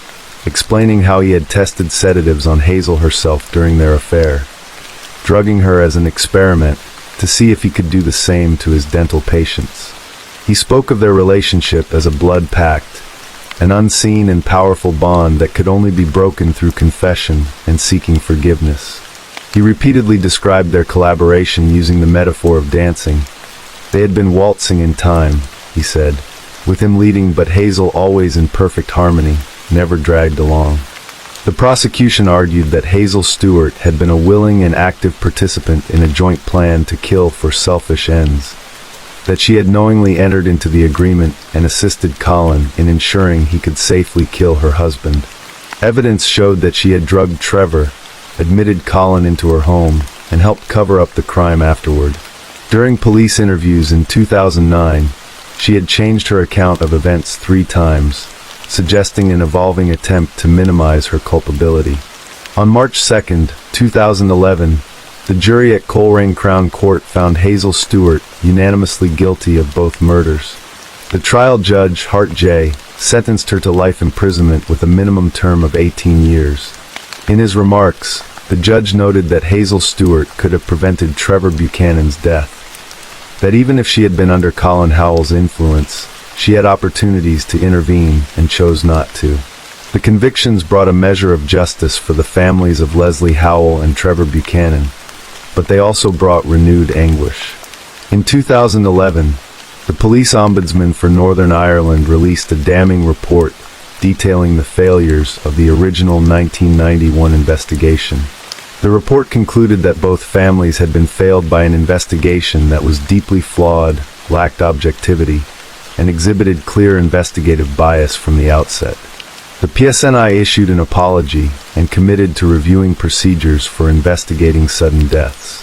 explaining how he had tested sedatives on Hazel herself during their affair, drugging her as an experiment to see if he could do the same to his dental patients. He spoke of their relationship as a blood pact, an unseen and powerful bond that could only be broken through confession and seeking forgiveness. He repeatedly described their collaboration using the metaphor of dancing. They had been waltzing in time, he said, with him leading but Hazel always in perfect harmony, never dragged along. The prosecution argued that Hazel Stewart had been a willing and active participant in a joint plan to kill for selfish ends, that she had knowingly entered into the agreement and assisted Colin in ensuring he could safely kill her husband. Evidence showed that she had drugged Trevor, admitted Colin into her home, and helped cover up the crime afterward. During police interviews in 2009, she had changed her account of events 3 times, suggesting an evolving attempt to minimize her culpability. On March 2, 2011, the jury at Coleraine Crown Court found Hazel Stewart unanimously guilty of both murders. The trial judge, Hart J., sentenced her to life imprisonment with a minimum term of 18 years. In his remarks, the judge noted that Hazel Stewart could have prevented Trevor Buchanan's death, that even if she had been under Colin Howell's influence, she had opportunities to intervene and chose not to. The convictions brought a measure of justice for the families of Leslie Howell and Trevor Buchanan, but they also brought renewed anguish. In 2011, the police ombudsman for Northern Ireland released a damning report detailing the failures of the original 1991 investigation. The report concluded that both families had been failed by an investigation that was deeply flawed, lacked objectivity, and exhibited clear investigative bias from the outset. The PSNI issued an apology and committed to reviewing procedures for investigating sudden deaths.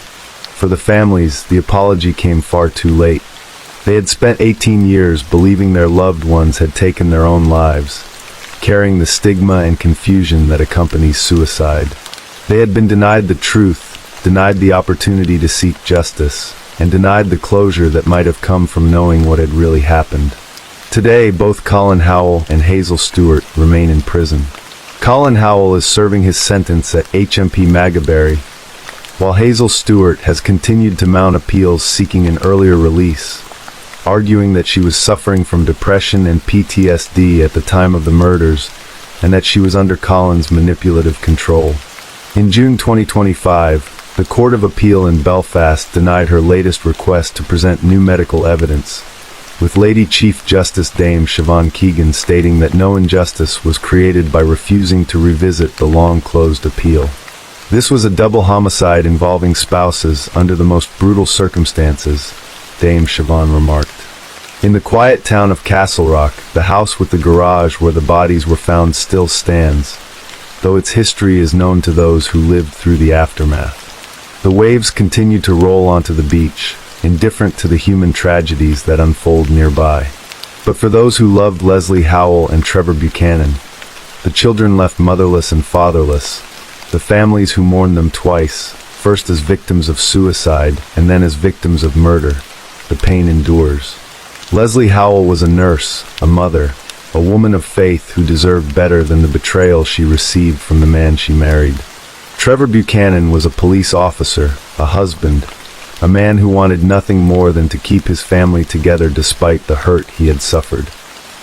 For the families, the apology came far too late. They had spent 18 years believing their loved ones had taken their own lives, carrying the stigma and confusion that accompanies suicide. They had been denied the truth, denied the opportunity to seek justice, and denied the closure that might have come from knowing what had really happened. Today, both Colin Howell and Hazel Stewart remain in prison. Colin Howell is serving his sentence at HMP Magaberry, while Hazel Stewart has continued to mount appeals seeking an earlier release, arguing that she was suffering from depression and PTSD at the time of the murders, and that she was under Colin's manipulative control. In June 2025, the Court of Appeal in Belfast denied her latest request to present new medical evidence, with Lady Chief Justice Dame Siobhan Keegan stating that no injustice was created by refusing to revisit the long-closed appeal. This was a double homicide involving spouses under the most brutal circumstances, Dame Siobhan remarked. In the quiet town of Castle Rock, the house with the garage where the bodies were found still stands, though its history is known to those who lived through the aftermath. The waves continue to roll onto the beach, indifferent to the human tragedies that unfold nearby. But for those who loved Leslie Howell and Trevor Buchanan, the children left motherless and fatherless, the families who mourned them twice, first as victims of suicide and then as victims of murder, the pain endures. Leslie Howell was a nurse, a mother, a woman of faith who deserved better than the betrayal she received from the man she married. Trevor Buchanan was a police officer, a husband, a man who wanted nothing more than to keep his family together despite the hurt he had suffered.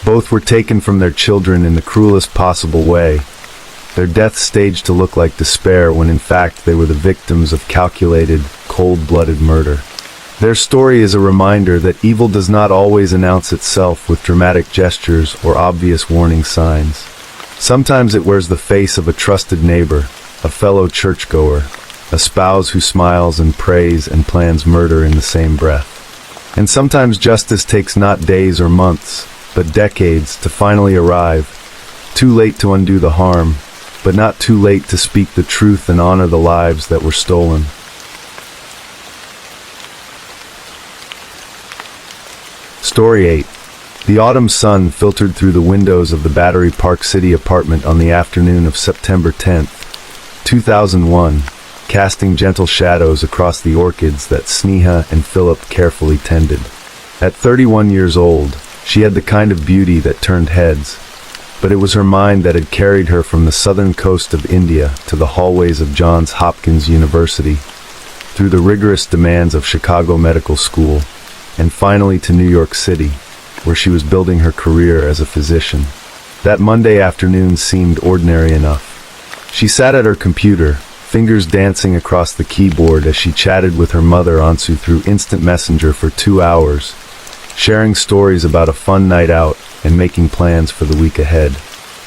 Both were taken from their children in the cruelest possible way, their deaths staged to look like despair when in fact they were the victims of calculated, cold-blooded murder. Their story is a reminder that evil does not always announce itself with dramatic gestures or obvious warning signs. Sometimes it wears the face of a trusted neighbor, a fellow churchgoer, a spouse who smiles and prays and plans murder in the same breath. And sometimes justice takes not days or months, but decades to finally arrive, too late to undo the harm, but not too late to speak the truth and honor the lives that were stolen. Story 8. The autumn sun filtered through the windows of the Battery Park City apartment on the afternoon of September 10, 2001, casting gentle shadows across the orchids that Sneha and Philip carefully tended. At 31 years old, she had the kind of beauty that turned heads, but it was her mind that had carried her from the southern coast of India to the hallways of Johns Hopkins University, through the rigorous demands of Chicago Medical School, and finally to New York City, where she was building her career as a physician. That Monday afternoon seemed ordinary enough. She sat at her computer, fingers dancing across the keyboard as she chatted with her mother Ansu through Instant Messenger for 2 hours, sharing stories about a fun night out and making plans for the week ahead.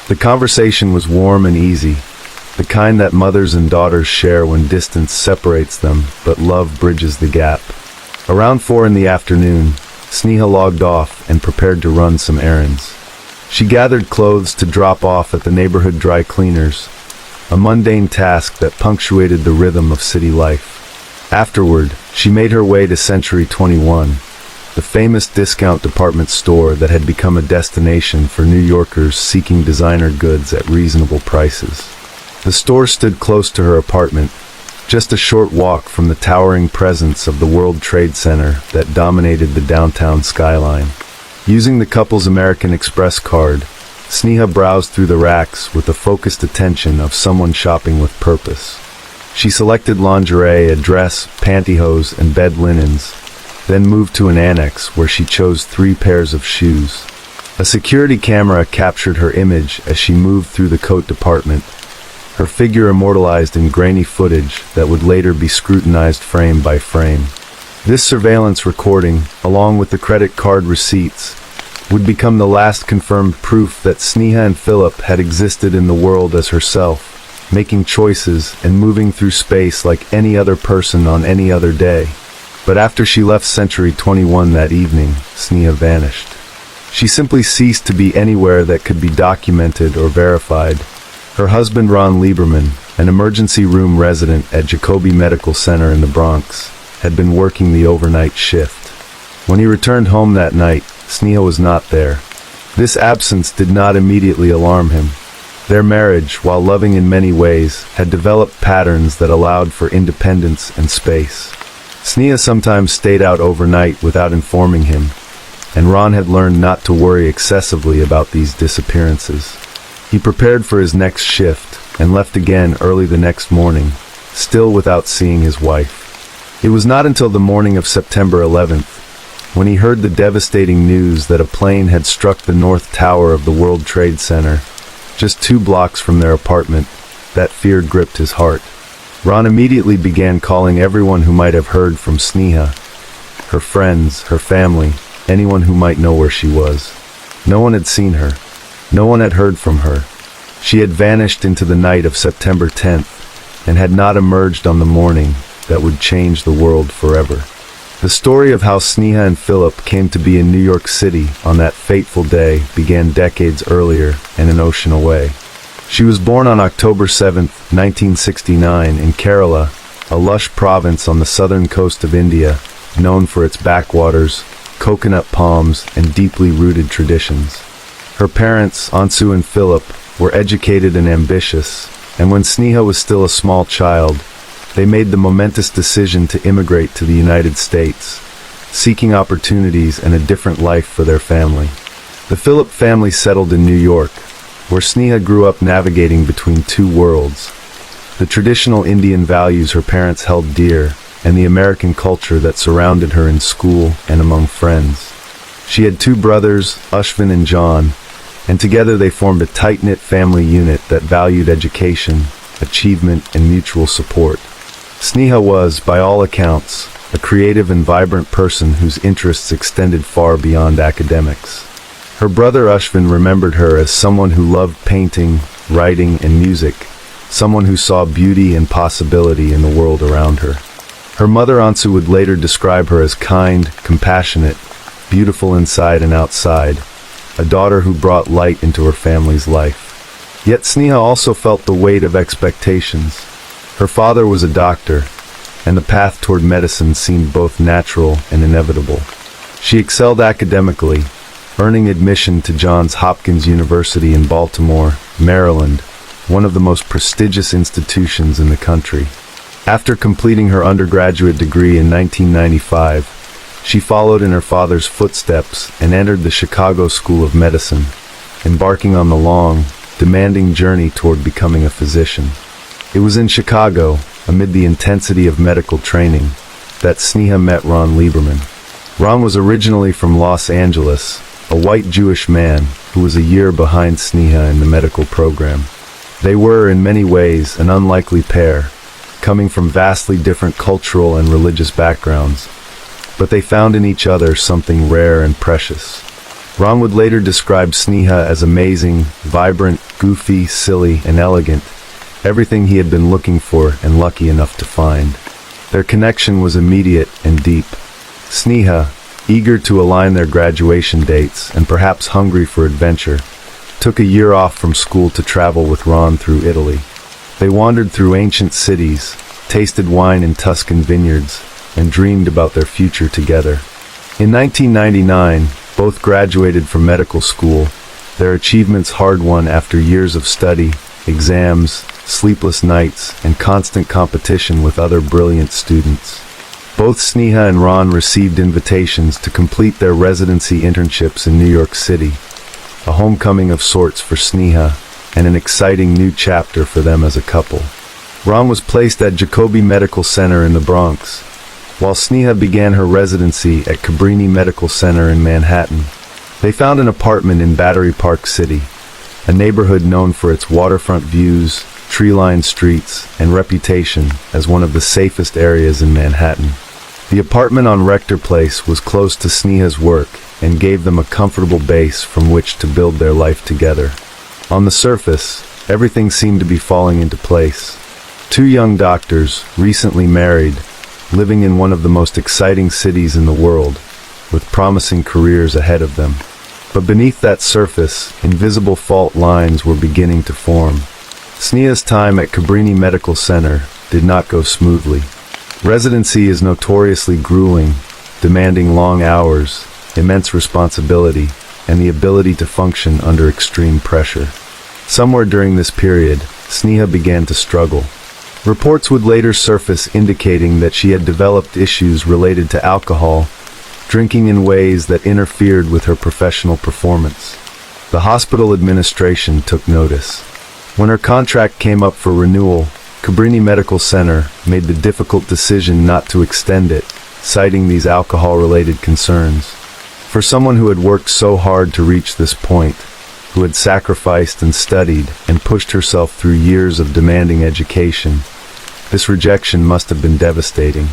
The conversation was warm and easy, the kind that mothers and daughters share when distance separates them, but love bridges the gap. Around 4 in the afternoon, Sneha logged off and prepared to run some errands. She gathered clothes to drop off at the neighborhood dry cleaners, a mundane task that punctuated the rhythm of city life. Afterward, she made her way to Century 21, the famous discount department store that had become a destination for New Yorkers seeking designer goods at reasonable prices. The store stood close to her apartment, just a short walk from the towering presence of the World Trade Center that dominated the downtown skyline. Using the couple's American Express card, Sneha browsed through the racks with the focused attention of someone shopping with purpose. She selected lingerie, a dress, pantyhose, and bed linens, then moved to an annex where she chose 3 pairs of shoes. A security camera captured her image as she moved through the coat department, her figure immortalized in grainy footage that would later be scrutinized frame by frame. This surveillance recording, along with the credit card receipts, would become the last confirmed proof that Sneha and Philip had existed in the world as herself, making choices and moving through space like any other person on any other day. But after she left Century 21 that evening, Sneha vanished. She simply ceased to be anywhere that could be documented or verified. Her husband Ron Lieberman, an emergency room resident at Jacobi Medical Center in the Bronx, had been working the overnight shift. When he returned home that night, Sneha was not there. This absence did not immediately alarm him. Their marriage, while loving in many ways, had developed patterns that allowed for independence and space. Sneha sometimes stayed out overnight without informing him, and Ron had learned not to worry excessively about these disappearances. He prepared for his next shift and left again early the next morning, still without seeing his wife. It was not until the morning of September 11th, when he heard the devastating news that a plane had struck the North Tower of the World Trade Center, just 2 blocks from their apartment, that fear gripped his heart. Ron immediately began calling everyone who might have heard from Sneha, her friends, her family, anyone who might know where she was. No one had seen her. No one had heard from her. She had vanished into the night of September 10th and had not emerged on the morning that would change the world forever. The story of how Sneha and Philip came to be in New York City on that fateful day began decades earlier and an ocean away. She was born on October 7, 1969, in Kerala, a lush province on the southern coast of India, known for its backwaters, coconut palms, and deeply rooted traditions. Her parents, Ansu and Philip, were educated and ambitious, and when Sneha was still a small child, they made the momentous decision to immigrate to the United States, seeking opportunities and a different life for their family. The Philip family settled in New York, where Sneha grew up navigating between 2 worlds: the traditional Indian values her parents held dear, and the American culture that surrounded her in school and among friends. She had 2 brothers, Ashwin and John, and together they formed a tight-knit family unit that valued education, achievement, and mutual support. Sneha was, by all accounts, a creative and vibrant person whose interests extended far beyond academics. Her brother Ashwin remembered her as someone who loved painting, writing, and music, someone who saw beauty and possibility in the world around her. Her mother Ansu would later describe her as kind, compassionate, beautiful inside and outside, a daughter who brought light into her family's life. Yet Sneha also felt the weight of expectations. Her father was a doctor, and the path toward medicine seemed both natural and inevitable. She excelled academically, earning admission to Johns Hopkins University in Baltimore, Maryland, one of the most prestigious institutions in the country. After completing her undergraduate degree in 1995, she followed in her father's footsteps and entered the Chicago School of Medicine, embarking on the long, demanding journey toward becoming a physician. It was in Chicago, amid the intensity of medical training, that Sneha met Ron Lieberman. Ron was originally from Los Angeles, a white Jewish man who was a year behind Sneha in the medical program. They were, in many ways, an unlikely pair, coming from vastly different cultural and religious backgrounds, but they found in each other something rare and precious. Ron would later describe Sneha as amazing, vibrant, goofy, silly, and elegant, everything he had been looking for and lucky enough to find. Their connection was immediate and deep. Sneha, eager to align their graduation dates and perhaps hungry for adventure, took a year off from school to travel with Ron through Italy. They wandered through ancient cities, tasted wine in Tuscan vineyards, and dreamed about their future together. In 1999, both graduated from medical school, their achievements hard-won after years of study, exams, sleepless nights, and constant competition with other brilliant students. Both Sneha and Ron received invitations to complete their residency internships in New York City, a homecoming of sorts for Sneha, and an exciting new chapter for them as a couple. Ron was placed at Jacobi Medical Center in the Bronx, while Sneha began her residency at Cabrini Medical Center in Manhattan. They found an apartment in Battery Park City, a neighborhood known for its waterfront views, tree-lined streets, and reputation as one of the safest areas in Manhattan. The apartment on Rector Place was close to Sneha's work and gave them a comfortable base from which to build their life together. On the surface, everything seemed to be falling into place. 2 young doctors, recently married, living in one of the most exciting cities in the world, with promising careers ahead of them. But beneath that surface, invisible fault lines were beginning to form. Sneha's time at Cabrini Medical Center did not go smoothly. Residency is notoriously grueling, demanding long hours, immense responsibility, and the ability to function under extreme pressure. Somewhere during this period, Sneha began to struggle. Reports would later surface indicating that she had developed issues related to alcohol, drinking in ways that interfered with her professional performance. The hospital administration took notice. When her contract came up for renewal, Cabrini Medical Center made the difficult decision not to extend it, citing these alcohol-related concerns. For someone who had worked so hard to reach this point, who had sacrificed and studied and pushed herself through years of demanding education, this rejection must have been devastating.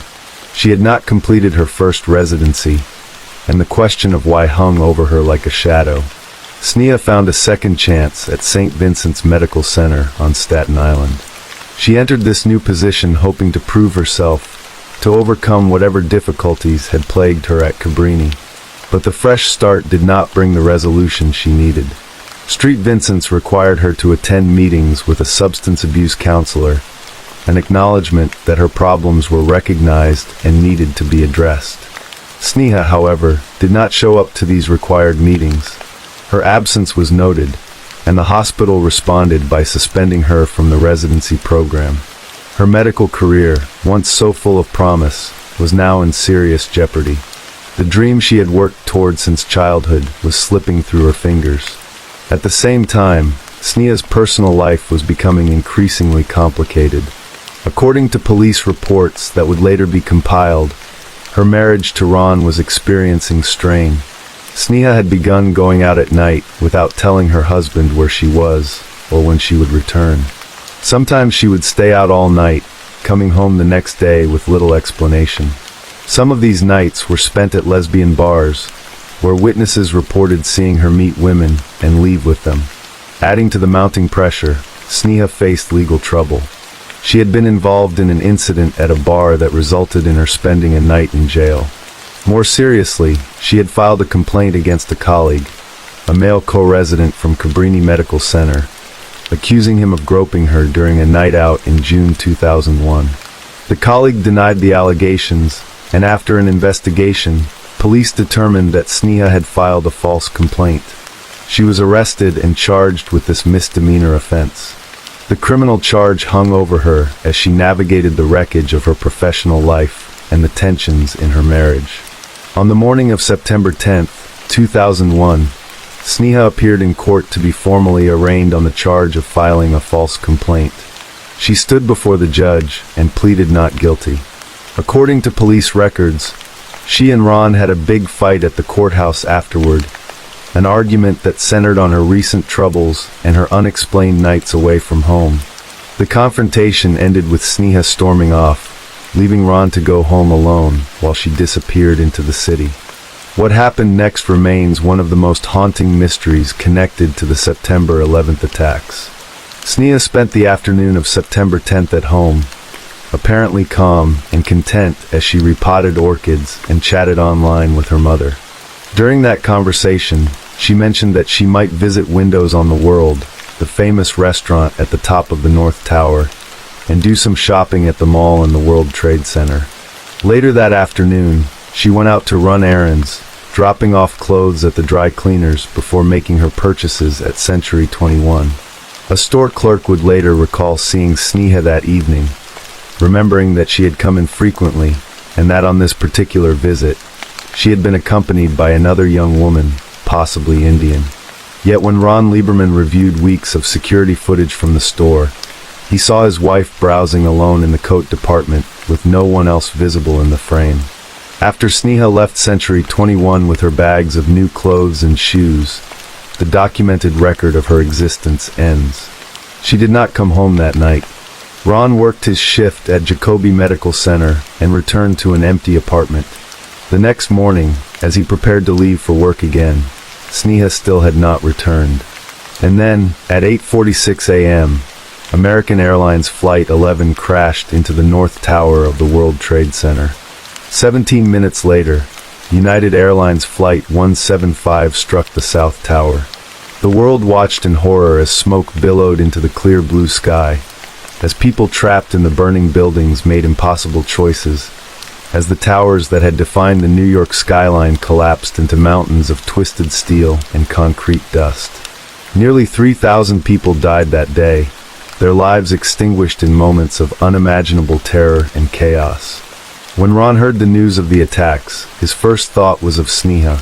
She had not completed her first residency, and the question of why hung over her like a shadow. Sneha found a second chance at St. Vincent's Medical Center on Staten Island. She entered this new position hoping to prove herself, to overcome whatever difficulties had plagued her at Cabrini. But the fresh start did not bring the resolution she needed. St. Vincent's required her to attend meetings with a substance abuse counselor, an acknowledgement that her problems were recognized and needed to be addressed. Sneha, however, did not show up to these required meetings. Her absence was noted, and the hospital responded by suspending her from the residency program. Her medical career, once so full of promise, was now in serious jeopardy. The dream she had worked toward since childhood was slipping through her fingers. At the same time, Sneha's personal life was becoming increasingly complicated. According to police reports that would later be compiled, her marriage to Ron was experiencing strain. Sneha had begun going out at night without telling her husband where she was or when she would return. Sometimes she would stay out all night, coming home the next day with little explanation. Some of these nights were spent at lesbian bars, where witnesses reported seeing her meet women and leave with them. Adding to the mounting pressure, Sneha faced legal trouble. She had been involved in an incident at a bar that resulted in her spending a night in jail. More seriously, she had filed a complaint against a colleague, a male co-resident from Cabrini Medical Center, accusing him of groping her during a night out in June 2001. The colleague denied the allegations, and after an investigation, police determined that Sneha had filed a false complaint. She was arrested and charged with this misdemeanor offense. The criminal charge hung over her as she navigated the wreckage of her professional life and the tensions in her marriage. On the morning of September 10, 2001, Sneha appeared in court to be formally arraigned on the charge of filing a false complaint. She stood before the judge and pleaded not guilty. According to police records, she and Ron had a big fight at the courthouse afterward, an argument that centered on her recent troubles and her unexplained nights away from home. The confrontation ended with Sneha storming off, leaving Ron to go home alone while she disappeared into the city. What happened next remains one of the most haunting mysteries connected to the September 11th attacks. Sneha spent the afternoon of September 10th at home, apparently calm and content as she repotted orchids and chatted online with her mother. During that conversation, she mentioned that she might visit Windows on the World, the famous restaurant at the top of the North Tower, and do some shopping at the mall in the World Trade Center. Later that afternoon, she went out to run errands, dropping off clothes at the dry cleaners before making her purchases at Century 21. A store clerk would later recall seeing Sneha that evening, remembering that she had come in frequently, and that on this particular visit, she had been accompanied by another young woman, possibly Indian. Yet when Ron Lieberman reviewed weeks of security footage from the store, he saw his wife browsing alone in the coat department with no one else visible in the frame. After Sneha left Century 21 with her bags of new clothes and shoes, the documented record of her existence ends. She did not come home that night. Ron worked his shift at Jacobi Medical Center and returned to an empty apartment. The next morning, as he prepared to leave for work again, Sneha still had not returned. And then, at 8:46 a.m., American Airlines Flight 11 crashed into the North Tower of the World Trade Center. 17 minutes later, United Airlines Flight 175 struck the South Tower. The world watched in horror as smoke billowed into the clear blue sky, as people trapped in the burning buildings made impossible choices, as the towers that had defined the New York skyline collapsed into mountains of twisted steel and concrete dust. Nearly 3,000 people died that day, their lives extinguished in moments of unimaginable terror and chaos. When Ron heard the news of the attacks, his first thought was of Sneha.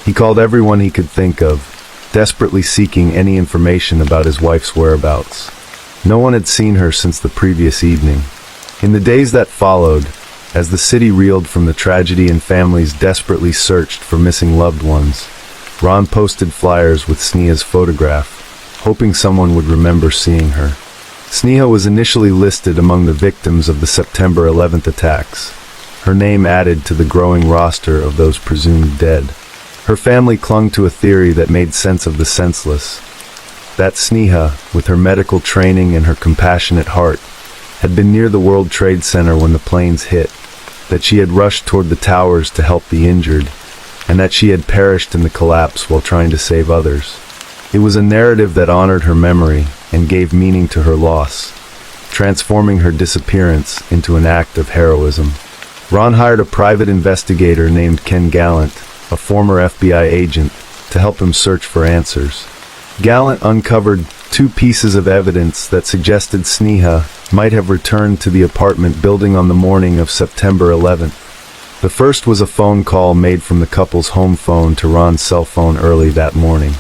He called everyone he could think of, desperately seeking any information about his wife's whereabouts. No one had seen her since the previous evening. In the days that followed, as the city reeled from the tragedy and families desperately searched for missing loved ones, Ron posted flyers with Sneha's photograph, hoping someone would remember seeing her. Sneha was initially listed among the victims of the September 11th attacks, her name added to the growing roster of those presumed dead. Her family clung to a theory that made sense of the senseless, that Sneha, with her medical training and her compassionate heart, had been near the World Trade Center when the planes hit, that she had rushed toward the towers to help the injured, and that she had perished in the collapse while trying to save others. It was a narrative that honored her memory and gave meaning to her loss, transforming her disappearance into an act of heroism. Ron hired a private investigator named Ken Gallant, a former FBI agent, to help him search for answers. Gallant uncovered 2 pieces of evidence that suggested Sneha might have returned to the apartment building on the morning of September 11th. The first was a phone call made from the couple's home phone to Ron's cell phone early that morning.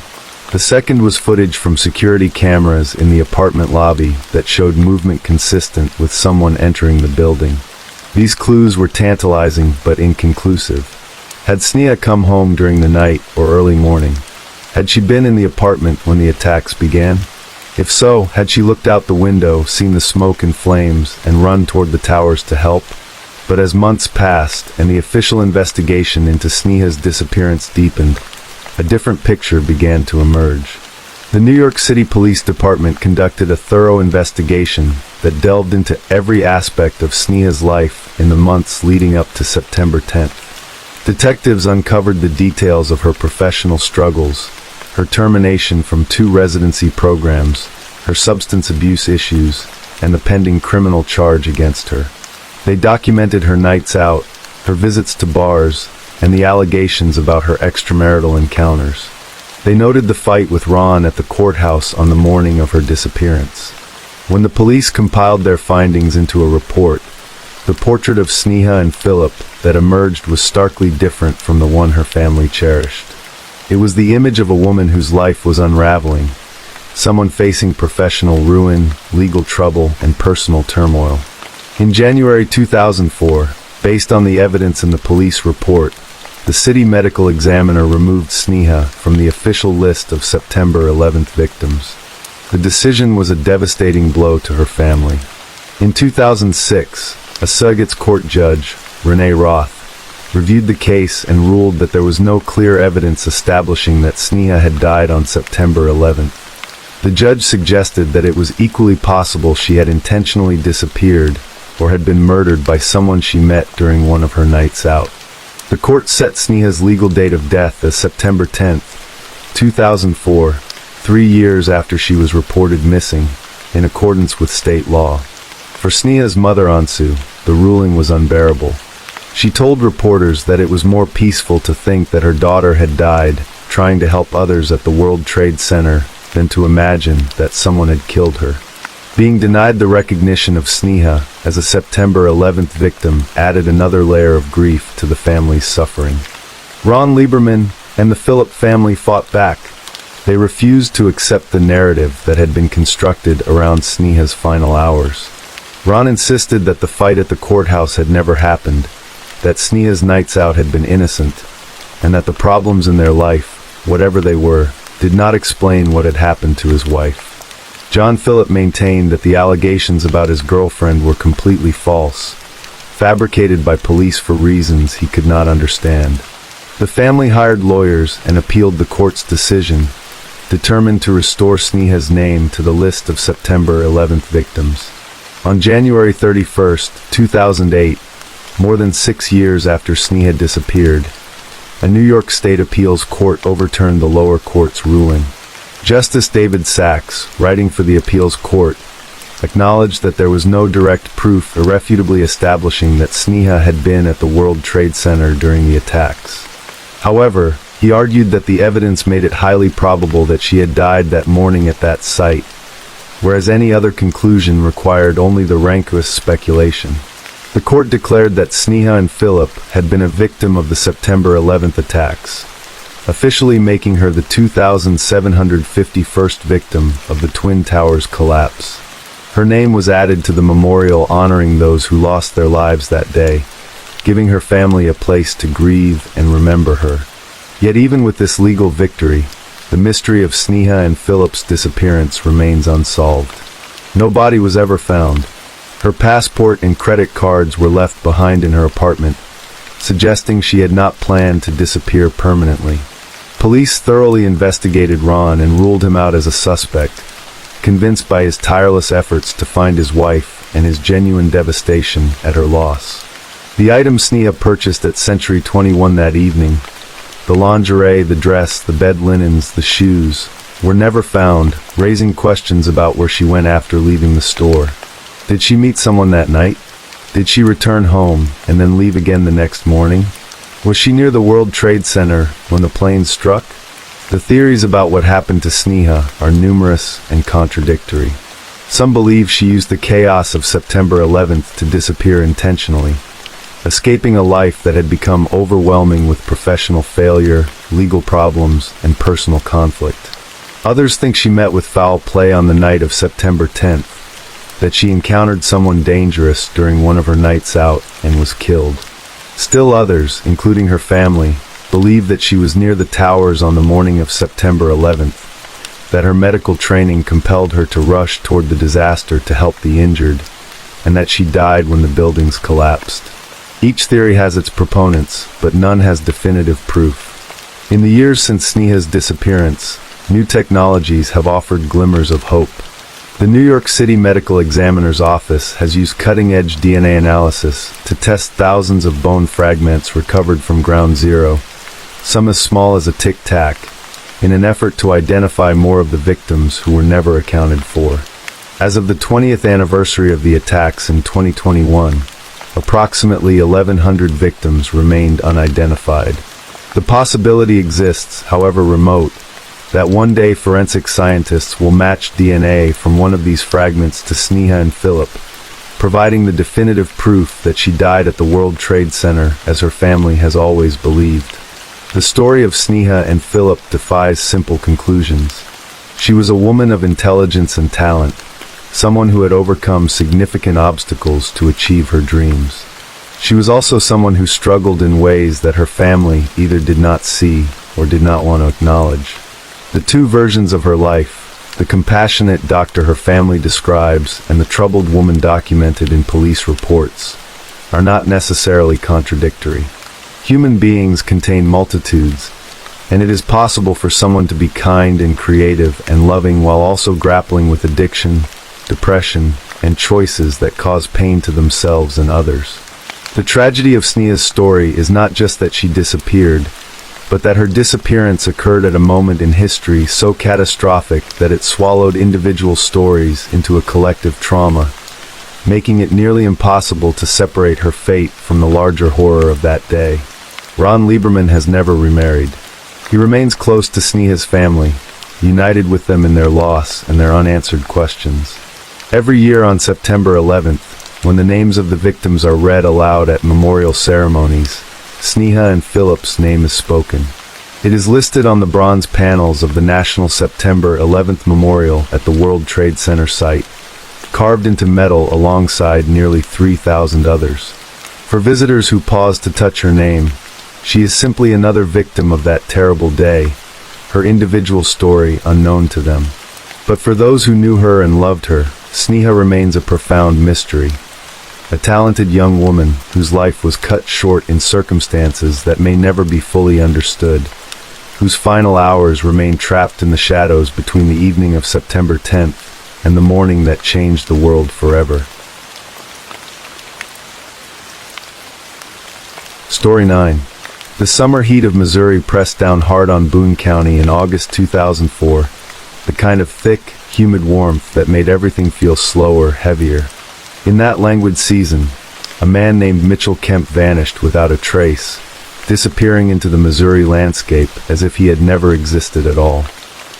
The second was footage from security cameras in the apartment lobby that showed movement consistent with someone entering the building. These clues were tantalizing but inconclusive. Had Sneha come home during the night or early morning? Had she been in the apartment when the attacks began? If so, had she looked out the window, seen the smoke and flames, and run toward the towers to help? But as months passed and the official investigation into Sneha's disappearance deepened, a different picture began to emerge. The New York City Police Department conducted a thorough investigation that delved into every aspect of Sneha's life in the months leading up to September 10th. Detectives uncovered the details of her professional struggles, her termination from 2 residency programs, her substance abuse issues, and the pending criminal charge against her. They documented her nights out, her visits to bars, and the allegations about her extramarital encounters. They noted the fight with Ron at the courthouse on the morning of her disappearance. When the police compiled their findings into a report, the portrait of Sneha and Philip that emerged was starkly different from the one her family cherished. It was the image of a woman whose life was unraveling, someone facing professional ruin, legal trouble, and personal turmoil. In January 2004, based on the evidence in the police report, the city medical examiner removed Sneha from the official list of September 11th victims. The decision was a devastating blow to her family. In 2006, a surrogates court judge, Renee Roth, reviewed the case and ruled that there was no clear evidence establishing that Sneha had died on September 11th. The judge suggested that it was equally possible she had intentionally disappeared or had been murdered by someone she met during one of her nights out. The court set Sneha's legal date of death as September 10th, 2004, 3 years after she was reported missing, in accordance with state law. For Sneha's mother Ansu, the ruling was unbearable. She told reporters that it was more peaceful to think that her daughter had died trying to help others at the World Trade Center than to imagine that someone had killed her. Being denied the recognition of Sneha as a September 11th victim added another layer of grief to the family's suffering. Ron Lieberman and the Phillip family fought back. They refused to accept the narrative that had been constructed around Sneha's final hours. Ron insisted that the fight at the courthouse had never happened, that Sneha's nights out had been innocent, and that the problems in their life, whatever they were, did not explain what had happened to his wife. John Phillip maintained that the allegations about his girlfriend were completely false, fabricated by police for reasons he could not understand. The family hired lawyers and appealed the court's decision, determined to restore Sneha's name to the list of September 11th victims. On January 31st, 2008, more than 6 years after Sneha disappeared, a New York State appeals court overturned the lower court's ruling. Justice David Sachs, writing for the appeals court, acknowledged that there was no direct proof irrefutably establishing that Sneha had been at the World Trade Center during the attacks. However, He argued that the evidence made it highly probable that she had died that morning at that site, whereas any other conclusion required only the rancorous speculation. The court declared that Sneha and Philip had been a victim of the September 11th attacks, officially making her the 2,751st victim of the Twin Towers collapse. Her name was added to the memorial honoring those who lost their lives that day, giving her family a place to grieve and remember her. Yet even with this legal victory, the mystery of Sneha and Philip's disappearance remains unsolved. No body was ever found. Her passport and credit cards were left behind in her apartment, suggesting she had not planned to disappear permanently. Police thoroughly investigated Ron and ruled him out as a suspect, convinced by his tireless efforts to find his wife and his genuine devastation at her loss. The items Sneha purchased at Century 21 that evening, the lingerie, the dress, the bed linens, the shoes, were never found, raising questions about where she went after leaving the store. Did she meet someone that night? Did she return home and then leave again the next morning? Was she near the World Trade Center when the plane struck? The theories about what happened to Sneha are numerous and contradictory. Some believe she used the chaos of September 11th to disappear intentionally, escaping a life that had become overwhelming with professional failure, legal problems, and personal conflict. Others think she met with foul play on the night of September 10th, that she encountered someone dangerous during one of her nights out and was killed. Still others, including her family, believe that she was near the towers on the morning of September 11th, that her medical training compelled her to rush toward the disaster to help the injured, and that she died when the buildings collapsed. Each theory has its proponents, but none has definitive proof. In the years since Sneha's disappearance, new technologies have offered glimmers of hope. The New York City Medical Examiner's Office has used cutting-edge DNA analysis to test thousands of bone fragments recovered from ground zero, some as small as a tic-tac, in an effort to identify more of the victims who were never accounted for. As of the 20th anniversary of the attacks in 2021, approximately 1,100 victims remained unidentified. The possibility exists, however remote, that one day forensic scientists will match DNA from one of these fragments to Sneha and Philip, providing the definitive proof that she died at the World Trade Center as her family has always believed. The story of Sneha and Philip defies simple conclusions. She was a woman of intelligence and talent, someone who had overcome significant obstacles to achieve her dreams. She was also someone who struggled in ways that her family either did not see or did not want to acknowledge. The two versions of her life, the compassionate doctor her family describes and the troubled woman documented in police reports, are not necessarily contradictory. Human beings contain multitudes, and it is possible for someone to be kind and creative and loving while also grappling with addiction, depression, and choices that cause pain to themselves and others. The tragedy of Sneha's story is not just that she disappeared, but that her disappearance occurred at a moment in history so catastrophic that it swallowed individual stories into a collective trauma, making it nearly impossible to separate her fate from the larger horror of that day. Ron Lieberman has never remarried. He remains close to Sneha's family, united with them in their loss and their unanswered questions. Every year on September 11th, when the names of the victims are read aloud at memorial ceremonies, Sneha and Philip's name is spoken. It is listed on the bronze panels of the National September 11th Memorial at the World Trade Center site, carved into metal alongside nearly 3,000 others. For visitors who pause to touch her name, she is simply another victim of that terrible day, her individual story unknown to them. But for those who knew her and loved her, Sneha remains a profound mystery. A talented young woman whose life was cut short in circumstances that may never be fully understood, whose final hours remain trapped in the shadows between the evening of September 10th and the morning that changed the world forever. Story 9. The summer heat of Missouri pressed down hard on Boone County in August 2004, the kind of thick, humid warmth that made everything feel slower, heavier. In that languid season, a man named Mitchell Kemp vanished without a trace, disappearing into the Missouri landscape as if he had never existed at all.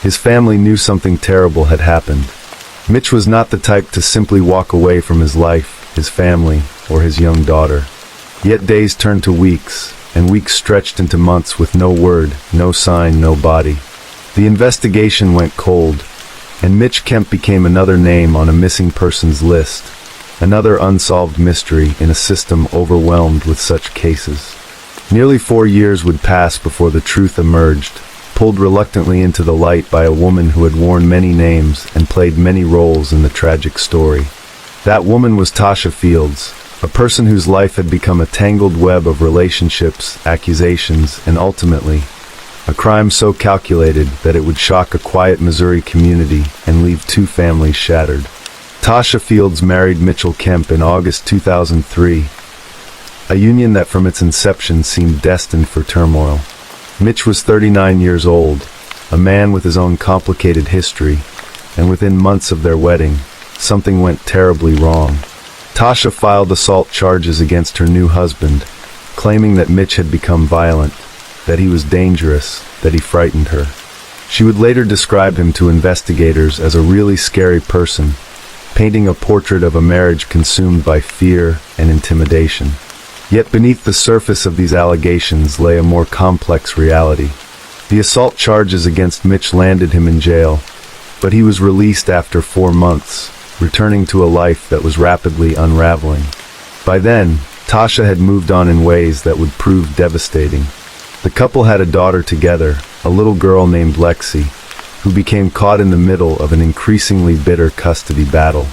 His family knew something terrible had happened. Mitch was not the type to simply walk away from his life, his family, or his young daughter. Yet days turned to weeks, and weeks stretched into months with no word, no sign, no body. The investigation went cold, and Mitch Kemp became another name on a missing persons list, another unsolved mystery in a system overwhelmed with such cases. Nearly 4 years would pass before the truth emerged, pulled reluctantly into the light by a woman who had worn many names and played many roles in the tragic story. That woman was Tasha Fields, a person whose life had become a tangled web of relationships, accusations, and ultimately, a crime so calculated that it would shock a quiet Missouri community and leave 2 families shattered. Tasha Fields married Mitchell Kemp in August 2003, a union that from its inception seemed destined for turmoil. Mitch was 39 years old, a man with his own complicated history, and within months of their wedding, something went terribly wrong. Tasha filed assault charges against her new husband, claiming that Mitch had become violent, that he was dangerous, that he frightened her. She would later describe him to investigators as a really scary person, painting a portrait of a marriage consumed by fear and intimidation. Yet beneath the surface of these allegations lay a more complex reality. The assault charges against Mitch landed him in jail, but he was released after 4 months, returning to a life that was rapidly unraveling. By then, Tasha had moved on in ways that would prove devastating. The couple had a daughter together, a little girl named Lexi, who became caught in the middle of an increasingly bitter custody battle.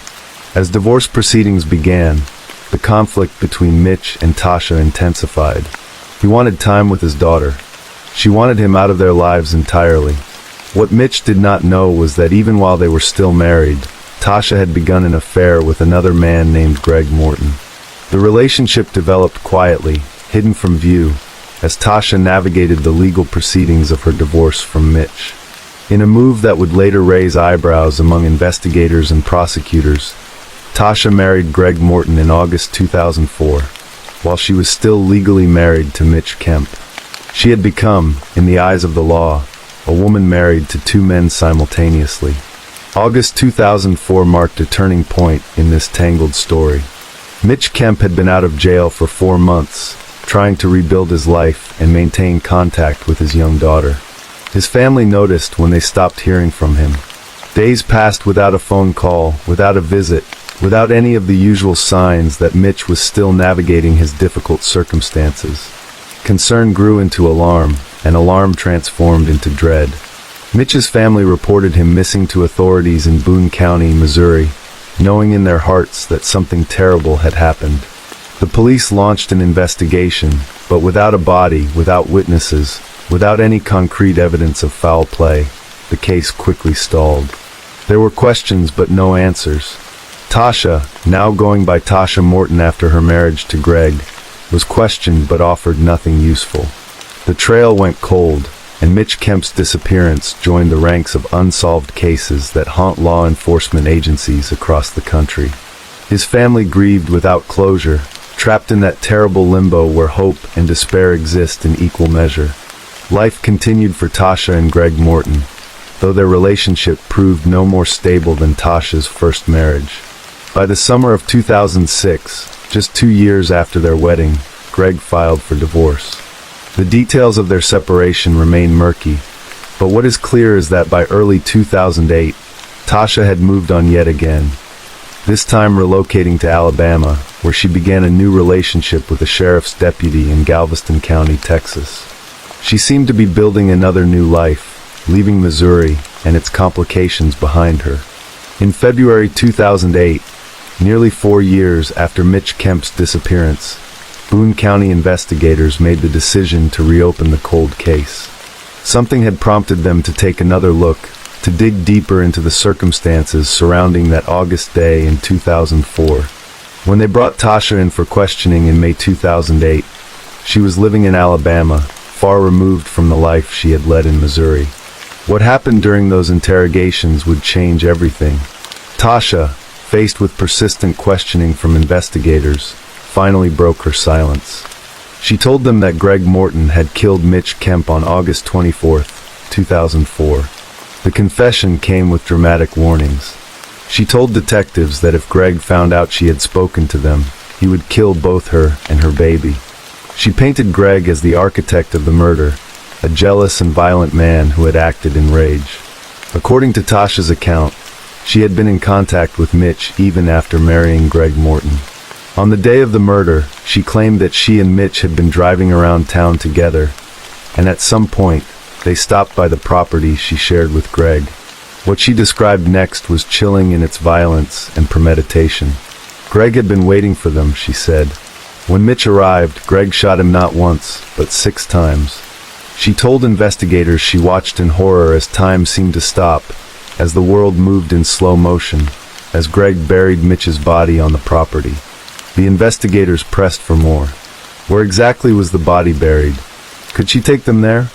As divorce proceedings began, the conflict between Mitch and Tasha intensified. He wanted time with his daughter. She wanted him out of their lives entirely. What Mitch did not know was that even while they were still married, Tasha had begun an affair with another man named Greg Morton. The relationship developed quietly, hidden from view, as Tasha navigated the legal proceedings of her divorce from Mitch. In a move that would later raise eyebrows among investigators and prosecutors, Tasha married Greg Morton in August 2004, while she was still legally married to Mitch Kemp. She had become, in the eyes of the law, a woman married to 2 men simultaneously. August 2004 marked a turning point in this tangled story. Mitch Kemp had been out of jail for 4 months, trying to rebuild his life and maintain contact with his young daughter. His family noticed when they stopped hearing from him. Days passed without a phone call, without a visit, without any of the usual signs that Mitch was still navigating his difficult circumstances. Concern grew into alarm, and alarm transformed into dread. Mitch's family reported him missing to authorities in Boone County, Missouri, knowing in their hearts that something terrible had happened. The police launched an investigation, but without a body, without witnesses, without any concrete evidence of foul play, the case quickly stalled. There were questions but no answers. Tasha, now going by Tasha Morton after her marriage to Greg, was questioned but offered nothing useful. The trail went cold, and Mitch Kemp's disappearance joined the ranks of unsolved cases that haunt law enforcement agencies across the country. His family grieved without closure, trapped in that terrible limbo where hope and despair exist in equal measure. Life continued for Tasha and Greg Morton, though their relationship proved no more stable than Tasha's first marriage. By the summer of 2006, just 2 years after their wedding, Greg filed for divorce. The details of their separation remain murky, but what is clear is that by early 2008, Tasha had moved on yet again, this time relocating to Alabama, where she began a new relationship with a sheriff's deputy in Galveston County, Texas. She seemed to be building another new life, leaving Missouri and its complications behind her. In February 2008, nearly 4 years after Mitch Kemp's disappearance, Boone County investigators made the decision to reopen the cold case. Something had prompted them to take another look, to dig deeper into the circumstances surrounding that August day in 2004. When they brought Tasha in for questioning in May 2008, she was living in Alabama, far removed from the life she had led in Missouri. What happened during those interrogations would change everything. Tasha, faced with persistent questioning from investigators, finally broke her silence. She told them that Greg Morton had killed Mitch Kemp on August 24, 2004. The confession came with dramatic warnings. She told detectives that if Greg found out she had spoken to them, he would kill both her and her baby. She painted Greg as the architect of the murder, a jealous and violent man who had acted in rage. According to Tasha's account, she had been in contact with Mitch even after marrying Greg Morton. On the day of the murder, she claimed that she and Mitch had been driving around town together, and at some point, they stopped by the property she shared with Greg. What she described next was chilling in its violence and premeditation. Greg had been waiting for them, she said. When Mitch arrived, Greg shot him not once, but 6 times. She told investigators she watched in horror as time seemed to stop, as the world moved in slow motion, as Greg buried Mitch's body on the property. The investigators pressed for more. Where exactly was the body buried? Could she take them there?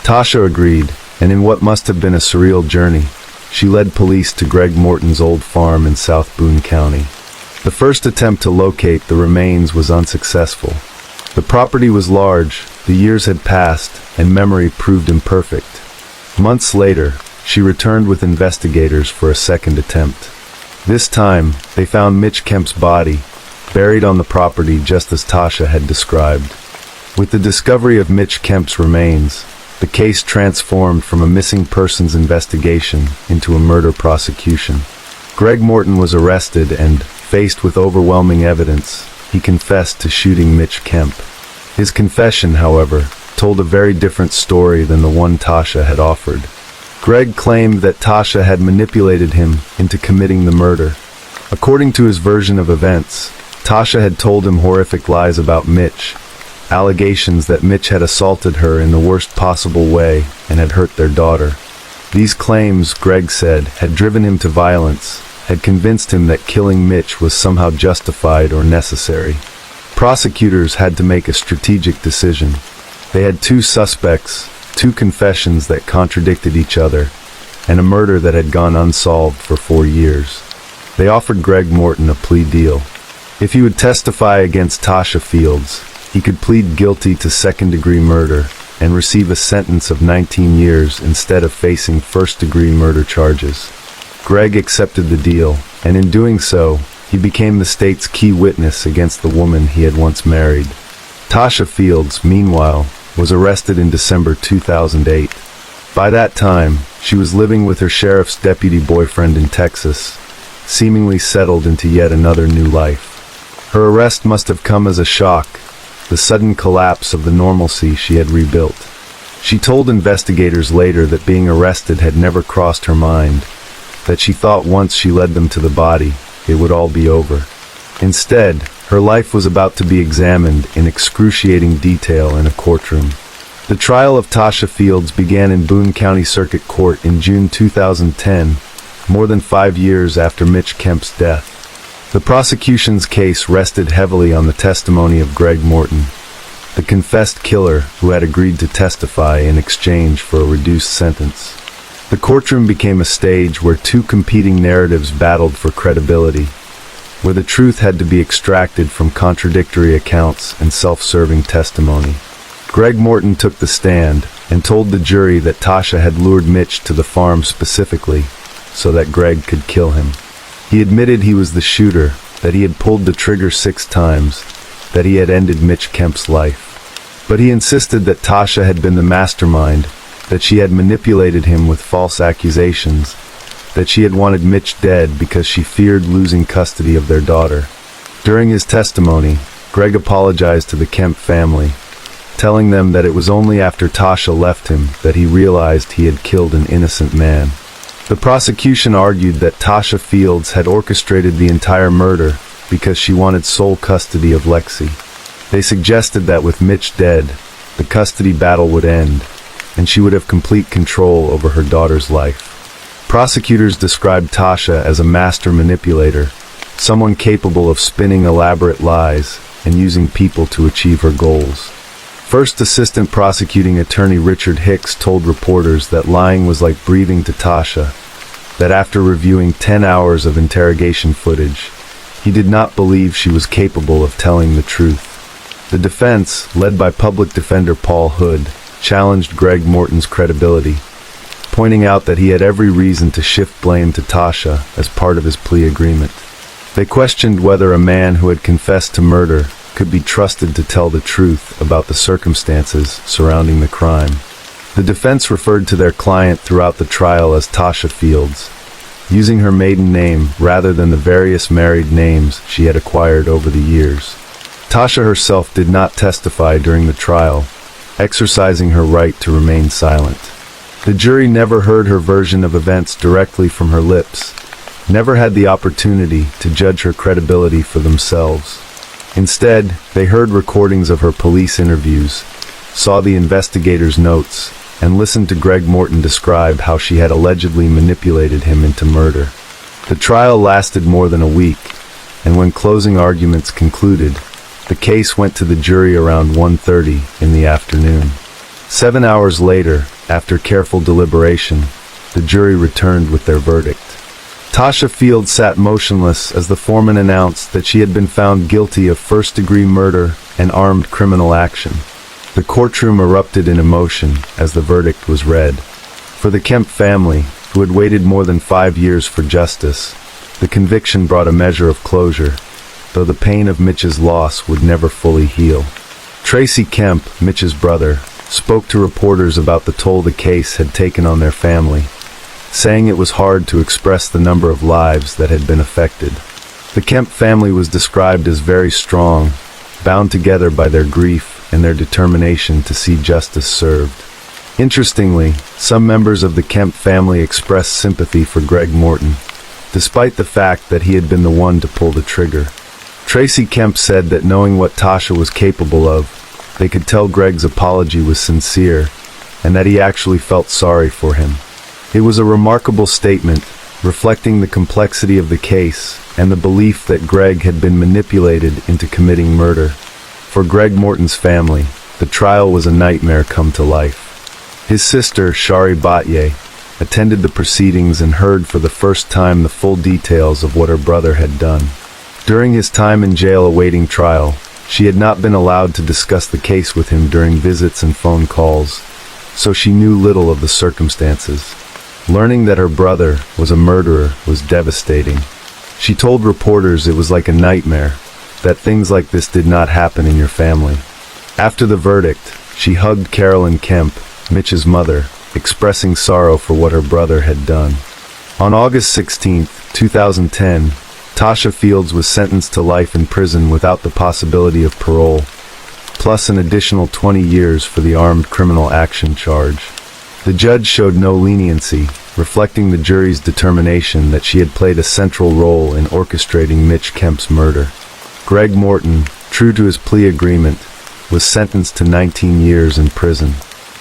Tasha agreed, and in what must have been a surreal journey, she led police to Greg Morton's old farm in South Boone County. The first attempt to locate the remains was unsuccessful. The property was large, the years had passed, and memory proved imperfect. Months later, she returned with investigators for a second attempt. This time, they found Mitch Kemp's body, buried on the property just as Tasha had described. With the discovery of Mitch Kemp's remains, the case transformed from a missing persons investigation into a murder prosecution. Greg Morton was arrested and, faced with overwhelming evidence, he confessed to shooting Mitch Kemp. His confession, however, told a very different story than the one Tasha had offered. Greg claimed that Tasha had manipulated him into committing the murder. According to his version of events, Tasha had told him horrific lies about Mitch, allegations that Mitch had assaulted her in the worst possible way and had hurt their daughter. These claims, Greg said, had driven him to violence, had convinced him that killing Mitch was somehow justified or necessary. Prosecutors had to make a strategic decision. They had 2 suspects, 2 confessions that contradicted each other, and a murder that had gone unsolved for 4 years. They offered Greg Morton a plea deal. If he would testify against Tasha Fields, he could plead guilty to second-degree murder and receive a sentence of 19 years instead of facing first-degree murder charges. Greg accepted the deal, and in doing so, he became the state's key witness against the woman he had once married. Tasha Fields, meanwhile, was arrested in December 2008. By that time, she was living with her sheriff's deputy boyfriend in Texas, seemingly settled into yet another new life. Her arrest must have come as a shock, the sudden collapse of the normalcy she had rebuilt. She told investigators later that being arrested had never crossed her mind, that she thought once she led them to the body, it would all be over. Instead, her life was about to be examined in excruciating detail in a courtroom. The trial of Tasha Fields began in Boone County Circuit Court in June 2010, more than 5 years after Mitch Kemp's death. The prosecution's case rested heavily on the testimony of Greg Morton, the confessed killer who had agreed to testify in exchange for a reduced sentence. The courtroom became a stage where 2 competing narratives battled for credibility, where the truth had to be extracted from contradictory accounts and self-serving testimony. Greg Morton took the stand and told the jury that Tasha had lured Mitch to the farm specifically so that Greg could kill him. He admitted he was the shooter, that he had pulled the trigger 6 times, that he had ended Mitch Kemp's life. But he insisted that Tasha had been the mastermind, that she had manipulated him with false accusations, that she had wanted Mitch dead because she feared losing custody of their daughter. During his testimony, Greg apologized to the Kemp family, telling them that it was only after Tasha left him that he realized he had killed an innocent man. The prosecution argued that Tasha Fields had orchestrated the entire murder because she wanted sole custody of Lexi. They suggested that with Mitch dead, the custody battle would end, and she would have complete control over her daughter's life. Prosecutors described Tasha as a master manipulator, someone capable of spinning elaborate lies and using people to achieve her goals. First Assistant Prosecuting Attorney Richard Hicks told reporters that lying was like breathing to Tasha, that after reviewing 10 hours of interrogation footage, he did not believe she was capable of telling the truth. The defense, led by public defender Paul Hood, challenged Greg Morton's credibility, pointing out that he had every reason to shift blame to Tasha as part of his plea agreement. They questioned whether a man who had confessed to murder could be trusted to tell the truth about the circumstances surrounding the crime. The defense referred to their client throughout the trial as Tasha Fields, using her maiden name rather than the various married names she had acquired over the years. Tasha herself did not testify during the trial, exercising her right to remain silent. The jury never heard her version of events directly from her lips, never had the opportunity to judge her credibility for themselves. Instead, they heard recordings of her police interviews, saw the investigators' notes, and listened to Greg Morton describe how she had allegedly manipulated him into murder. The trial lasted more than a week, and when closing arguments concluded, the case went to the jury around 1:30 in the afternoon. 7 hours later, after careful deliberation, the jury returned with their verdict. Tasha Fields sat motionless as the foreman announced that she had been found guilty of first-degree murder and armed criminal action. The courtroom erupted in emotion as the verdict was read. For the Kemp family, who had waited more than 5 years for justice, the conviction brought a measure of closure, though the pain of Mitch's loss would never fully heal. Tracy Kemp, Mitch's brother, spoke to reporters about the toll the case had taken on their family, saying it was hard to express the number of lives that had been affected. The Kemp family was described as very strong, bound together by their grief and their determination to see justice served. Interestingly, some members of the Kemp family expressed sympathy for Greg Morton, despite the fact that he had been the one to pull the trigger. Tracy Kemp said that knowing what Tasha was capable of, they could tell Greg's apology was sincere, and that he actually felt sorry for him. It was a remarkable statement, reflecting the complexity of the case and the belief that Greg had been manipulated into committing murder. For Greg Morton's family, the trial was a nightmare come to life. His sister, Shari Batye, attended the proceedings and heard for the first time the full details of what her brother had done. During his time in jail awaiting trial, she had not been allowed to discuss the case with him during visits and phone calls, so she knew little of the circumstances. Learning that her brother was a murderer was devastating. She told reporters it was like a nightmare, that things like this did not happen in your family. After the verdict, she hugged Carolyn Kemp, Mitch's mother, expressing sorrow for what her brother had done. On August 16, 2010, Tasha Fields was sentenced to life in prison without the possibility of parole, plus an additional 20 years for the armed criminal action charge. The judge showed no leniency, reflecting the jury's determination that she had played a central role in orchestrating Mitch Kemp's murder. Greg Morton, true to his plea agreement, was sentenced to 19 years in prison.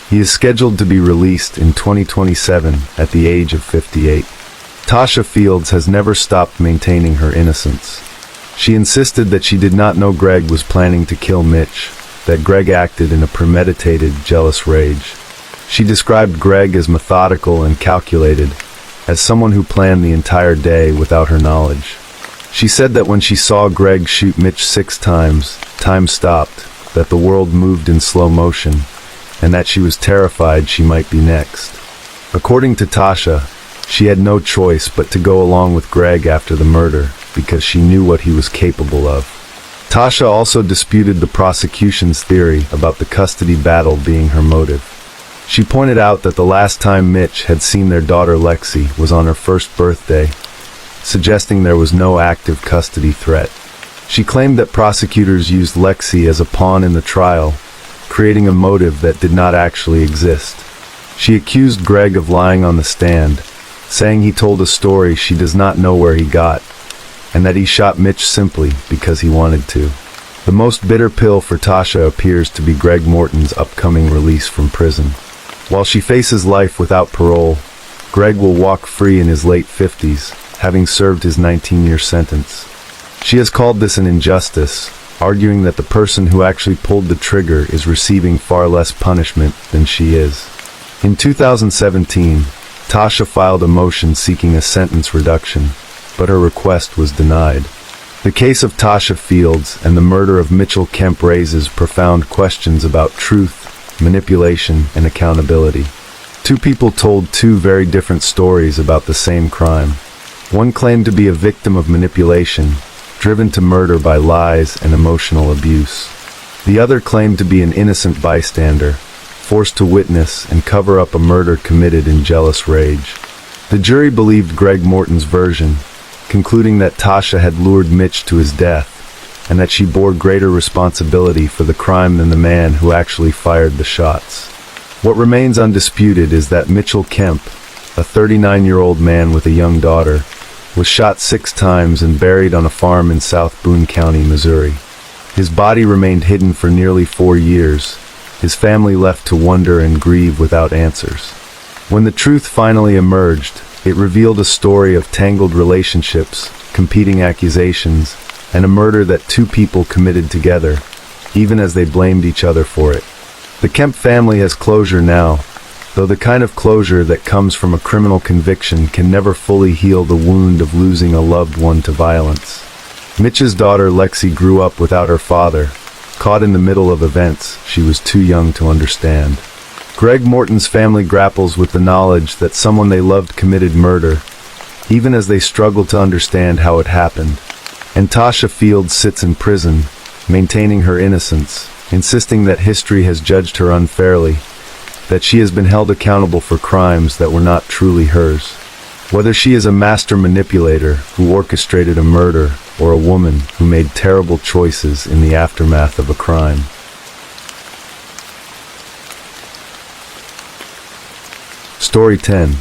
He is scheduled to be released in 2027 at the age of 58. Tasha Fields has never stopped maintaining her innocence. She insisted that she did not know Greg was planning to kill Mitch, that Greg acted in a premeditated, jealous rage. She described Greg as methodical and calculated, as someone who planned the entire day without her knowledge. She said that when she saw Greg shoot Mitch 6 times, time stopped, that the world moved in slow motion, and that she was terrified she might be next. According to Tasha, she had no choice but to go along with Greg after the murder, because she knew what he was capable of. Tasha also disputed the prosecution's theory about the custody battle being her motive. She pointed out that the last time Mitch had seen their daughter Lexi was on her first birthday, suggesting there was no active custody threat. She claimed that prosecutors used Lexi as a pawn in the trial, creating a motive that did not actually exist. She accused Greg of lying on the stand, saying he told a story she does not know where he got, and that he shot Mitch simply because he wanted to. The most bitter pill for Tasha appears to be Greg Morton's upcoming release from prison. While she faces life without parole, Greg will walk free in his late 50s, having served his 19-year sentence. She has called this an injustice, arguing that the person who actually pulled the trigger is receiving far less punishment than she is. In 2017, Tasha filed a motion seeking a sentence reduction, but her request was denied. The case of Tasha Fields and the murder of Mitchell Kemp raises profound questions about truth, manipulation, and accountability. Two people told two very different stories about the same crime. One claimed to be a victim of manipulation, driven to murder by lies and emotional abuse. The other claimed to be an innocent bystander, forced to witness and cover up a murder committed in jealous rage. The jury believed Greg Morton's version, concluding that Tasha had lured Mitch to his death, and that she bore greater responsibility for the crime than the man who actually fired the shots. What remains undisputed is that Mitchell Kemp, a 39-year-old man with a young daughter, was shot 6 times and buried on a farm in South Boone County, Missouri. His body remained hidden for nearly 4 years, his family left to wonder and grieve without answers. When the truth finally emerged, it revealed a story of tangled relationships, competing accusations, and a murder that two people committed together, even as they blamed each other for it. The Kemp family has closure now, though the kind of closure that comes from a criminal conviction can never fully heal the wound of losing a loved one to violence. Mitch's daughter Lexi grew up without her father, caught in the middle of events she was too young to understand. Greg Morton's family grapples with the knowledge that someone they loved committed murder, even as they struggle to understand how it happened. And Tasha Fields sits in prison, maintaining her innocence, insisting that history has judged her unfairly, that she has been held accountable for crimes that were not truly hers. Whether she is a master manipulator who orchestrated a murder or a woman who made terrible choices in the aftermath of a crime. Story 10.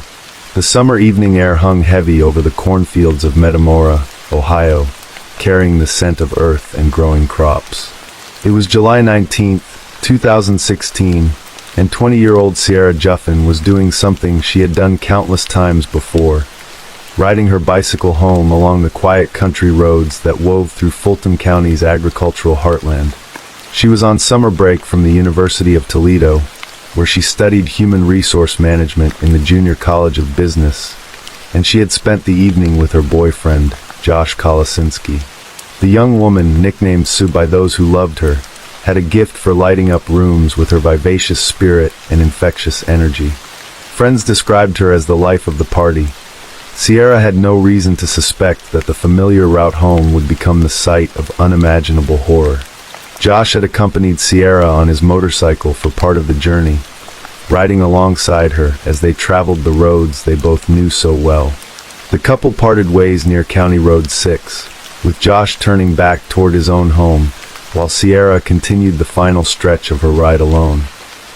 The summer evening air hung heavy over the cornfields of Metamora, Ohio, carrying the scent of earth and growing crops. It was July 19, 2016, and 20-year-old Sierra Juffin was doing something she had done countless times before, riding her bicycle home along the quiet country roads that wove through Fulton County's agricultural heartland. She was on summer break from the University of Toledo, where she studied human resource management in the Junior College of Business, and she had spent the evening with her boyfriend, Josh Kolasinski. The young woman, nicknamed Sue by those who loved her, had a gift for lighting up rooms with her vivacious spirit and infectious energy. Friends described her as the life of the party. Sierra had no reason to suspect that the familiar route home would become the site of unimaginable horror. Josh had accompanied Sierra on his motorcycle for part of the journey, riding alongside her as they traveled the roads they both knew so well. The couple parted ways near County Road 6, with Josh turning back toward his own home, while Sierra continued the final stretch of her ride alone.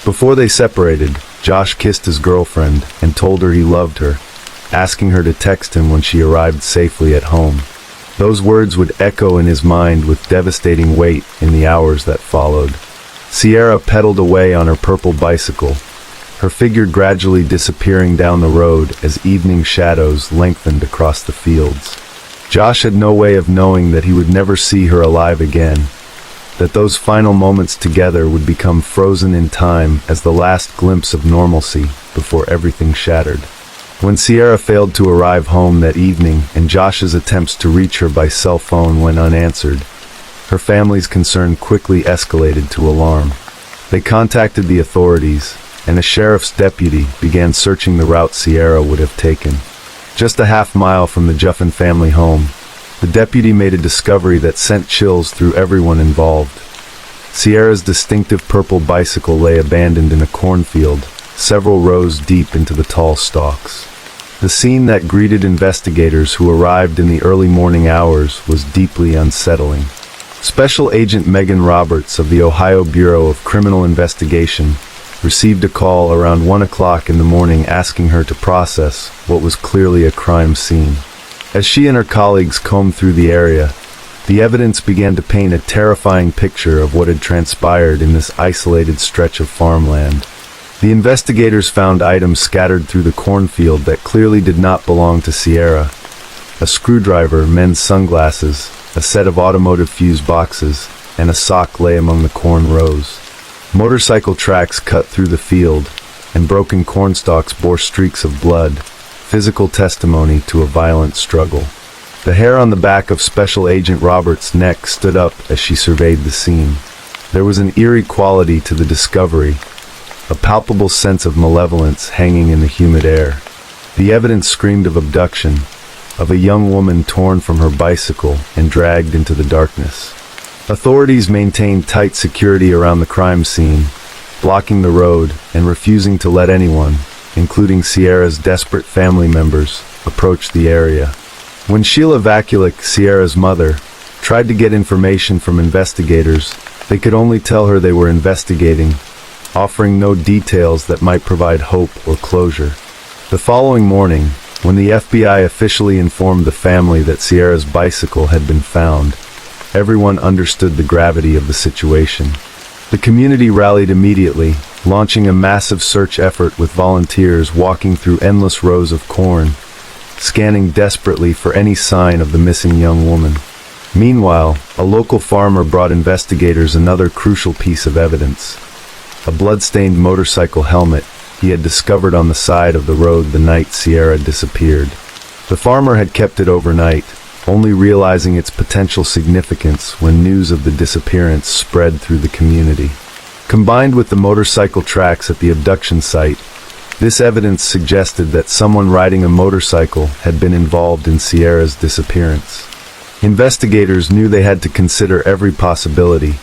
Before they separated, Josh kissed his girlfriend and told her he loved her, asking her to text him when she arrived safely at home. Those words would echo in his mind with devastating weight in the hours that followed. Sierra pedaled away on her purple bicycle, her figure gradually disappearing down the road as evening shadows lengthened across the fields. Josh had no way of knowing that he would never see her alive again, that those final moments together would become frozen in time as the last glimpse of normalcy before everything shattered. When Sierra failed to arrive home that evening and Josh's attempts to reach her by cell phone went unanswered, her family's concern quickly escalated to alarm. They contacted the authorities, and a sheriff's deputy began searching the route Sierra would have taken. Just a half-mile from the Juffin family home, the deputy made a discovery that sent chills through everyone involved. Sierra's distinctive purple bicycle lay abandoned in a cornfield, several rows deep into the tall stalks. The scene that greeted investigators who arrived in the early morning hours was deeply unsettling. Special Agent Megan Roberts of the Ohio Bureau of Criminal Investigation received a call around 1 o'clock in the morning asking her to process what was clearly a crime scene. As she and her colleagues combed through the area, the evidence began to paint a terrifying picture of what had transpired in this isolated stretch of farmland. The investigators found items scattered through the cornfield that clearly did not belong to Sierra. A screwdriver, men's sunglasses, a set of automotive fuse boxes, and a sock lay among the corn rows. Motorcycle tracks cut through the field, and broken cornstalks bore streaks of blood, physical testimony to a violent struggle. The hair on the back of Special Agent Roberts' neck stood up as she surveyed the scene. There was an eerie quality to the discovery, a palpable sense of malevolence hanging in the humid air. The evidence screamed of abduction, of a young woman torn from her bicycle and dragged into the darkness. Authorities maintained tight security around the crime scene, blocking the road and refusing to let anyone, including Sierra's desperate family members, approach the area. When Sheila Vakulik, Sierra's mother, tried to get information from investigators, they could only tell her they were investigating, offering no details that might provide hope or closure. The following morning, when the FBI officially informed the family that Sierra's bicycle had been found, everyone understood the gravity of the situation. The community rallied immediately, launching a massive search effort with volunteers walking through endless rows of corn, scanning desperately for any sign of the missing young woman. Meanwhile, a local farmer brought investigators another crucial piece of evidence: a blood-stained motorcycle helmet he had discovered on the side of the road the night Sierra disappeared. The farmer had kept it overnight, only realizing its potential significance when news of the disappearance spread through the community. Combined with the motorcycle tracks at the abduction site, this evidence suggested that someone riding a motorcycle had been involved in Sierra's disappearance. Investigators knew they had to consider every possibility,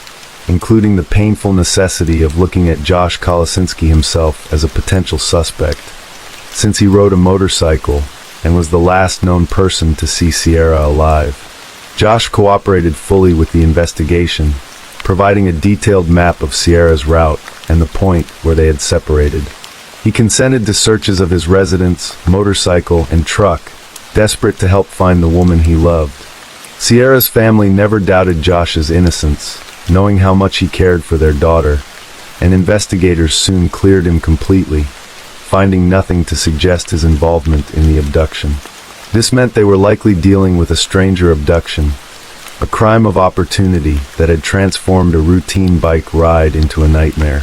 including the painful necessity of looking at Josh Kolosinski himself as a potential suspect, since he rode a motorcycle and was the last known person to see Sierra alive. Josh cooperated fully with the investigation, providing a detailed map of Sierra's route and the point where they had separated. He consented to searches of his residence, motorcycle, and truck, desperate to help find the woman he loved. Sierra's family never doubted Josh's innocence, knowing how much he cared for their daughter, and investigators soon cleared him completely, finding nothing to suggest his involvement in the abduction. This meant they were likely dealing with a stranger abduction, a crime of opportunity that had transformed a routine bike ride into a nightmare.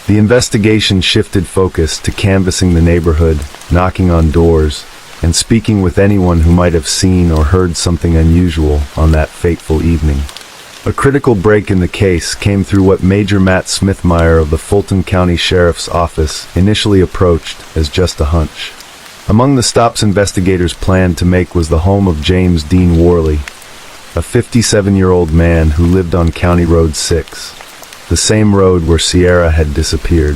The investigation shifted focus to canvassing the neighborhood, knocking on doors, and speaking with anyone who might have seen or heard something unusual on that fateful evening. A critical break in the case came through what Major Matt Smithmeyer of the Fulton County Sheriff's Office initially approached as just a hunch. Among the stops investigators planned to make was the home of James Dean Worley, a 57-year-old man who lived on County Road 6, the same road where Sierra had disappeared.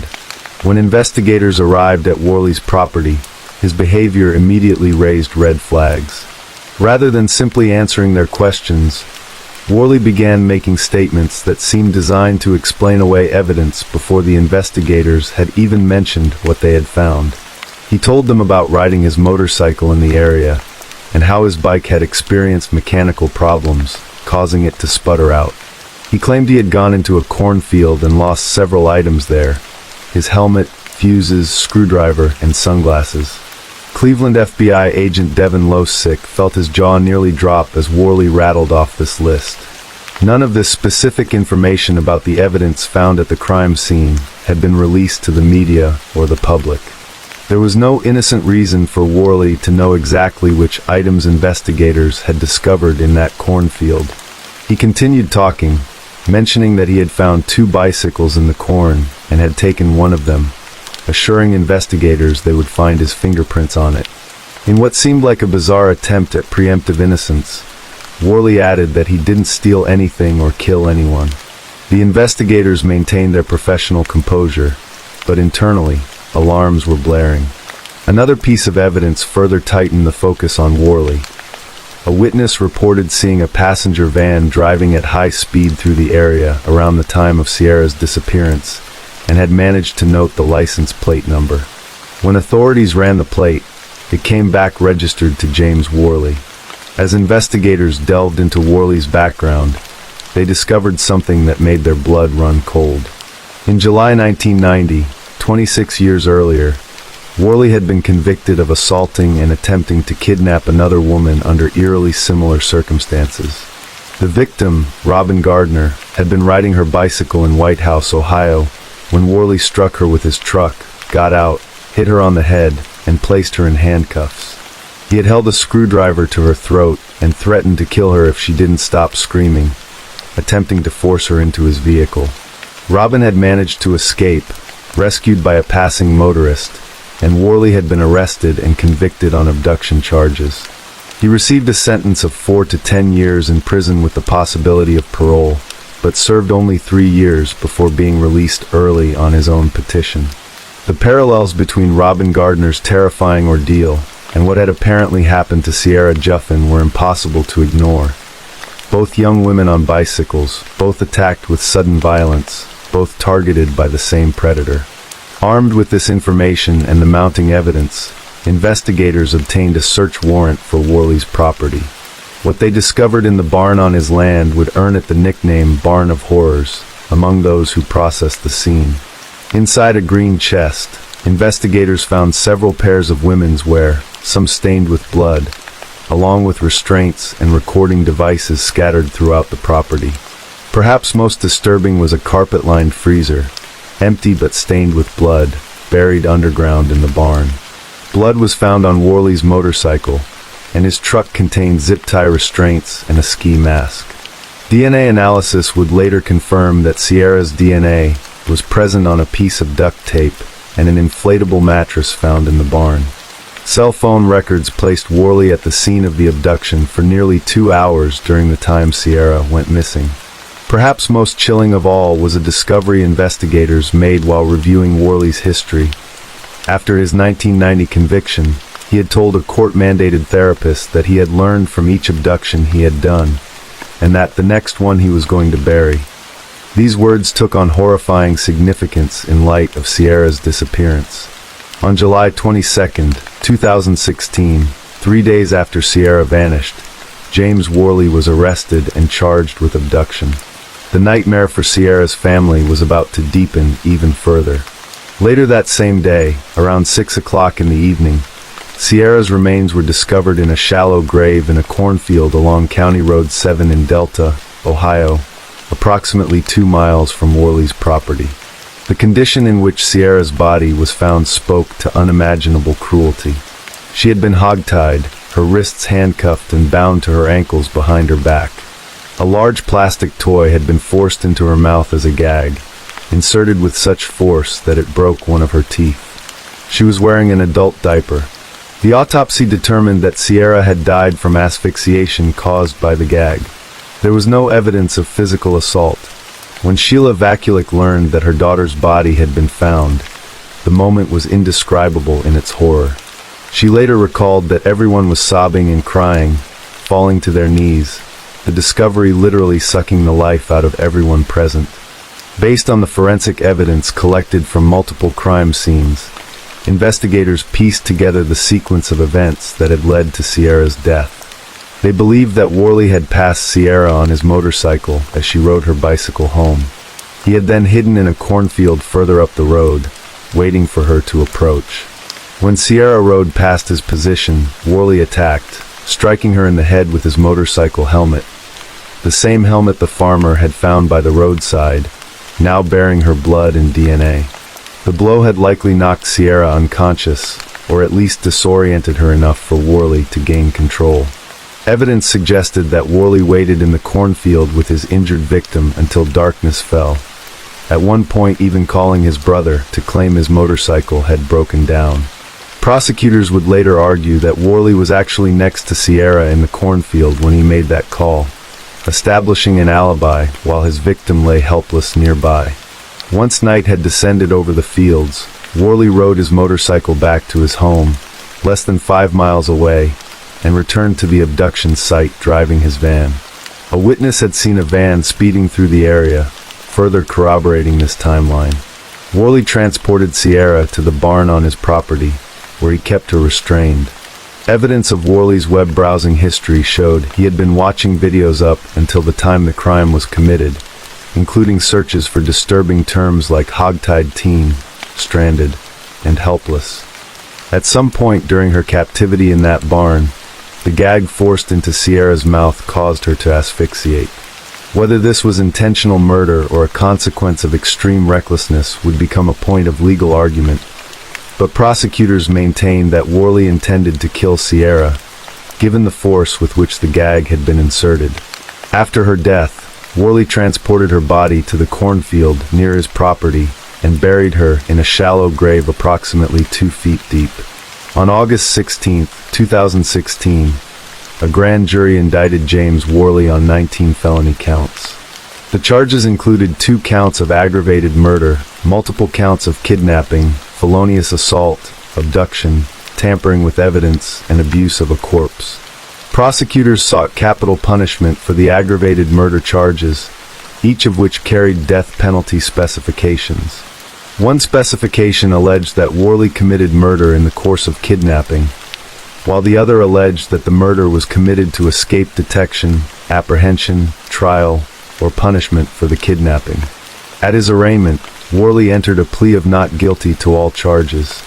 When investigators arrived at Worley's property, his behavior immediately raised red flags. Rather than simply answering their questions, Worley began making statements that seemed designed to explain away evidence before the investigators had even mentioned what they had found. He told them about riding his motorcycle in the area, and how his bike had experienced mechanical problems, causing it to sputter out. He claimed he had gone into a cornfield and lost several items there: his helmet, fuses, screwdriver, and sunglasses. Cleveland FBI agent Devin Losick felt his jaw nearly drop as Worley rattled off this list. None of this specific information about the evidence found at the crime scene had been released to the media or the public. There was no innocent reason for Worley to know exactly which items investigators had discovered in that cornfield. He continued talking, mentioning that he had found 2 bicycles in the corn and had taken one of them, assuring investigators they would find his fingerprints on it. In what seemed like a bizarre attempt at preemptive innocence, Worley added that he didn't steal anything or kill anyone. The investigators maintained their professional composure, but internally, alarms were blaring. Another piece of evidence further tightened the focus on Worley. A witness reported seeing a passenger van driving at high speed through the area around the time of Sierra's disappearance, and had managed to note the license plate number. When authorities ran the plate, it came back registered to James Worley. As investigators delved into Worley's background, they discovered something that made their blood run cold. In July 1990, 26 years earlier, Worley had been convicted of assaulting and attempting to kidnap another woman under eerily similar circumstances. The victim, Robin Gardner, had been riding her bicycle in White House, Ohio, when Worley struck her with his truck, got out, hit her on the head, and placed her in handcuffs. He had held a screwdriver to her throat and threatened to kill her if she didn't stop screaming, attempting to force her into his vehicle. Robin had managed to escape, rescued by a passing motorist, and Worley had been arrested and convicted on abduction charges. He received a sentence of 4 to 10 years in prison with the possibility of parole, but served only 3 years before being released early on his own petition. The parallels between Robin Gardner's terrifying ordeal and what had apparently happened to Sierra Juffin were impossible to ignore. Both young women on bicycles, both attacked with sudden violence, both targeted by the same predator. Armed with this information and the mounting evidence, investigators obtained a search warrant for Worley's property. What they discovered in the barn on his land would earn it the nickname Barn of Horrors among those who processed the scene. Inside a green chest, investigators found several pairs of women's wear, some stained with blood, along with restraints and recording devices scattered throughout the property. Perhaps most disturbing was a carpet-lined freezer, empty but stained with blood, buried underground in the barn. Blood was found on Worley's motorcycle, and his truck contained zip-tie restraints and a ski mask. DNA analysis would later confirm that Sierra's DNA was present on a piece of duct tape and an inflatable mattress found in the barn. Cell phone records placed Worley at the scene of the abduction for nearly 2 hours during the time Sierra went missing. Perhaps most chilling of all was a discovery investigators made while reviewing Worley's history. After his 1990 conviction, he had told a court-mandated therapist that he had learned from each abduction he had done, and that the next one he was going to bury. These words took on horrifying significance in light of Sierra's disappearance. On July 22, 2016, 3 days after Sierra vanished, James Worley was arrested and charged with abduction. The nightmare for Sierra's family was about to deepen even further. Later that same day, around 6 o'clock in the evening, Sierra's remains were discovered in a shallow grave in a cornfield along County Road 7 in Delta, Ohio, approximately 2 miles from Worley's property. The condition in which Sierra's body was found spoke to unimaginable cruelty. She had been hogtied, her wrists handcuffed and bound to her ankles behind her back. A large plastic toy had been forced into her mouth as a gag, inserted with such force that it broke one of her teeth. She was wearing an adult diaper. The autopsy determined that Sierra had died from asphyxiation caused by the gag. There was no evidence of physical assault. When Sheila Vakulik learned that her daughter's body had been found, the moment was indescribable in its horror. She later recalled that everyone was sobbing and crying, falling to their knees, the discovery literally sucking the life out of everyone present. Based on the forensic evidence collected from multiple crime scenes, investigators pieced together the sequence of events that had led to Sierra's death. They believed that Worley had passed Sierra on his motorcycle as she rode her bicycle home. He had then hidden in a cornfield further up the road, waiting for her to approach. When Sierra rode past his position, Worley attacked, striking her in the head with his motorcycle helmet, the same helmet the farmer had found by the roadside, now bearing her blood and DNA. The blow had likely knocked Sierra unconscious, or at least disoriented her enough for Worley to gain control. Evidence suggested that Worley waited in the cornfield with his injured victim until darkness fell, at one point even calling his brother to claim his motorcycle had broken down. Prosecutors would later argue that Worley was actually next to Sierra in the cornfield when he made that call, establishing an alibi while his victim lay helpless nearby. Once night had descended over the fields, Worley rode his motorcycle back to his home, less than 5 miles away, and returned to the abduction site driving his van. A witness had seen a van speeding through the area, further corroborating this timeline. Worley transported Sierra to the barn on his property, where he kept her restrained. Evidence of Worley's web browsing history showed he had been watching videos up until the time the crime was committed, including searches for disturbing terms like hogtied teen, stranded, and helpless. At some point during her captivity in that barn, the gag forced into Sierra's mouth caused her to asphyxiate. Whether this was intentional murder or a consequence of extreme recklessness would become a point of legal argument. but prosecutors maintained that Worley intended to kill Sierra, given the force with which the gag had been inserted. After her death, Worley transported her body to the cornfield near his property and buried her in a shallow grave approximately 2 feet deep. On August 16, 2016, a grand jury indicted James Worley on 19 felony counts. The charges included 2 counts of aggravated murder, multiple counts of kidnapping, felonious assault, abduction, tampering with evidence, and abuse of a corpse. Prosecutors sought capital punishment for the aggravated murder charges, each of which carried death penalty specifications. One specification alleged that Worley committed murder in the course of kidnapping, while the other alleged that the murder was committed to escape detection, apprehension, trial, or punishment for the kidnapping. At his arraignment, Worley entered a plea of not guilty to all charges.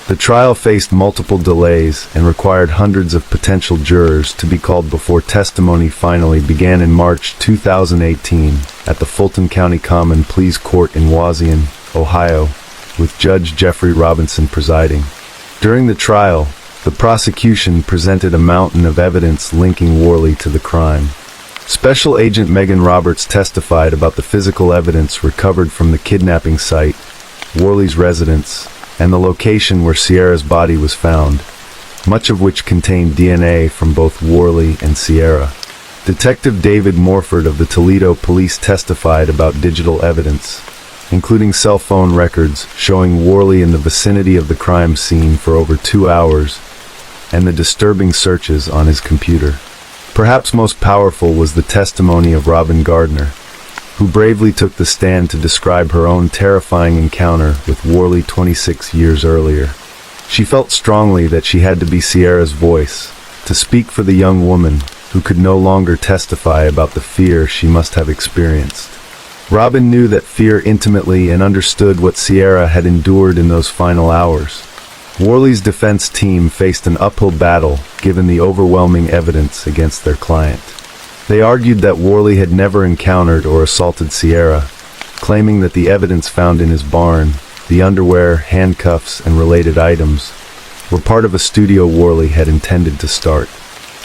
The trial faced multiple delays and required hundreds of potential jurors to be called before testimony finally began in March 2018 at the Fulton County Common Pleas Court in Wauseon, Ohio, with Judge Jeffrey Robinson presiding. During the trial, the prosecution presented a mountain of evidence linking Worley to the crime. Special Agent Megan Roberts testified about the physical evidence recovered from the kidnapping site, Worley's residence, and the location where Sierra's body was found, much of which contained DNA from both Worley and Sierra. Detective David Morford of the Toledo Police testified about digital evidence, including cell phone records showing Worley in the vicinity of the crime scene for over 2 hours, and the disturbing searches on his computer. Perhaps most powerful was the testimony of Robin Gardner, who bravely took the stand to describe her own terrifying encounter with Worley 26 years earlier. She felt strongly that she had to be Sierra's voice, to speak for the young woman who could no longer testify about the fear she must have experienced. Robin knew that fear intimately and understood what Sierra had endured in those final hours. Worley's defense team faced an uphill battle given the overwhelming evidence against their client. They argued that Worley had never encountered or assaulted Sierra, claiming that the evidence found in his barn, the underwear, handcuffs, and related items, were part of a studio Worley had intended to start.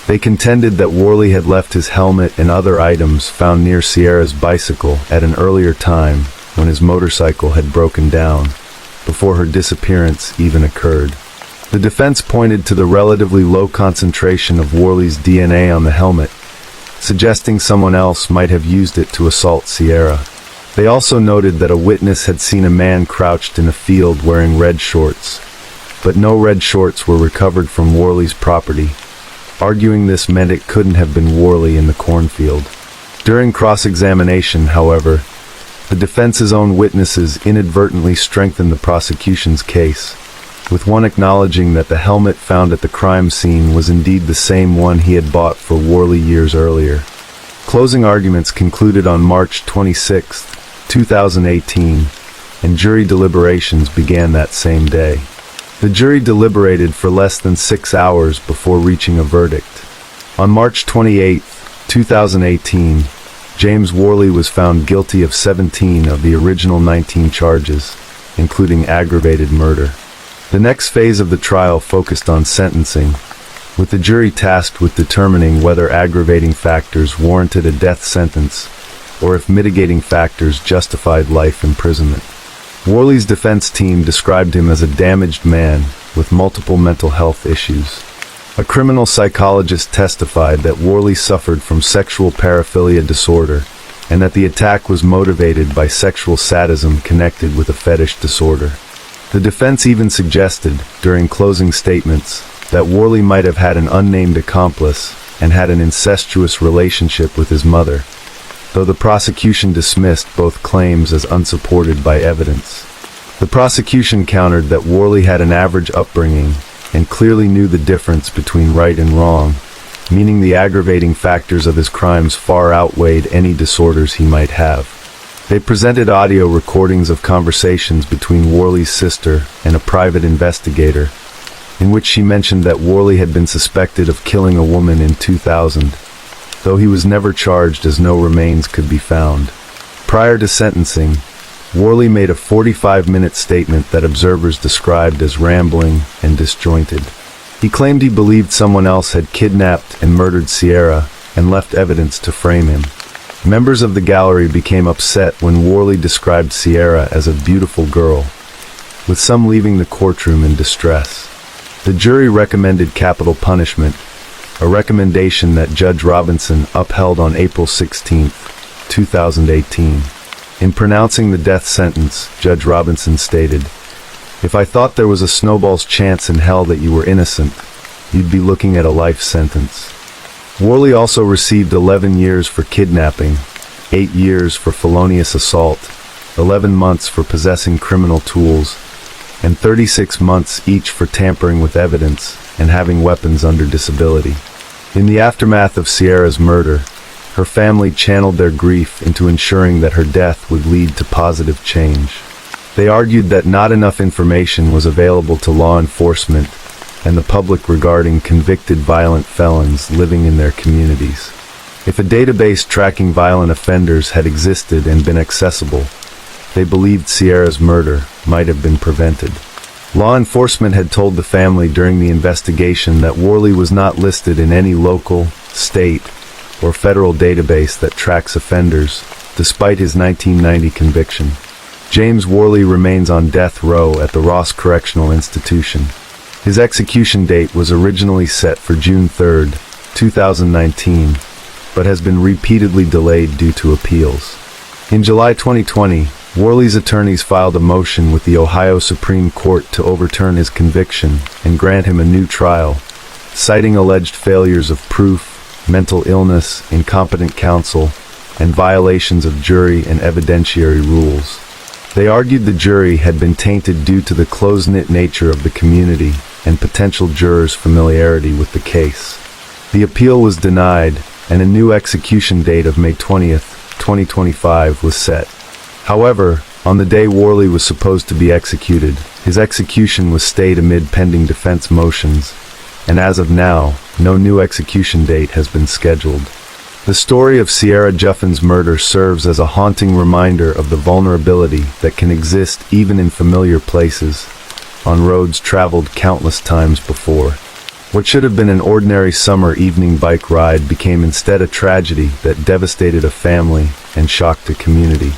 They contended that Worley had left his helmet and other items found near Sierra's bicycle at an earlier time when his motorcycle had broken down, before her disappearance even occurred. The defense pointed to the relatively low concentration of Worley's DNA on the helmet, suggesting someone else might have used it to assault Sierra. They also noted that a witness had seen a man crouched in a field wearing red shorts, but no red shorts were recovered from Worley's property, arguing this meant it couldn't have been Worley in the cornfield. During cross-examination, however, the defense's own witnesses inadvertently strengthened the prosecution's case, with one acknowledging that the helmet found at the crime scene was indeed the same one he had bought for Worley years earlier. Closing arguments concluded on March 26, 2018, and jury deliberations began that same day. The jury deliberated for less than 6 hours before reaching a verdict. On March 28, 2018, James Worley was found guilty of 17 of the original 19 charges, including aggravated murder. The next phase of the trial focused on sentencing, with the jury tasked with determining whether aggravating factors warranted a death sentence or if mitigating factors justified life imprisonment. Worley's defense team described him as a damaged man with multiple mental health issues. A criminal psychologist testified that Worley suffered from sexual paraphilia disorder and that the attack was motivated by sexual sadism connected with a fetish disorder. The defense even suggested, during closing statements, that Worley might have had an unnamed accomplice and had an incestuous relationship with his mother, though the prosecution dismissed both claims as unsupported by evidence. The prosecution countered that Worley had an average upbringing and clearly knew the difference between right and wrong, meaning the aggravating factors of his crimes far outweighed any disorders he might have. They presented audio recordings of conversations between Worley's sister and a private investigator, in which she mentioned that Worley had been suspected of killing a woman in 2000, though he was never charged as no remains could be found. Prior to sentencing, Worley made a 45-minute statement that observers described as rambling and disjointed. He claimed he believed someone else had kidnapped and murdered Sierra and left evidence to frame him. Members of the gallery became upset when Worley described Sierra as a beautiful girl, with some leaving the courtroom in distress. The jury recommended capital punishment, a recommendation that Judge Robinson upheld on April 16, 2018. In pronouncing the death sentence, Judge Robinson stated, "If I thought there was a snowball's chance in hell that you were innocent, you'd be looking at a life sentence." Worley also received 11 years for kidnapping, 8 years for felonious assault, 11 months for possessing criminal tools, and 36 months each for tampering with evidence and having weapons under disability. In the aftermath of Sierra's murder, her family channeled their grief into ensuring that her death would lead to positive change. They argued that not enough information was available to law enforcement and the public regarding convicted violent felons living in their communities. If a database tracking violent offenders had existed and been accessible, they believed Sierra's murder might have been prevented. Law enforcement had told the family during the investigation that Worley was not listed in any local, state, or federal database that tracks offenders, despite his 1990 conviction. James Worley remains on death row at the Ross Correctional Institution. His execution date was originally set for June 3, 2019, but has been repeatedly delayed due to appeals. In July 2020, Worley's attorneys filed a motion with the Ohio Supreme Court to overturn his conviction and grant him a new trial, citing alleged failures of proof, mental illness, incompetent counsel, and violations of jury and evidentiary rules. They argued the jury had been tainted due to the close-knit nature of the community and potential jurors' familiarity with the case. The appeal was denied, and a new execution date of May 20, 2025 was set. However, on the day Worley was supposed to be executed, his execution was stayed amid pending defense motions, and as of now, no new execution date has been scheduled. The story of Sierra Juffin's murder serves as a haunting reminder of the vulnerability that can exist even in familiar places, on roads traveled countless times before. What should have been an ordinary summer evening bike ride became instead a tragedy that devastated a family and shocked a community.